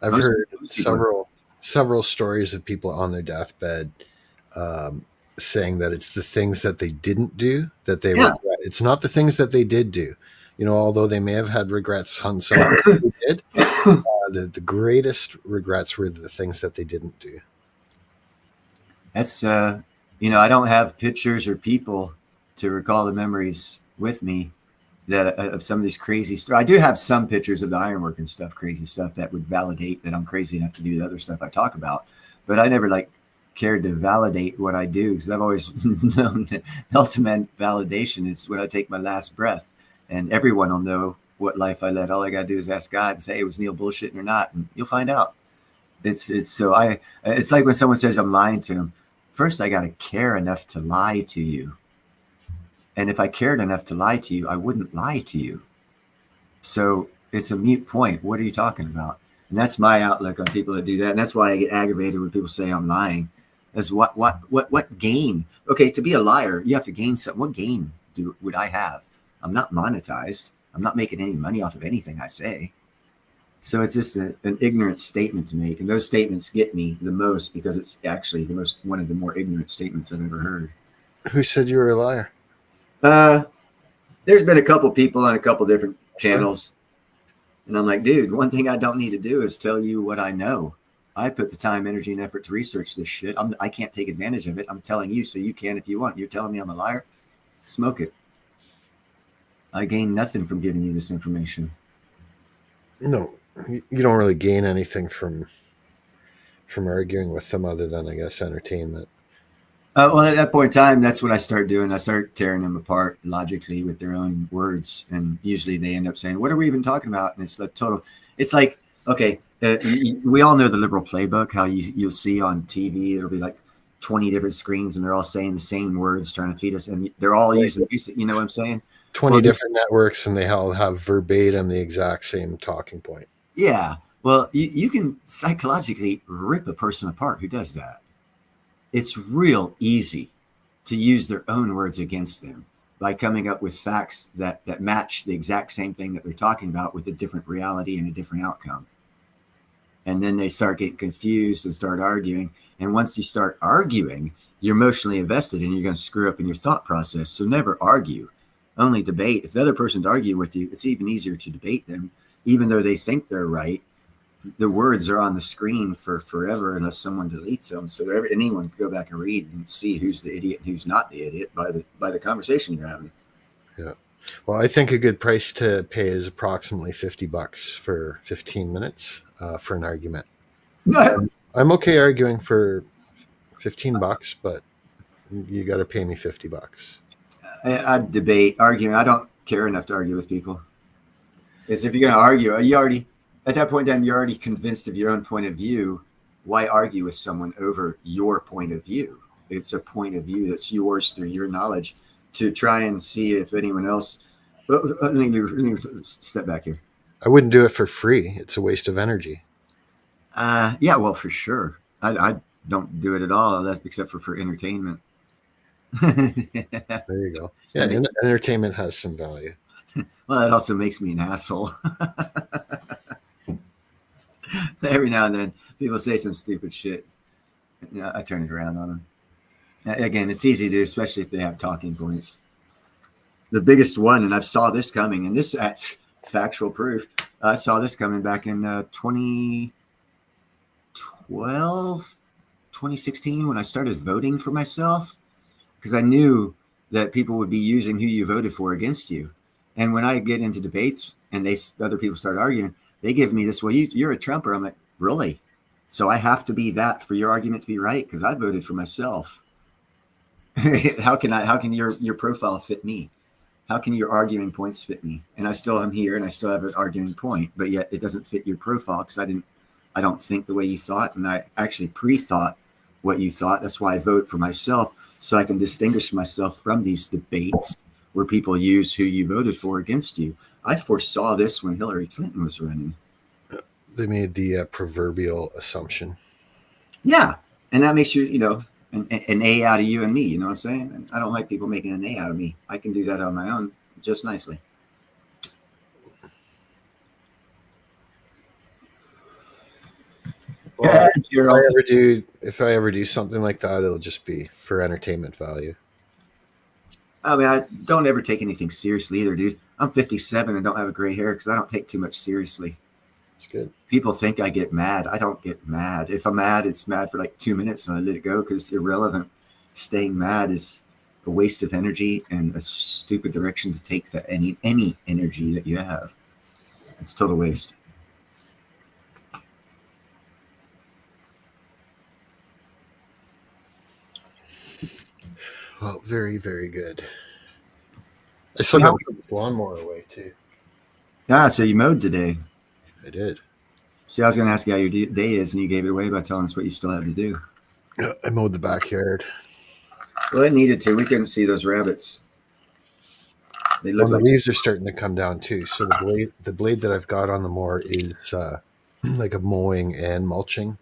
I've heard several stories of people on their deathbed saying that it's the things that they didn't do that they regret. It's not the things that they did do. You know, although they may have had regrets on something they did, the greatest regrets were the things that they didn't do. That's, you know, I don't have pictures or people to recall the memories with me that of some of these crazy stuff. I do have some pictures of the ironwork and stuff, crazy stuff that would validate that I'm crazy enough to do the other stuff I talk about. But I never cared to validate what I do, because I've always known that the ultimate validation is when I take my last breath, and everyone will know what life I led. All I got to do is ask God and say, hey, was Neil bullshitting or not? And you'll find out. It's like when someone says I'm lying to them. First, I got to care enough to lie to you. And if I cared enough to lie to you, I wouldn't lie to you. So it's a moot point. What are you talking about? And that's my outlook on people that do that. And that's why I get aggravated when people say I'm lying. As what gain? Okay, to be a liar, you have to gain something. What gain would I have? I'm not monetized. I'm not making any money off of anything I say. So it's just an ignorant statement to make. And those statements get me the most because it's actually one of the more ignorant statements I've ever heard. Who said you were a liar? There's been a couple people on a couple different channels. And I'm like, dude, one thing I don't need to do is tell you what I know. I put the time, energy, and effort to research this shit. I can't take advantage of it. I'm telling you so you can if you want. You're telling me I'm a liar? Smoke it. I gain nothing from giving you this information. No, you don't really gain anything from arguing with them other than, I guess, entertainment. Well, at that point in time, that's what I start doing. I start tearing them apart logically with their own words. And usually they end up saying, what are we even talking about? And it's like total, it's like, okay, we all know the liberal playbook, how you'll see on TV, it'll be like 20 different screens and they're all saying the same words, trying to feed us. And they're all using basic, you know what I'm saying? 20 different networks and they all have verbatim the exact same talking point. Yeah. Well, you can psychologically rip a person apart who does that. It's real easy to use their own words against them by coming up with facts that match the exact same thing that they're talking about with a different reality and a different outcome. And then they start getting confused and start arguing. And once you start arguing, you're emotionally invested and you're going to screw up in your thought process. So never argue, only debate. If the other person's arguing with you, it's even easier to debate them, even though they think they're right. The words are on the screen for forever unless someone deletes them. So anyone can go back and read and see who's the idiot and who's not the idiot by the conversation you're having. Yeah. Well, I think a good price to pay is approximately $50 for 15 minutes for an argument. I'm okay arguing for $15, but you got to pay me $50. I debate arguing. I don't care enough to argue with people. Because if you're going to argue, you already, at that point in time, you're already convinced of your own point of view. Why argue with someone over your point of view? It's a point of view that's yours through your knowledge to try and see if anyone else. Let me step back here. I wouldn't do it for free. It's a waste of energy. Yeah, well, for sure. I don't do it at all. That's except for entertainment. There you go. Yeah, entertainment has some value. Well, that also makes me an asshole. Every now and then, people say some stupid shit. Yeah, I turn it around on them. Again, it's easy to do, especially if they have talking points. The biggest one, and I saw this coming, and this factual proof, I saw this coming back in 2012, 2016, when I started voting for myself, because I knew that people would be using who you voted for against you. And when I get into debates and other people start arguing, they give me this, well, you're a Trumper. I'm like, really? So I have to be that for your argument to be right? Because I voted for myself. How can your profile fit me? How can your arguing points fit me? And I still am here and I still have an arguing point, but yet it doesn't fit your profile because I don't think the way you thought. And I actually pre-thought what you thought. That's why I vote for myself, so I can distinguish myself from these debates where people use who you voted for against you. I foresaw this when Hillary Clinton was running. They made the proverbial assumption. Yeah. And that makes you, an A out of you and me. You know what I'm saying? And I don't like people making an A out of me. I can do that on my own just nicely. Well, if I ever do something like that, it'll just be for entertainment value. I mean, I don't ever take anything seriously either, dude. I'm 57 and don't have a gray hair because I don't take too much seriously. It's good. People think I get mad. I don't get mad. If I'm mad, it's mad for like 2 minutes and I let it go because it's irrelevant. Staying mad is a waste of energy and a stupid direction to take any energy that you have. It's total waste. Well, very, very good. I still got this lawnmower away too. Ah, so you mowed today. I did. See, I was going to ask you how your day is, and you gave it away by telling us what you still have to do. Yeah, I mowed the backyard. Well, it needed to. We couldn't see those rabbits. They look the like leaves are starting to come down too. So the blade that I've got on the mower is like a mowing and mulching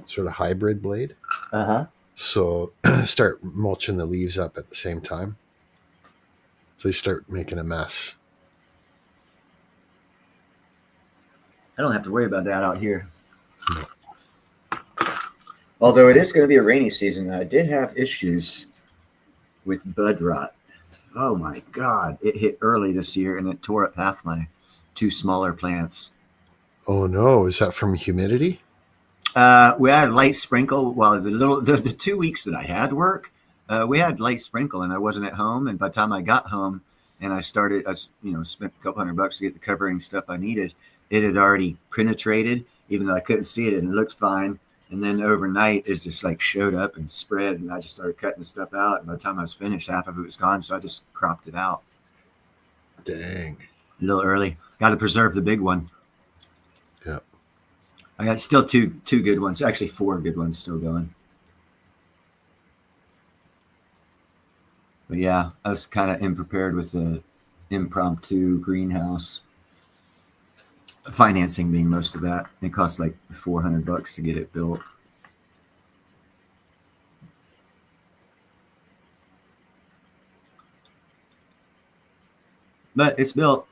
sort of hybrid blade. Uh-huh. So start mulching the leaves up at the same time. So you start making a mess. I don't have to worry about that out here. No. Although it is going to be a rainy season, I did have issues with bud rot. Oh my God. It hit early this year and it tore up half my 2 smaller plants. Oh no, is that from humidity? We had light sprinkle. Well, the 2 weeks that I had work, we had light sprinkle, and I wasn't at home. And by the time I got home and I spent a couple $100 to get the covering stuff I needed. It had already penetrated, even though I couldn't see it, and it looked fine. And then overnight, it just like showed up and spread, and I just started cutting the stuff out. And by the time I was finished, half of it was gone, so I just cropped it out. Dang. A little early. Got to preserve the big one. Yeah. I got still two good ones, actually 4 good ones still going. But yeah, I was kind of unprepared with the impromptu greenhouse. Financing being most of that. It cost like $400 to get it built. But it's built.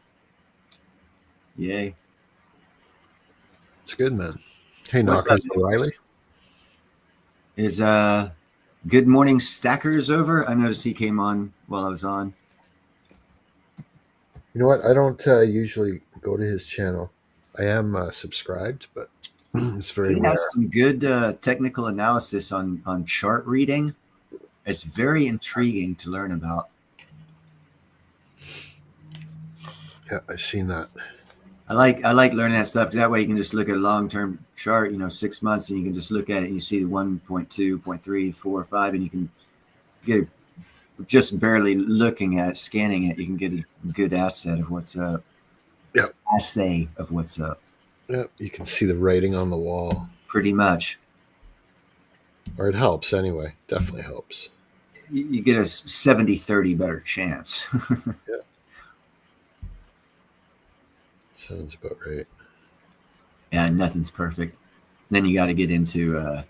Yay. It's good, man. Hey, What's Knockers up, O'Reilly. Is Good Morning Stackers over? I noticed he came on while I was on. You know what? I don't usually go to his channel. I am subscribed, but it's very He rare. has some good technical analysis on chart reading. It's very intriguing to learn about. Yeah, I've seen that. I like learning that stuff because that way you can just look at a long-term chart, 6 months, and you can just look at it and you see the 1.2, 0.3, 4, 5, and you can get just barely looking at it, scanning it, you can get a good asset of what's up. Yep. Assay of what's up. Yep, you can see the writing on the wall. Pretty much. Or it helps anyway. Definitely helps. You get a 70-30 better chance. Yeah. Sounds about right. Yeah, nothing's perfect. Then you got to get into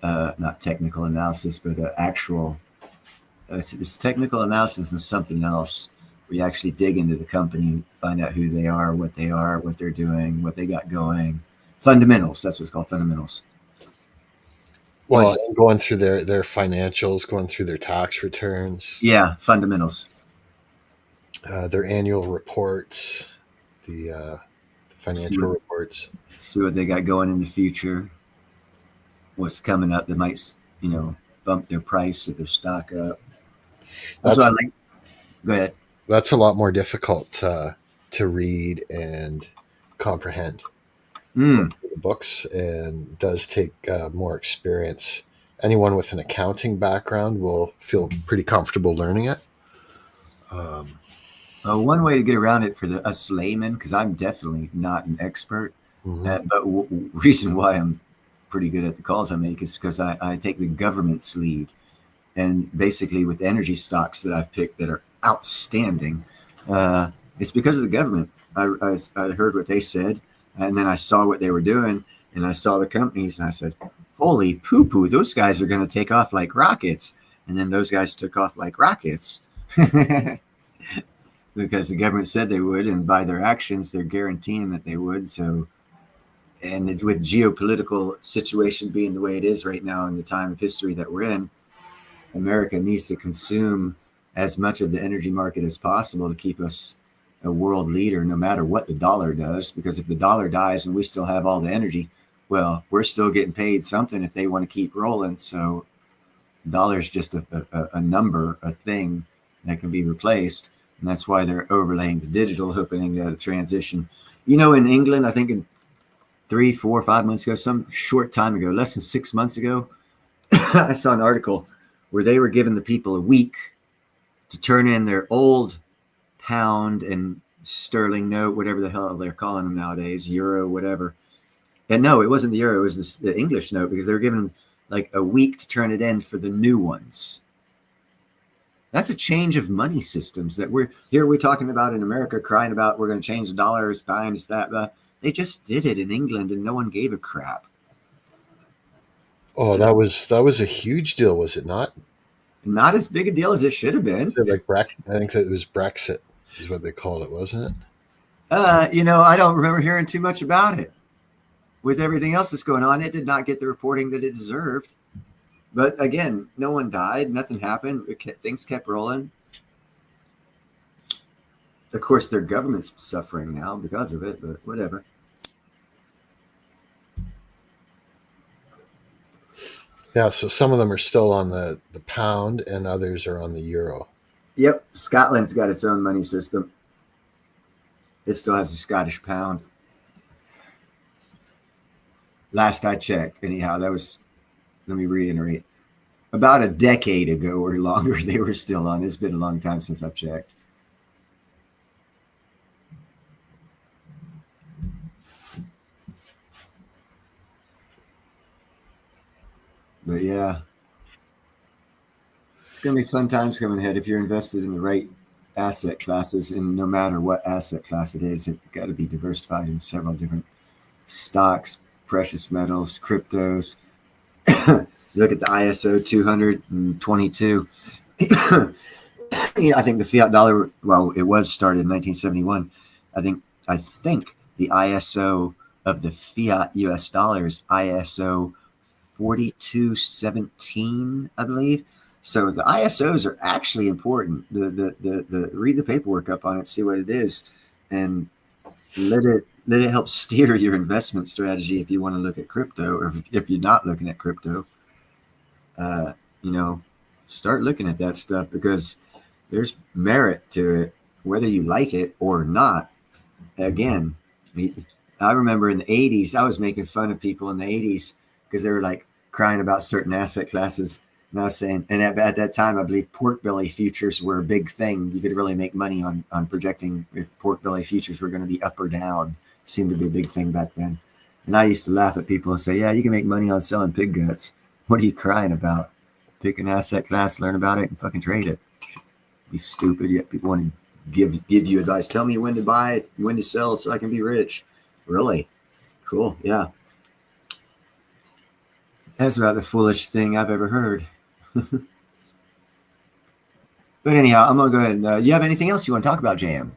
not technical analysis, but actual. It's technical analysis and something else. We actually dig into the company, find out who they are, what they're doing, what they got going. Fundamentals. That's what it's called. Fundamentals. Well, going through their financials, going through their tax returns. Yeah, fundamentals. Their annual reports, the financial reports. See what they got going in the future. What's coming up that might, bump their price of their stock up. That's what I like. Go ahead. That's a lot more difficult to read and comprehend. The books, and does take more experience. Anyone with an accounting background will feel pretty comfortable learning it. One way to get around it for us laymen, because I'm definitely not an expert, but reason why I'm pretty good at the calls I make is because I take the government's lead. And basically with energy stocks that I've picked that are outstanding, it's because of the government. I heard what they said, and then I saw what they were doing, and I saw the companies, and I said, holy poo-poo, those guys are going to take off like rockets. And then those guys took off like rockets. Because the government said they would, and by their actions, they're guaranteeing that they would. So, and with geopolitical situation being the way it is right now in the time of history that we're in, America needs to consume as much of the energy market as possible to keep us a world leader, no matter what the dollar does. Because if the dollar dies and we still have all the energy, well, we're still getting paid something if they want to keep rolling. So, dollar's just a number, a thing that can be replaced. And that's why they're overlaying the digital, hoping that a transition. In England, I think in 3, 4, 5 months ago, some short time ago, less than 6 months ago, I saw an article where they were giving the people a week to turn in their old pound and sterling note, whatever the hell they're calling them nowadays, euro, whatever. And no, it wasn't the euro, it was the English note, because they were giving them like a week to turn it in for the new ones. That's a change of money systems that we're talking about in America, crying about we're going to change the dollars, times that. They just did it in England, and no one gave a crap. Oh, so that was a huge deal, was it not? Not as big a deal as it should have been. I think that it was Brexit, is what they called it, wasn't it? I don't remember hearing too much about it. With everything else that's going on, it did not get the reporting that it deserved. But again, no one died. Nothing happened. Things kept rolling. Of course, their government's suffering now because of it, but whatever. Yeah, so some of them are still on the pound and others are on the euro. Yep, Scotland's got its own money system. It still has the Scottish pound. Last I checked, anyhow, that was, let me reiterate, about a decade ago or longer they were still on. It's been a long time since I've checked. But yeah, it's going to be fun times coming ahead if you're invested in the right asset classes, and no matter what asset class it is, it's got to be diversified in several different stocks, precious metals, cryptos. Look at the ISO 222. I think the fiat dollar, well, it was started in 1971. I think the ISO of the fiat US dollar is ISO 4217, I believe. So the ISOs are actually important. The read the paperwork up on it, see what it is, and let it help steer your investment strategy if you want to look at crypto, or if you're not looking at crypto. Start looking at that stuff, because there's merit to it, whether you like it or not. Again, I remember in the 80s, I was making fun of people in the 80s because they were like crying about certain asset classes. And I was saying, and at that time, I believe pork belly futures were a big thing. You could really make money on projecting if pork belly futures were going to be up or down. It seemed to be a big thing back then. And I used to laugh at people and say, yeah, you can make money on selling pig guts. What are you crying about? Pick an asset class, learn about it, and fucking trade it. Be stupid, yet people want to give you advice. Tell me when to buy it, when to sell, so I can be rich. Really? Cool. Yeah. That's about the foolish thing I've ever heard. But anyhow, I'm going to go ahead and you have anything else you want to talk about, JM?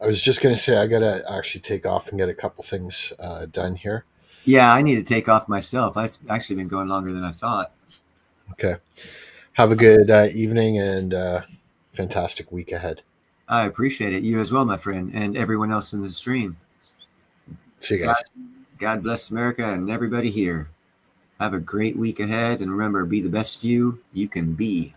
I was just going to say I got to actually take off and get a couple things done here. Yeah, I need to take off myself. It's actually been going longer than I thought. Okay. Have a good evening and fantastic week ahead. I appreciate it. You as well, my friend, and everyone else in the stream. See you guys. God bless America and everybody here. Have a great week ahead. And remember, be the best you can be.